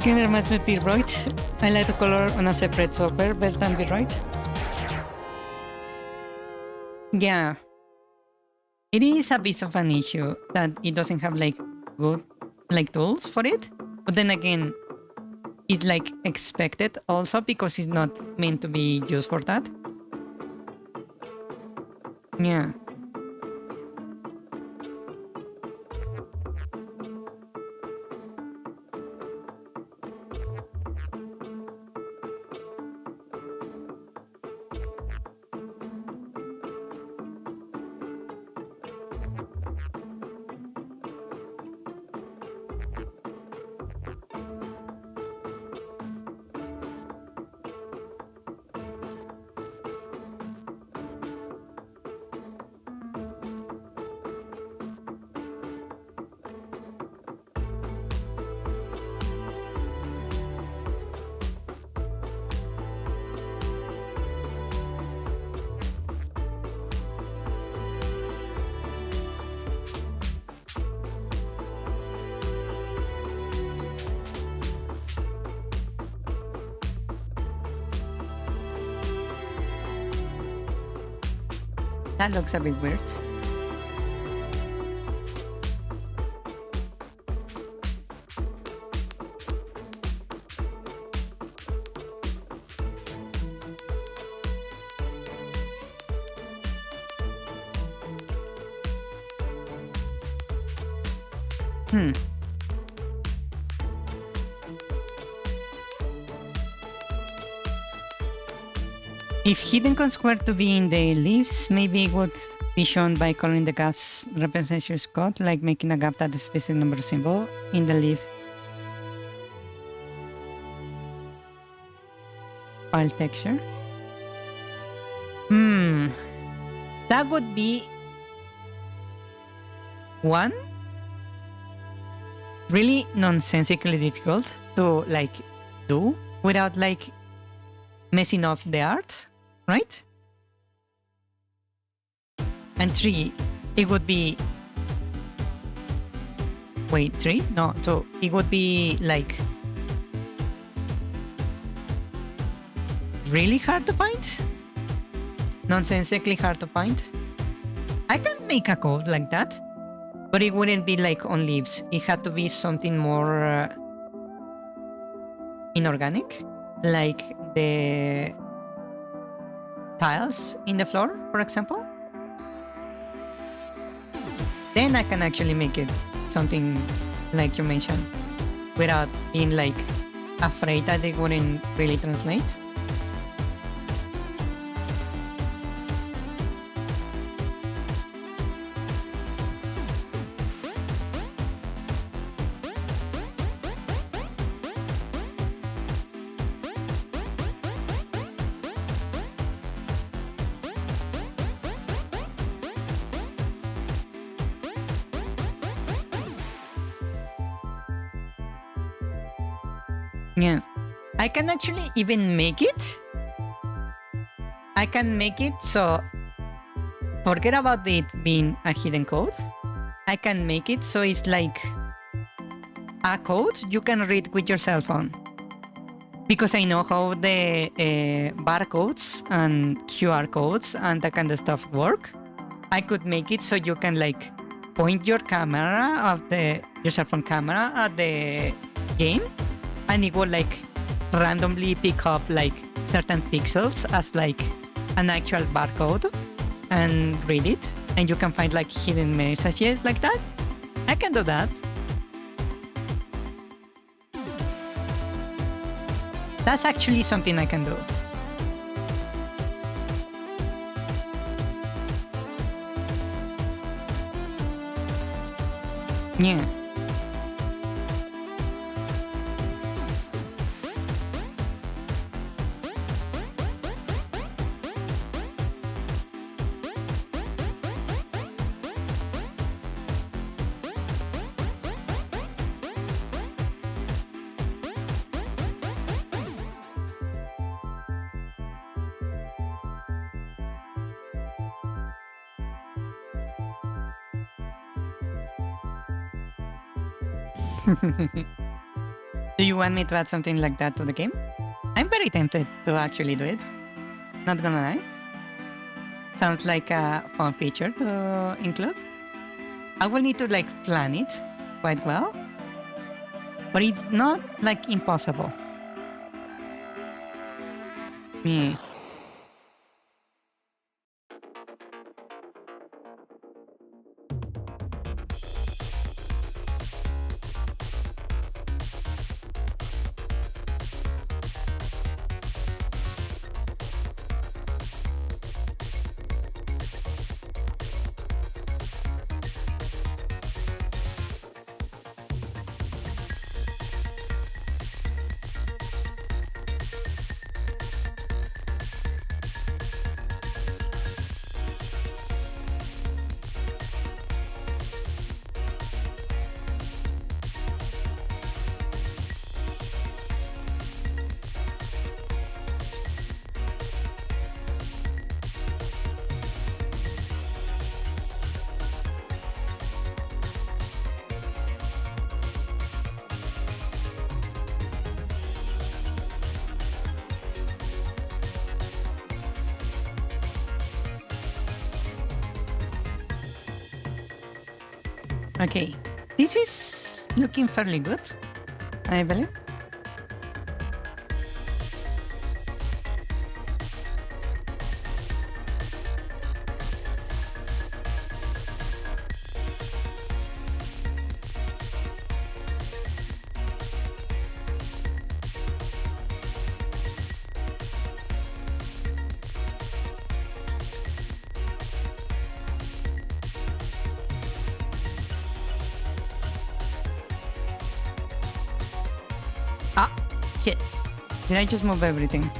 Can you remind me right? I like the color on a separate software, Verthandy, right? Yeah. It is a bit of an issue that it doesn't have like good like tools for it. But then again, it's like expected also because it's not meant to be used for that. Yeah. That looks a bit weird. If hidden codes were to be in the leaves, maybe it would be shown by coloring the gas representation's code, like making a gap at the specific number symbol in the leaf file texture. That would be one really nonsensically difficult to like do without like messing up the art, right? And three, it would be... Wait, three? No, so it would be like... really hard to find? Nonsensically hard to find? I can make a code like that, but it wouldn't be like on leaves. It had to be something more inorganic, like the tiles in the floor, for example. Then I can actually make it something like you mentioned, without being like afraid that it wouldn't really translate. Yeah, I can actually even make it. I can make it so, forget about it being a hidden code. I can make it so it's like a code you can read with your cell phone. Because I know how the barcodes and QR codes and that kind of stuff work. I could make it so you can like point your camera of your cell phone camera at the game, and it will like randomly pick up like certain pixels as like an actual barcode and read it, and you can find like hidden messages like that. I can do that. That's actually something I can do. Yeah. Do you want me to add something like that to the game? I'm very tempted to actually do it. Not gonna lie. Sounds like a fun feature to include. I will need to like plan it quite well, but it's not like impossible. Yeah. Okay, this is looking fairly good, I believe. Ah, shit. Did I just move everything?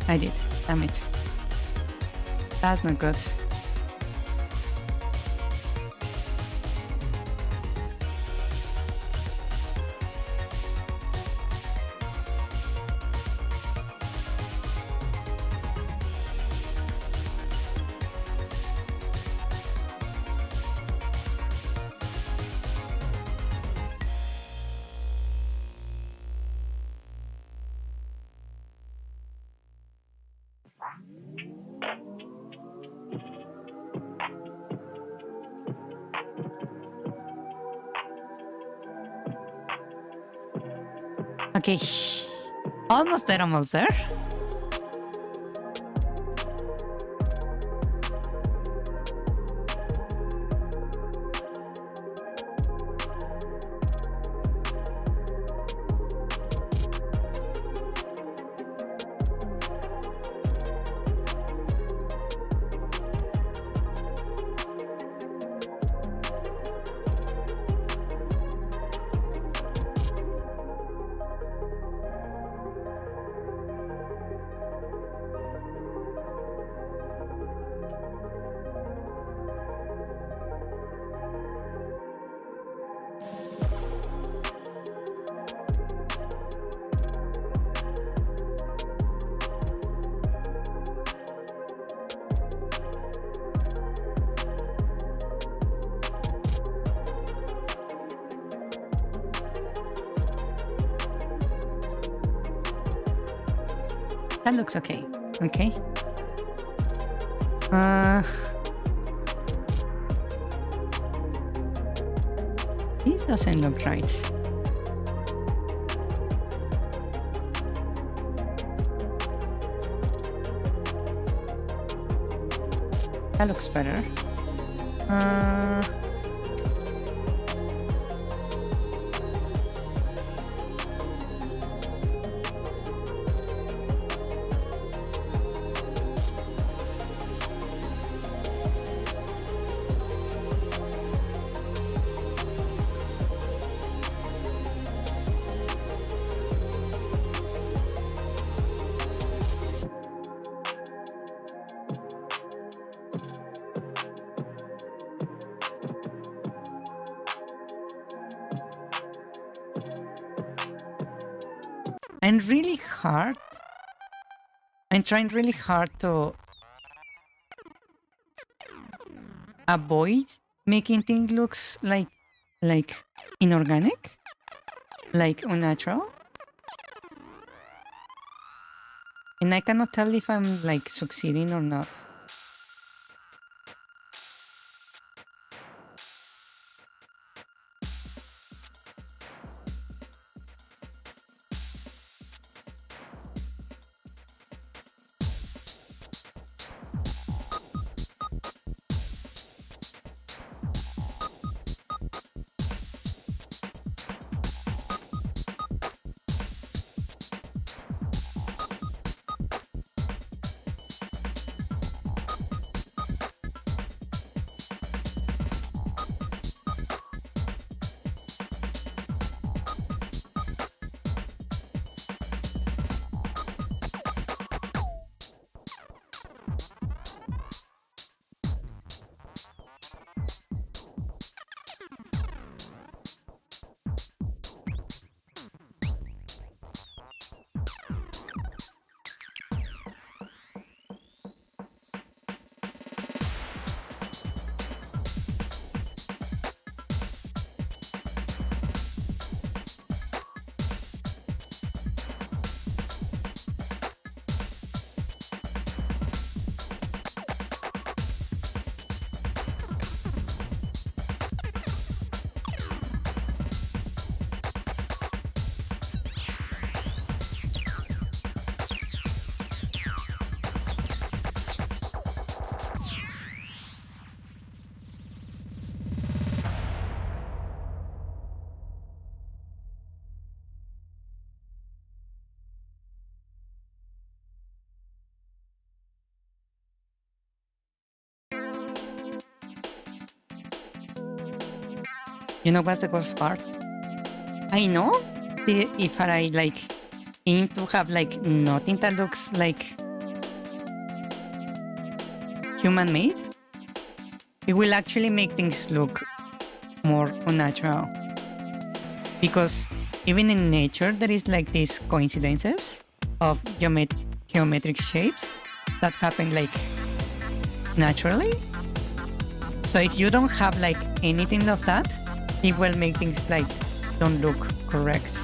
I did. Damn it. That's not good. Okay, almost there, almost there. That looks okay. Okay. This doesn't look right. That looks better. I'm trying really hard to avoid making things looks like inorganic, like unnatural. And I cannot tell if I'm like succeeding or not. You know what's the worst part? I know if I like aim to have like nothing that looks like human-made, it will actually make things look more unnatural. Because even in nature, there is like these coincidences of geometric shapes that happen like naturally. So if you don't have like anything of that, it will make things like don't look correct.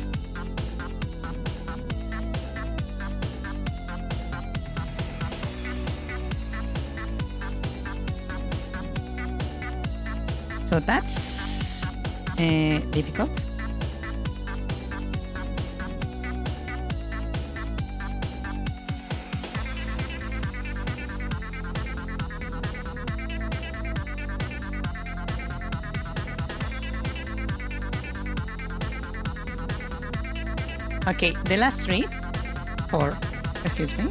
So that's difficult. Okay, the last four, excuse me.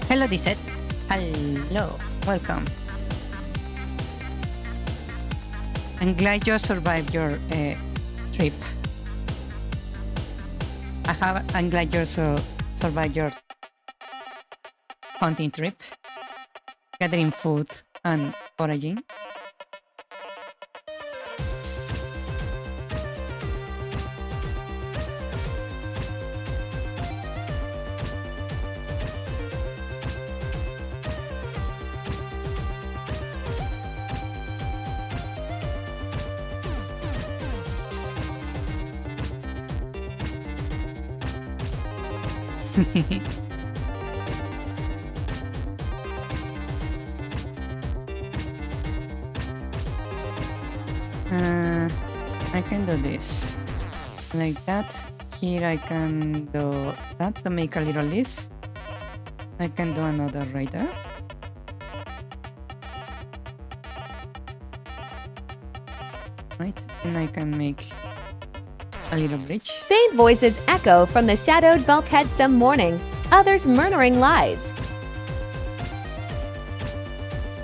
Hello, Disset. Hello, welcome. I'm glad you survived your trip. I'm glad you also survived your hunting trip, gathering food and foraging. I can do this like that. Here I can do that to make a little leaf. I can do another right there. Right, and I can make a little bridge. Faint voices echo from the shadowed bulkhead some morning, others murmuring lies.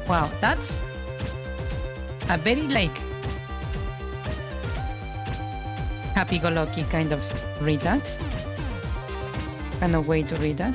Wow, that's a very like happy-go-lucky kind of read that. Kind of way to read that.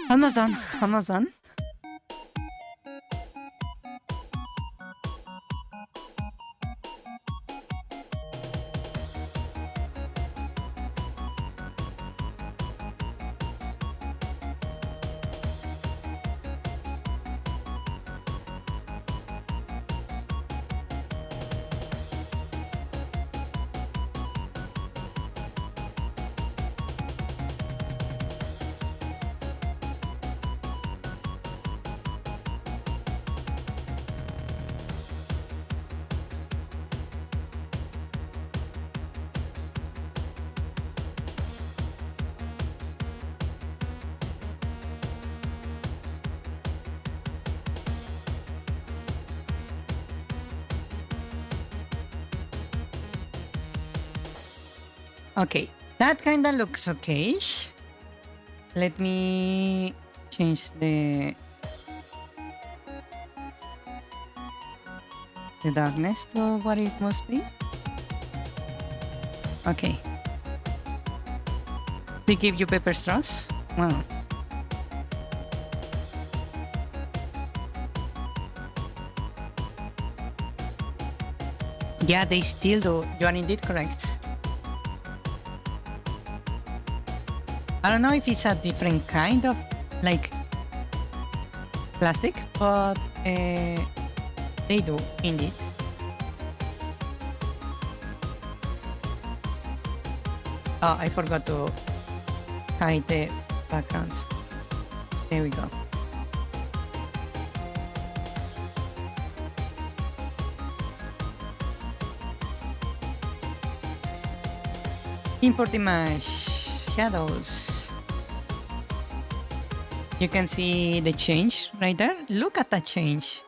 Almost done. Almost done. Okay, that kind of looks okay. Let me change the darkness to what it must be. Okay. They give you paper straws? Wow. Yeah, they still do. You are indeed correct. I don't know if it's a different kind of like plastic, but they do indeed. Oh, I forgot to hide the background. There we go. Import image, shadows. You can see the change right there. Look at that change.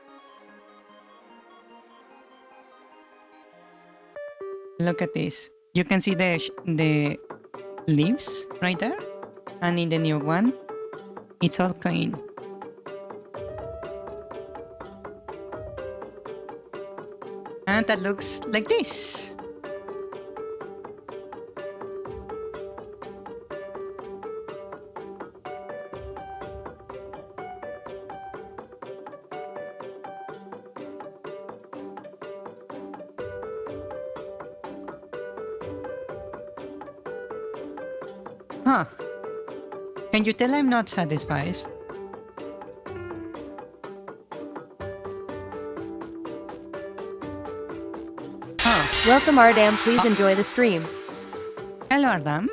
Look at this. You can see the leaves right there. And in the new one, it's all clean. And that looks like this. Huh. Can you tell I'm not satisfied? Welcome Ardam, please enjoy the stream. Hello, Ardam.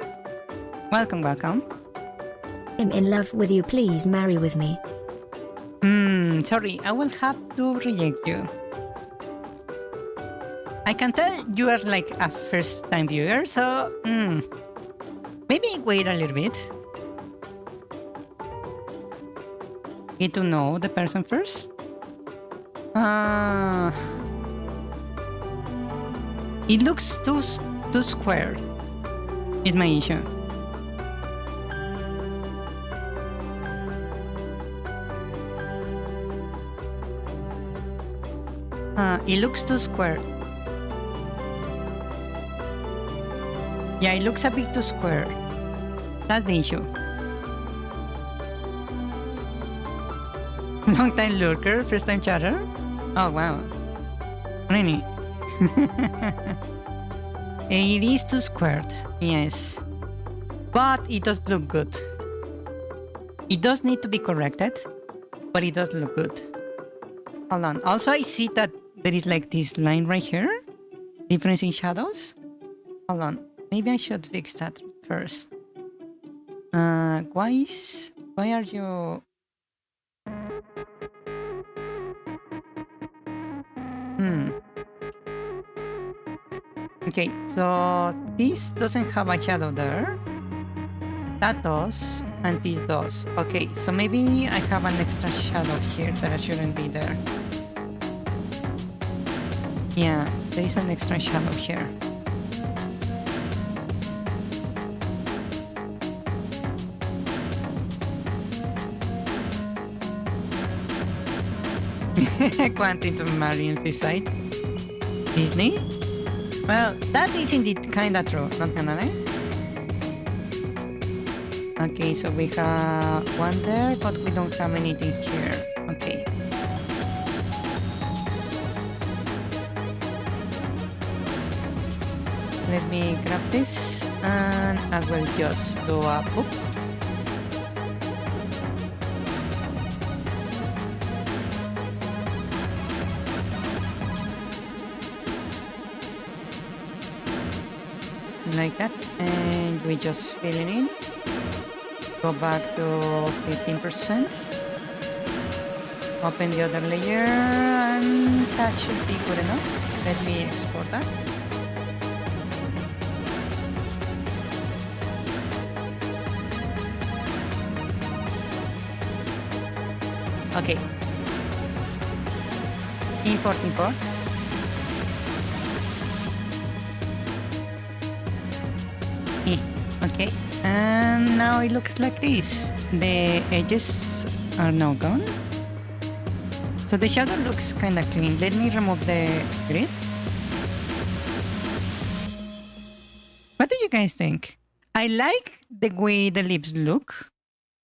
Welcome, welcome. I'm in love with you, please marry with me. Sorry, I will have to reject you. I can tell you are like a first-time viewer, so maybe wait a little bit. Get to know the person first. It looks too square. Is my issue. It looks too square. Yeah, it looks a bit too square. That's the issue. Long time lurker, first time chatter. Oh wow. Really? It is too squared, yes. But it does look good. It does need to be corrected, but it does look good. Hold on. Also, I see that there is like this line right here. Difference in shadows. Hold on. Maybe I should fix that first. Why are you... Okay, so this doesn't have a shadow there. That does, and this does. Okay, so maybe I have an extra shadow here that shouldn't be there. Yeah, there is an extra shadow here. Quentin to Marion beside Disney? Well, that is indeed kinda true, not gonna lie. Okay, so we have one there, but we don't have anything here. Okay. Let me grab this and I will just do a book. Like that, and we just fill it in. Go back to 15%. Open the other layer, and that should be good enough. Let me export that. Okay. Import. Okay, and now it looks like this. The edges are now gone. So the shadow looks kind of clean. Let me remove the grid. What do you guys think? I like the way the lips look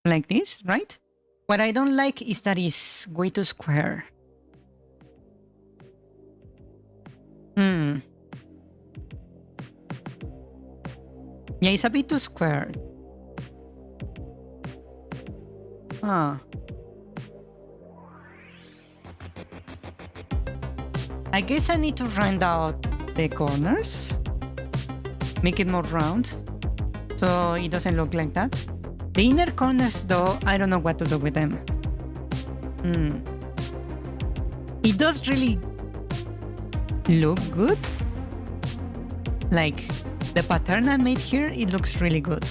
like this, right? What I don't like is that it's way too square. Yeah, it's a bit too square. I guess I need to round out the corners. Make it more round. So it doesn't look like that. The inner corners though, I don't know what to do with them. It does really look good. Like the pattern I made here, it looks really good.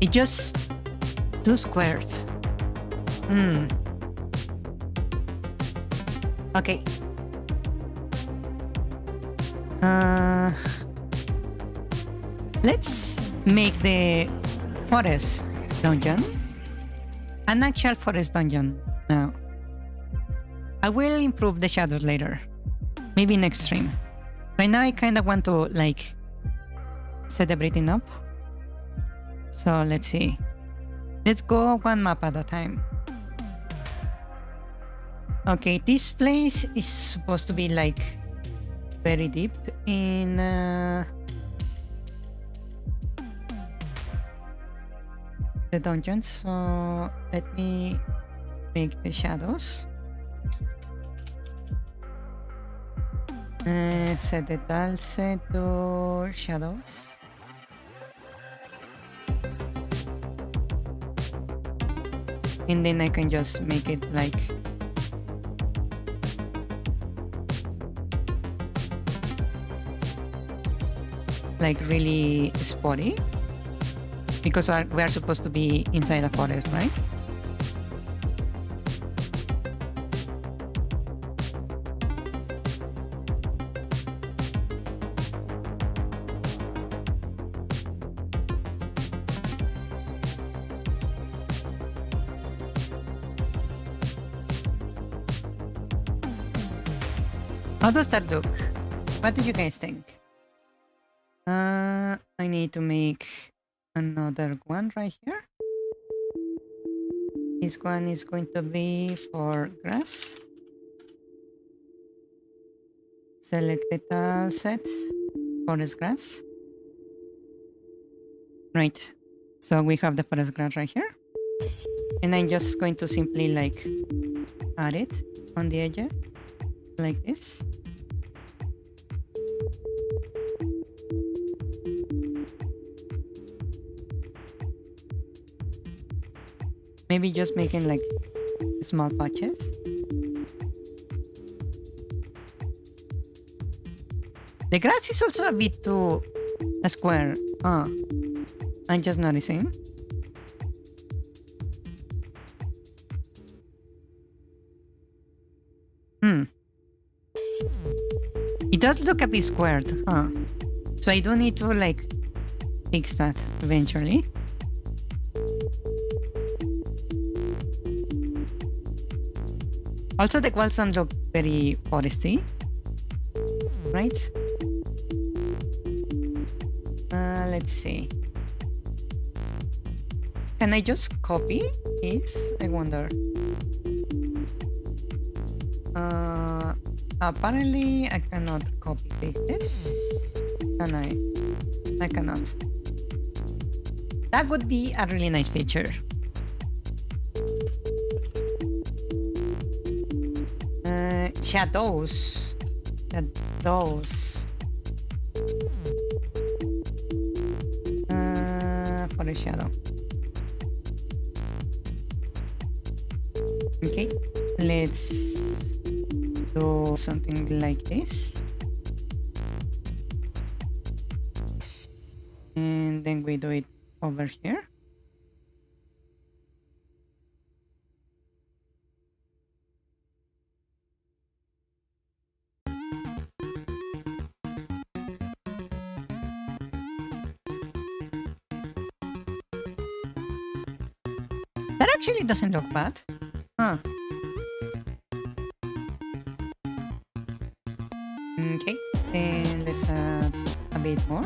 It just two squares. Okay. Let's make the forest dungeon an actual forest dungeon now. I will improve the shadows later. Maybe next stream. Right now I kind of want to like set everything up. So let's see. Let's go one map at a time. Okay, this place is supposed to be like very deep in the dungeon. So let me make the shadows. Set the set to shadows. And then I can just make it like really spotty, because we are supposed to be inside a forest, right? How does that look? What do you guys think? I need to make another one right here. This one is going to be for grass. Select the tile set, forest grass. Right, so we have the forest grass right here. And I'm just going to simply like add it on the edges like this. Maybe just making like small patches. The grass is also a bit too square. I'm just noticing. It does look a bit squared, so I do need to like fix that eventually. Also, the walls don't look very foresty, right? Let's see. Can I just copy this? I wonder. Apparently, I cannot copy paste it. Can I? I cannot. That would be a really nice feature. Shadows. For the shadow. Okay, let's do something like this. And then we do it over here. That actually doesn't look bad. Huh. Okay, then let's add a bit more.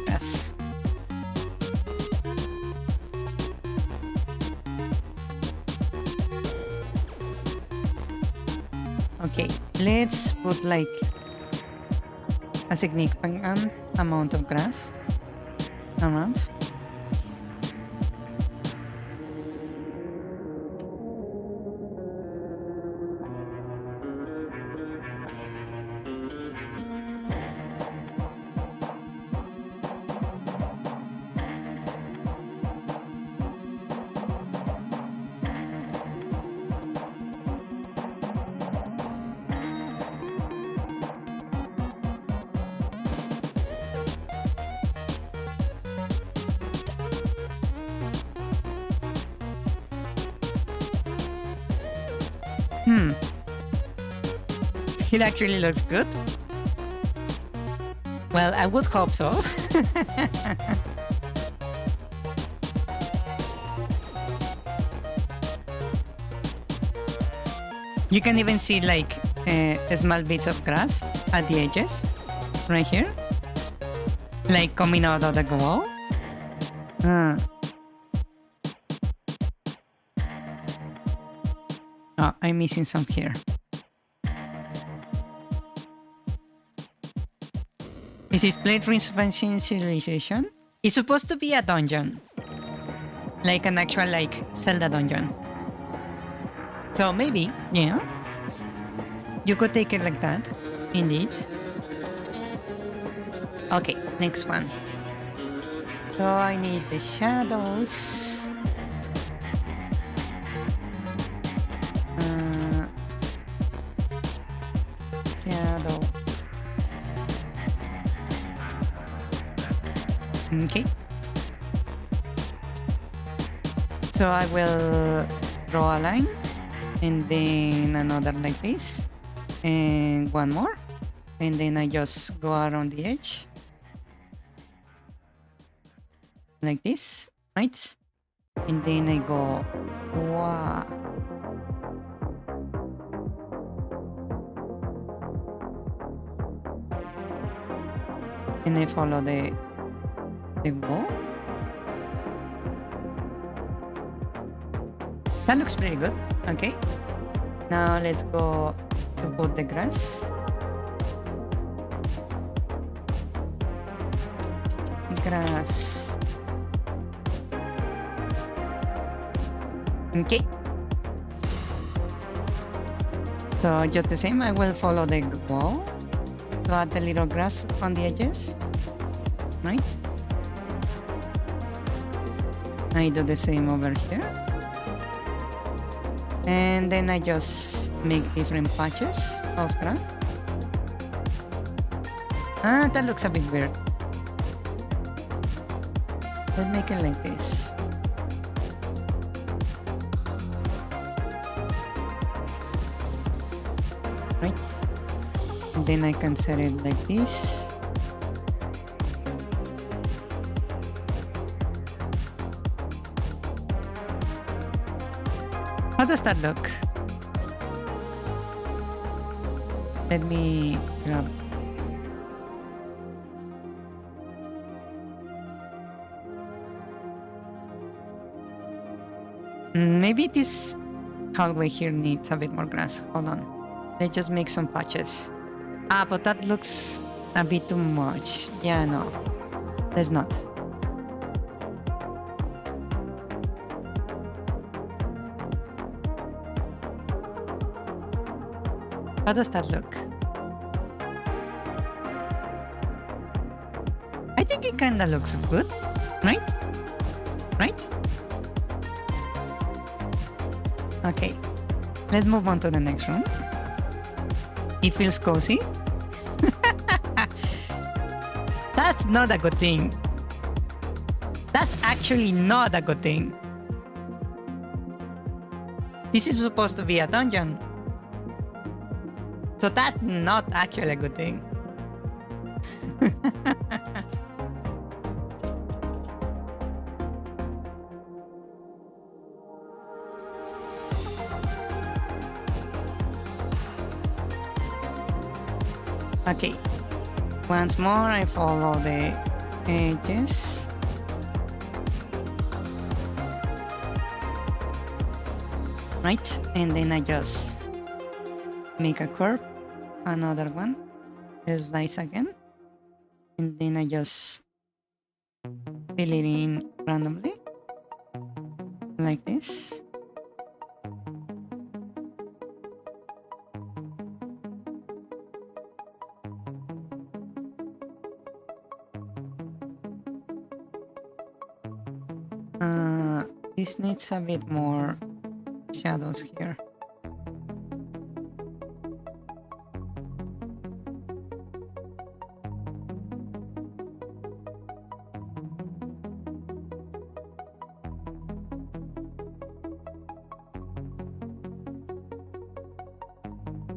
Yes. Okay, let's put like a significant amount of grass around. It actually looks good. Well, I would hope so. You can even see like small bits of grass at the edges, right here, like coming out of the wall. Oh, I'm missing some here. Is this Blade Reinvention Civilization? It's supposed to be a dungeon. Like an actual like Zelda dungeon. So maybe, yeah. You could take it like that. Indeed. Okay, next one. So I need the shadows. Shadow. Okay. So I will draw a line and then another like this and one more, and then I just go around the edge like this, right? And then I go wow. And I follow the wall. That looks pretty good. Okay. Now let's go to put the grass. Grass. Okay. So just the same, I will follow the wall to add the little grass on the edges. Right? I do the same over here. And then I just make different patches of grass. Ah, that looks a bit weird. Let's make it like this. Right? And then I can set it like this. How does that look? Let me grab it. Maybe this hallway here needs a bit more grass. Hold on. Let's just make some patches. Ah, but that looks a bit too much. Yeah, no. Let's not. How does that look? I think it kinda looks good, right? Right? Okay, let's move on to the next room. It feels cozy. That's not a good thing. That's actually not a good thing. This is supposed to be a dungeon. So that's not actually a good thing. Okay. Once more, I follow the edges. Right, and then I just make a curve, another one, slice again, and then I just fill it in randomly, like this. This needs a bit more shadows here.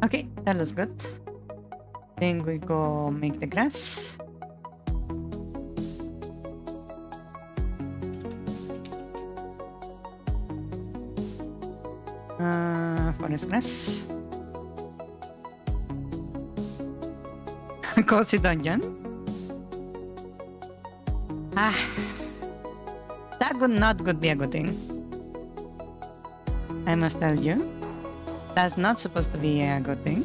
Okay, that looks good. Then we go make the grass. Forest grass. Cozy dungeon. That would not be a good thing. I must tell you. That's not supposed to be a good thing.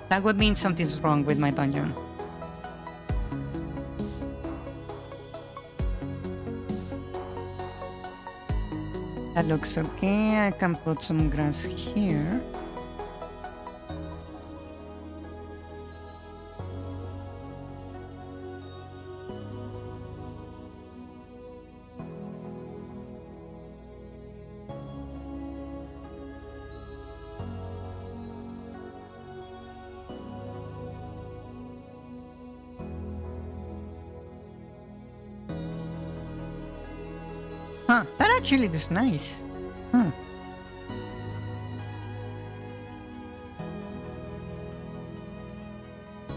That would mean something's wrong with my dungeon. That looks okay. I can put some grass here. Huh, that actually looks nice. Huh.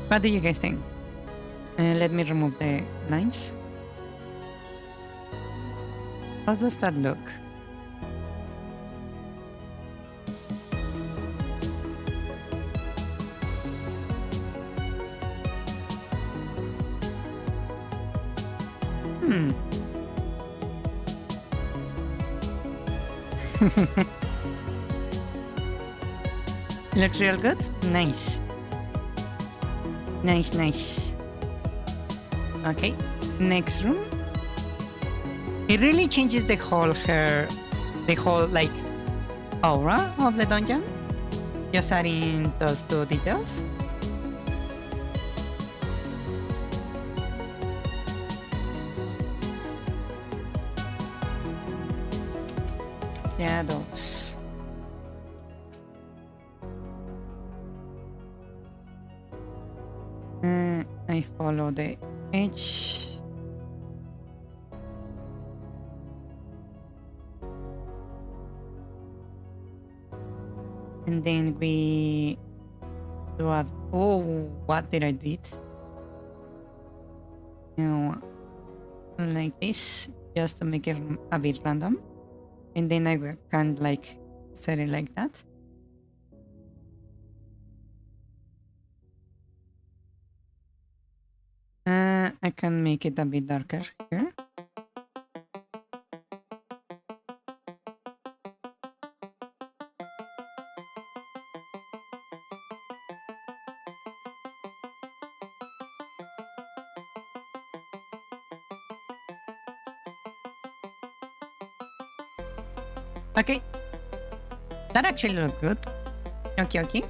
What do you guys think? Let me remove the lines. How does that look? Looks real good? Nice. Nice. Okay, next room. It really changes the whole like aura of the dungeon. Just adding those two details. Shadows. I follow the edge. And then we do a... Oh, what did I did? Now, like this, just to make it a bit random. And then I can like set it like that. I can make it a bit darker here. Okay, that actually looked good. Okay.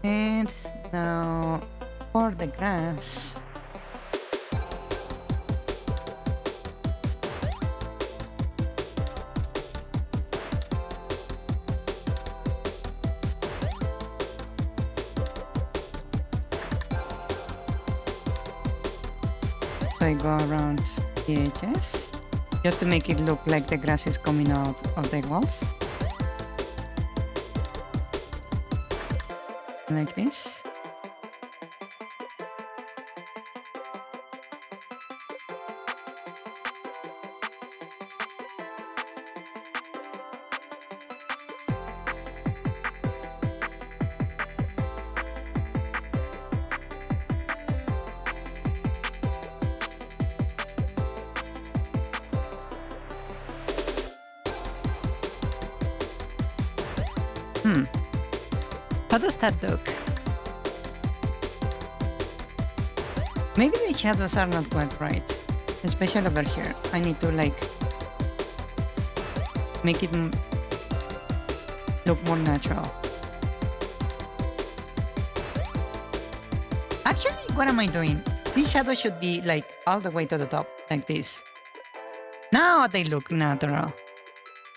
And now for the grass. So I go around the edges just to make it look like the grass is coming out of the walls. Like this. How does that look? Maybe the shadows are not quite right. Especially over here. I need to like make it look more natural. Actually, what am I doing? This shadow should be like all the way to the top, like this. Now they look natural.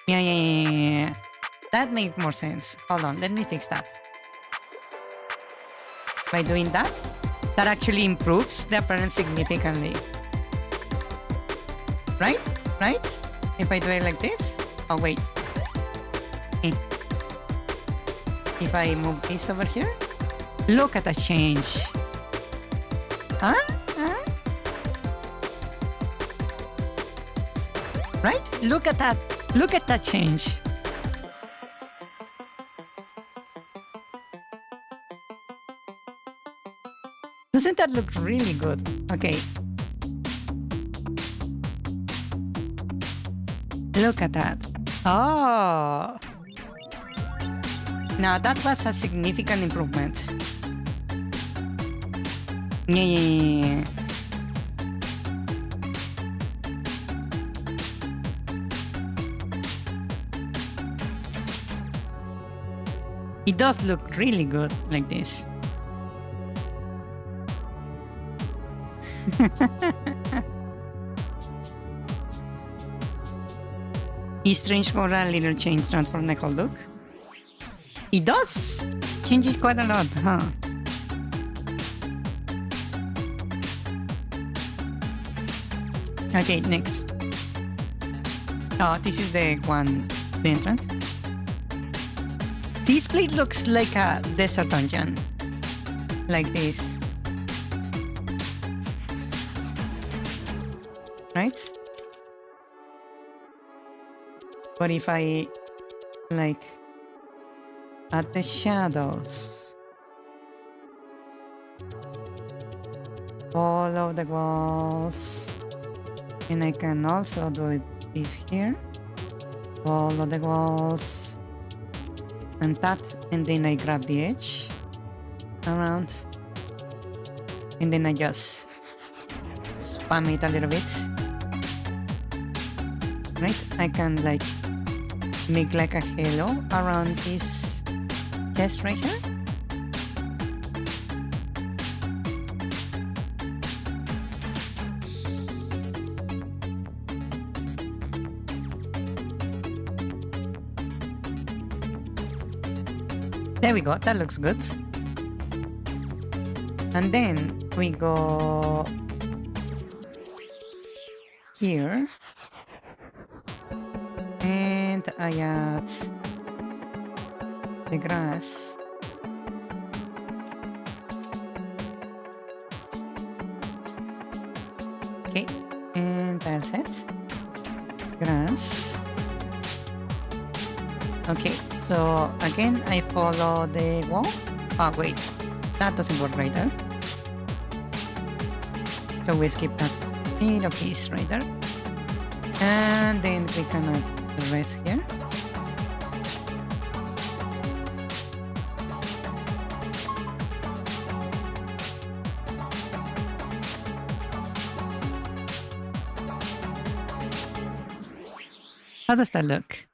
Yeah. That makes more sense. Hold on, let me fix that. By doing that, that actually improves the appearance significantly. Right? If I do it like this? Oh, wait. If I move this over here? Look at the change. Huh? Right? Look at that. Look at that change. Doesn't that look really good? Okay. Look at that. Oh. Now that was a significant improvement. Yeah. It does look really good like this. Is Strange Cora a little change transform the whole look? It does! Changes quite a lot, huh? Okay, next. Oh, this is the entrance. This place looks like a desert dungeon. Like this. Right? But if I, like, add the shadows, follow the walls, and I can also do this here, follow the walls, and that, and then I grab the edge around, and then I just spam it a little bit. Right? I can like make like a halo around this chest right here. There we go, that looks good. And then we go here. And I add the grass. Okay, and that's it. Grass. Okay, so again I follow the wall. Oh wait, that doesn't work right there. So we skip that little piece right there. And then we can add the rest here. How does that look?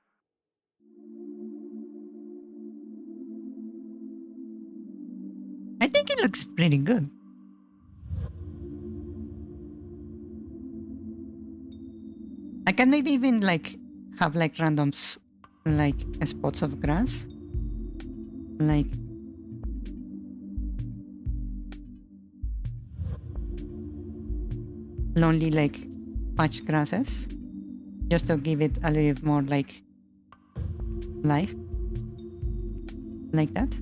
I think it looks pretty good. I can maybe even like have like randoms like spots of grass, like lonely like patch grasses, just to give it a little more like life, like that.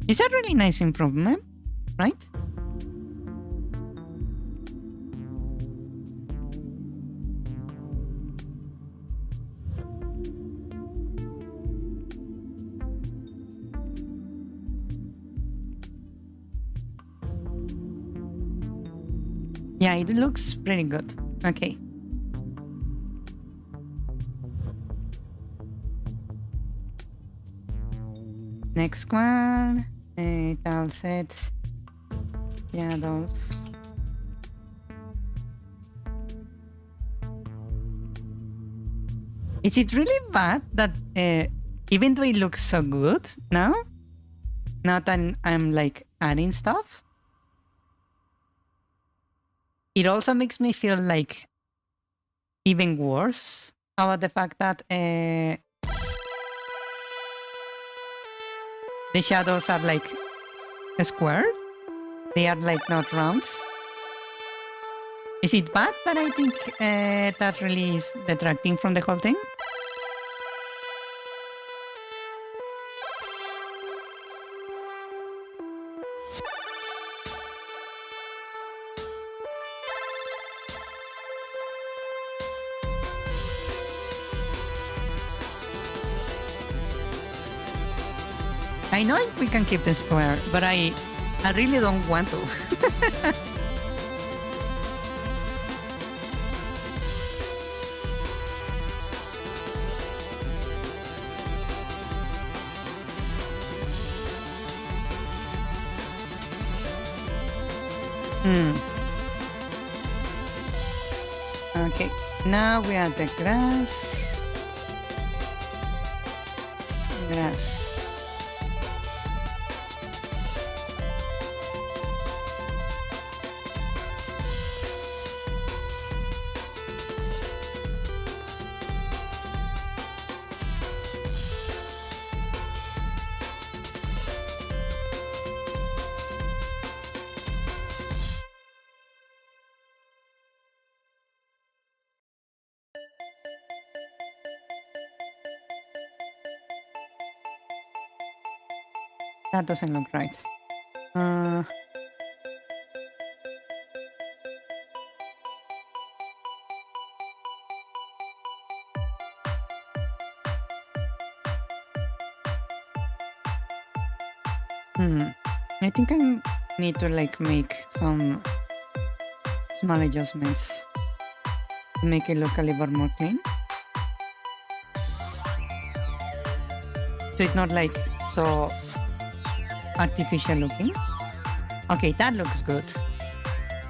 It's a really nice improvement, right? Yeah, it looks pretty good. Okay. Next one. Tile set. Shadows. Is it really bad that even though it looks so good now that I'm like adding stuff, it also makes me feel like even worse about the fact that the shadows are like a square. They are like not round. Is it bad that I think that really is detracting from the whole thing? I know we can keep the square, but I really don't want to. Okay, now we add the grass. Grass. That doesn't look right. I think I need to like make some small adjustments to make it look a little more clean. So it's not like so artificial looking. Okay, that looks good.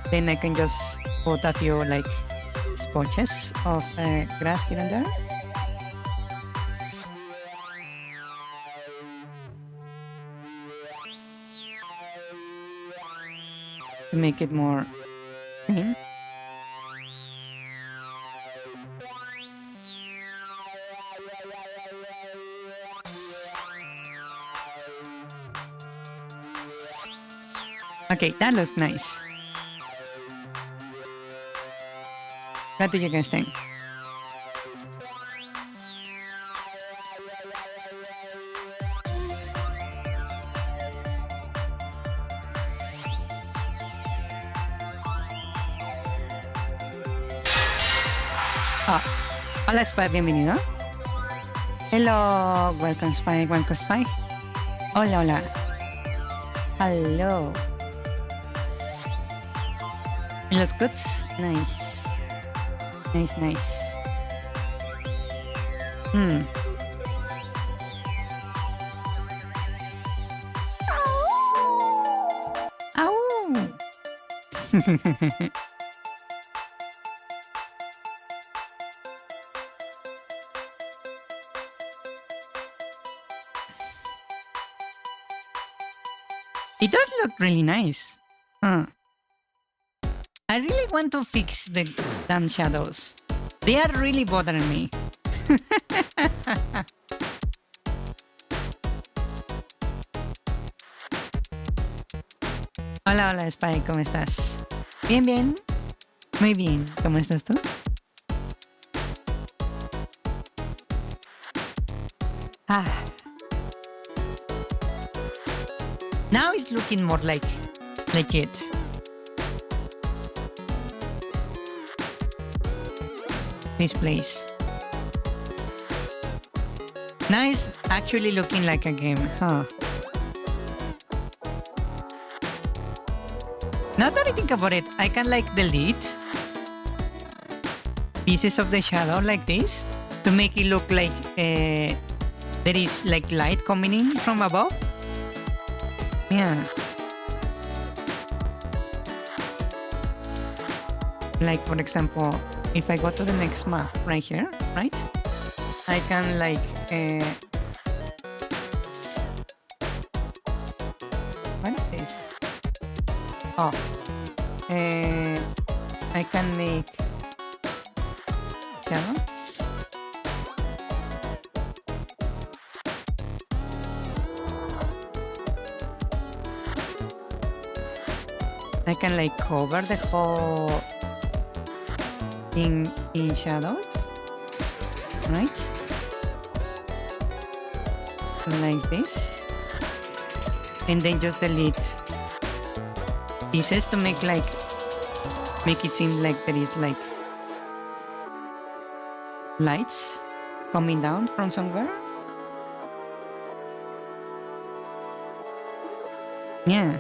Then I can just put a few like spotches of grass here and there. To make it more clean. Okay, that looks nice. What do you guys think? Hola Spy, bienvenido. Hello, welcome Spy, welcome Spy. Hola, hola. Hello. It looks good. Nice. Nice, nice. Ow! It does look really nice. I really want to fix the damn shadows. They are really bothering me. Hola, hola, Spy, ¿cómo estás? Bien, bien. Muy bien. ¿Cómo estás tú? Now it's looking more like legit. This place. Now it's actually looking like a game, huh? Now that I think about it, I can like delete pieces of the shadow like this to make it look like there is like light coming in from above. Yeah. Like for example, if I go to the next map right here, right? I can like what is this? Oh, I can make shadow. I can like cover the whole thing in shadows, right? Like this, and then just delete pieces to make it seem like there is like lights coming down from somewhere. Yeah.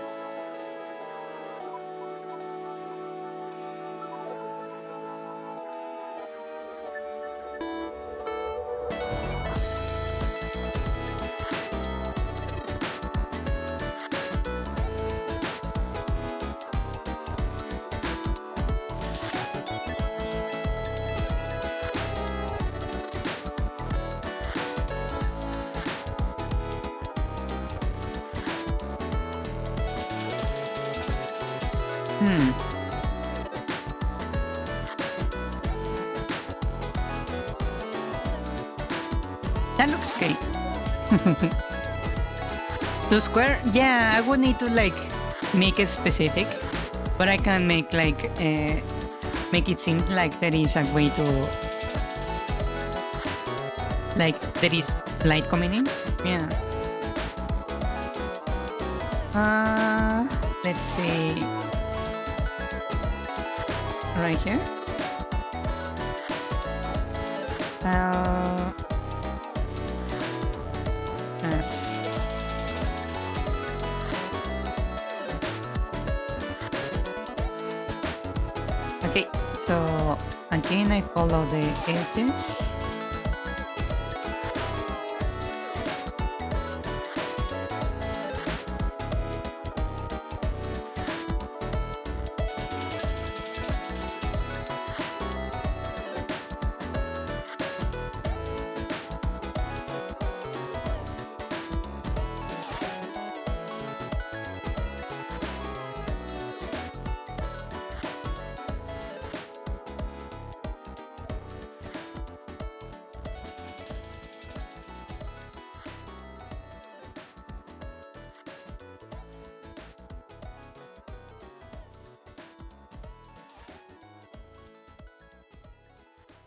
That looks okay. The square, yeah, I would need to like make it specific, but I can make like make it seem like there is a way to like there is light coming in. Yeah. Let's see. Right here. Yes. Okay, so again I follow the edges.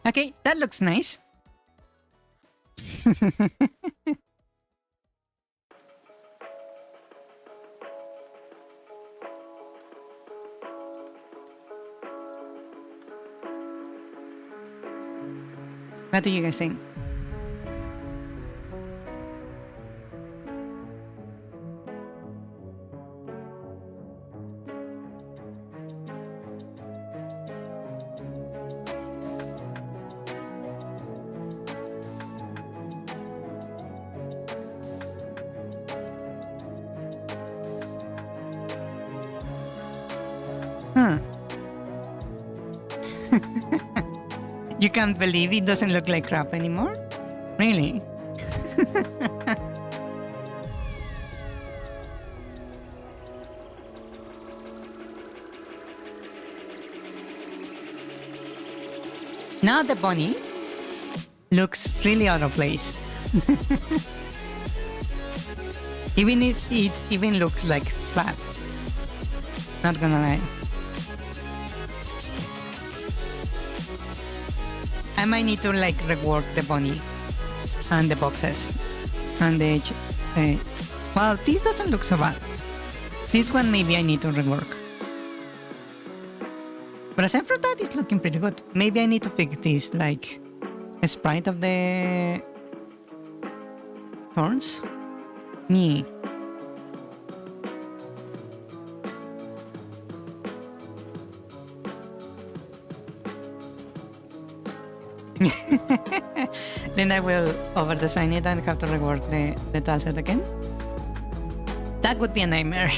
Okay, that looks nice. What do you guys think? You can't believe it doesn't look like crap anymore? Really? Now the bunny looks really out of place. Even if it even looks like flat. Not gonna lie. I might need to like rework the bunny and the boxes and the edge. Well, this doesn't look so bad. This one maybe I need to rework. But aside from that, it's looking pretty good. Maybe I need to fix this like a sprite of the horns. Yeah. Then I will over-design it and have to rework the tileset again. That would be a nightmare.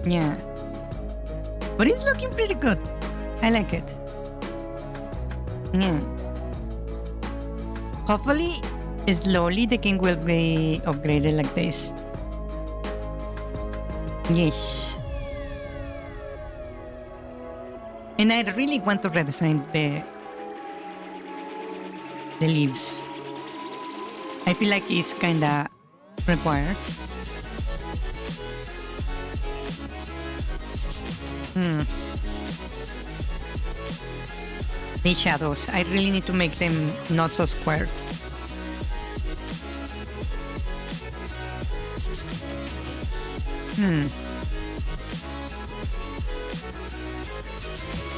Yeah. But it's looking pretty good. I like it. Yeah. Hopefully, slowly the game will be upgraded like this. Yes. And I really want to redesign the leaves. I feel like it's kinda required. The shadows, I really need to make them not so squared.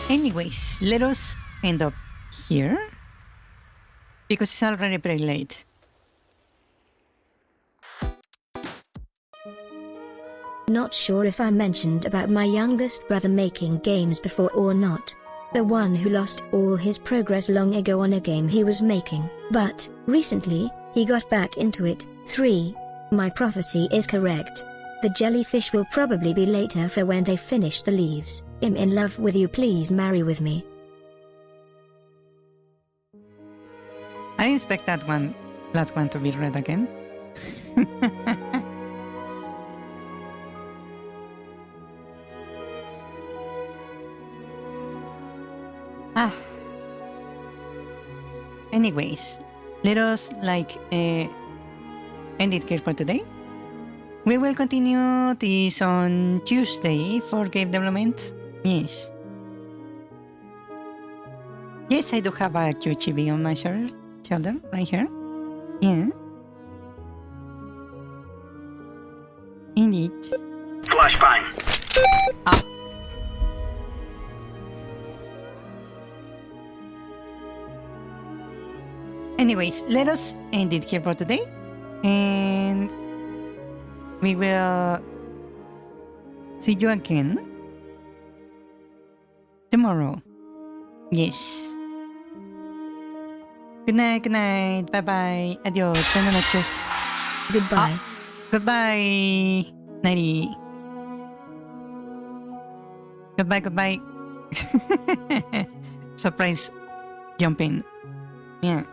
Anyways, let us end up here because it's already pretty late. Not sure if I mentioned about my youngest brother making games before or not. The one who lost all his progress long ago on a game he was making, but recently, he got back into it. 3. My prophecy is correct. The jellyfish will probably be later for when they finish the leaves. I'm in love with you, please marry with me. I didn't expect that last one to be read again. Anyways, let us end it here for today. We will continue this on Tuesday for game development. Yes. Yes, I do have a cute chibi on my shoulder, right here. Yeah. Indeed. Flashbang. Anyways, let us end it here for today. And we will see you again tomorrow. Yes. Good night, bye-bye, adios, buenas noches. Goodbye. Goodbye, nighty. Goodbye. Surprise jumping. Yeah.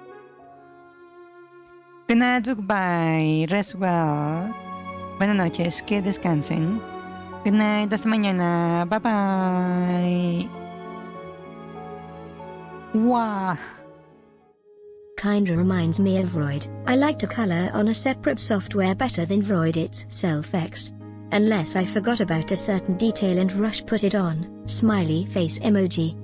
Good night, goodbye, rest well. Buenas noches, que descansen. Good night, hasta mañana, bye bye. Wow. Kinda reminds me of Vroid. I like to color on a separate software better than Vroid itself X. Unless I forgot about a certain detail and rush put it on. Smiley face emoji.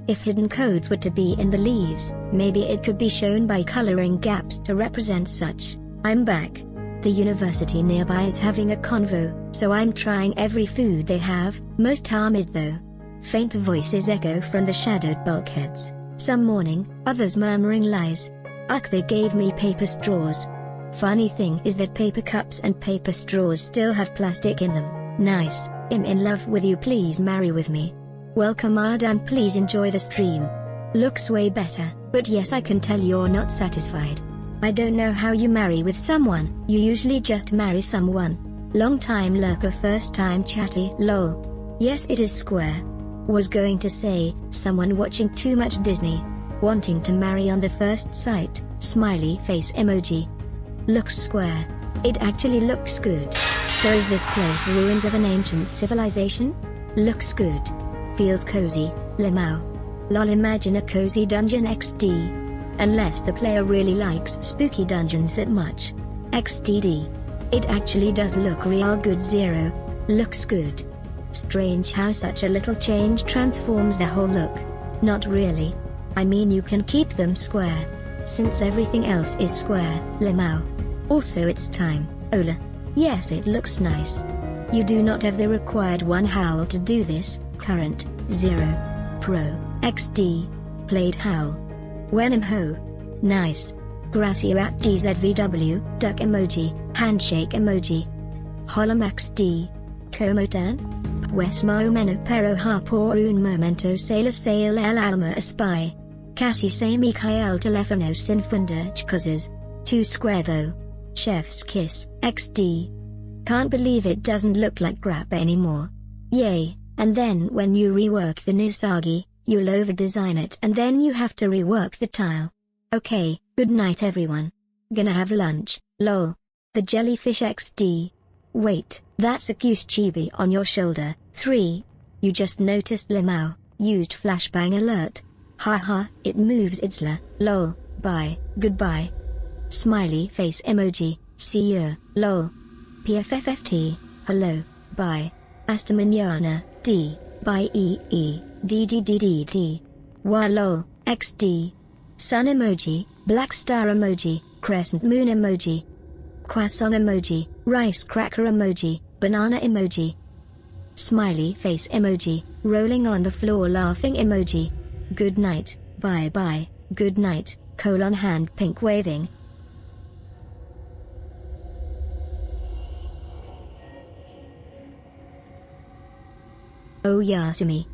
If hidden codes were to be in the leaves, maybe it could be shown by coloring gaps to represent such. I'm back. The university nearby is having a convo, so I'm trying every food they have, most harmid though. Faint voices echo from the shadowed bulkheads. Some mourning, others murmuring lies. Ugh, they gave me paper straws. Funny thing is that paper cups and paper straws still have plastic in them. Nice. I'm in love with you, please marry with me. Welcome Adam, please enjoy the stream. Looks way better, but yes, I can tell you're not satisfied. I don't know how you marry with someone, you usually just marry someone. Long time lurker, first time chatty, lol. Yes, it is square. Was going to say, someone watching too much Disney. Wanting to marry on the first sight, smiley face emoji. Looks square. It actually looks good. So is this place ruins of an ancient civilization? Looks good. Feels cozy, limau. Lol, imagine a cozy dungeon XD. Unless the player really likes spooky dungeons that much. XDD. It actually does look real good. 0. Looks good. Strange how such a little change transforms the whole look. Not really. I mean, you can keep them square. Since everything else is square, limau. Also it's time, Ola. Yes, it looks nice. You do not have the required one howl to do this. Current, 0. Pro, XD. Played howl. Wenham ho. Nice. Gracio at DZVW, duck emoji, handshake emoji. Holomax D. Komotan? Wesmo meno pero ha por un momento sail el alma espy. Cassie say Mikhail Telefono Sinfunda Chkuzes. 2 square though. Chef's kiss, XD. Can't believe it doesn't look like crap anymore. Yay, and then when you rework the Nizagi, you'll over-design it and then you have to rework the tile. Okay, good night everyone. Gonna have lunch, lol. The jellyfish XD. Wait, that's a goose chibi on your shoulder. 3. You just noticed Limao used flashbang alert. Haha, it moves itsla, lol, bye, goodbye. Smiley face emoji, see ya, lol. PFFFT, hello, bye. Hasta mañana, D, bye DDDDD. Wa lol, XD. Sun emoji, black star emoji, crescent moon emoji. Croissant emoji, rice cracker emoji, banana emoji. Smiley face emoji, rolling on the floor laughing emoji. Good night, bye bye, good night, hand pink waving. Oh Yasumi,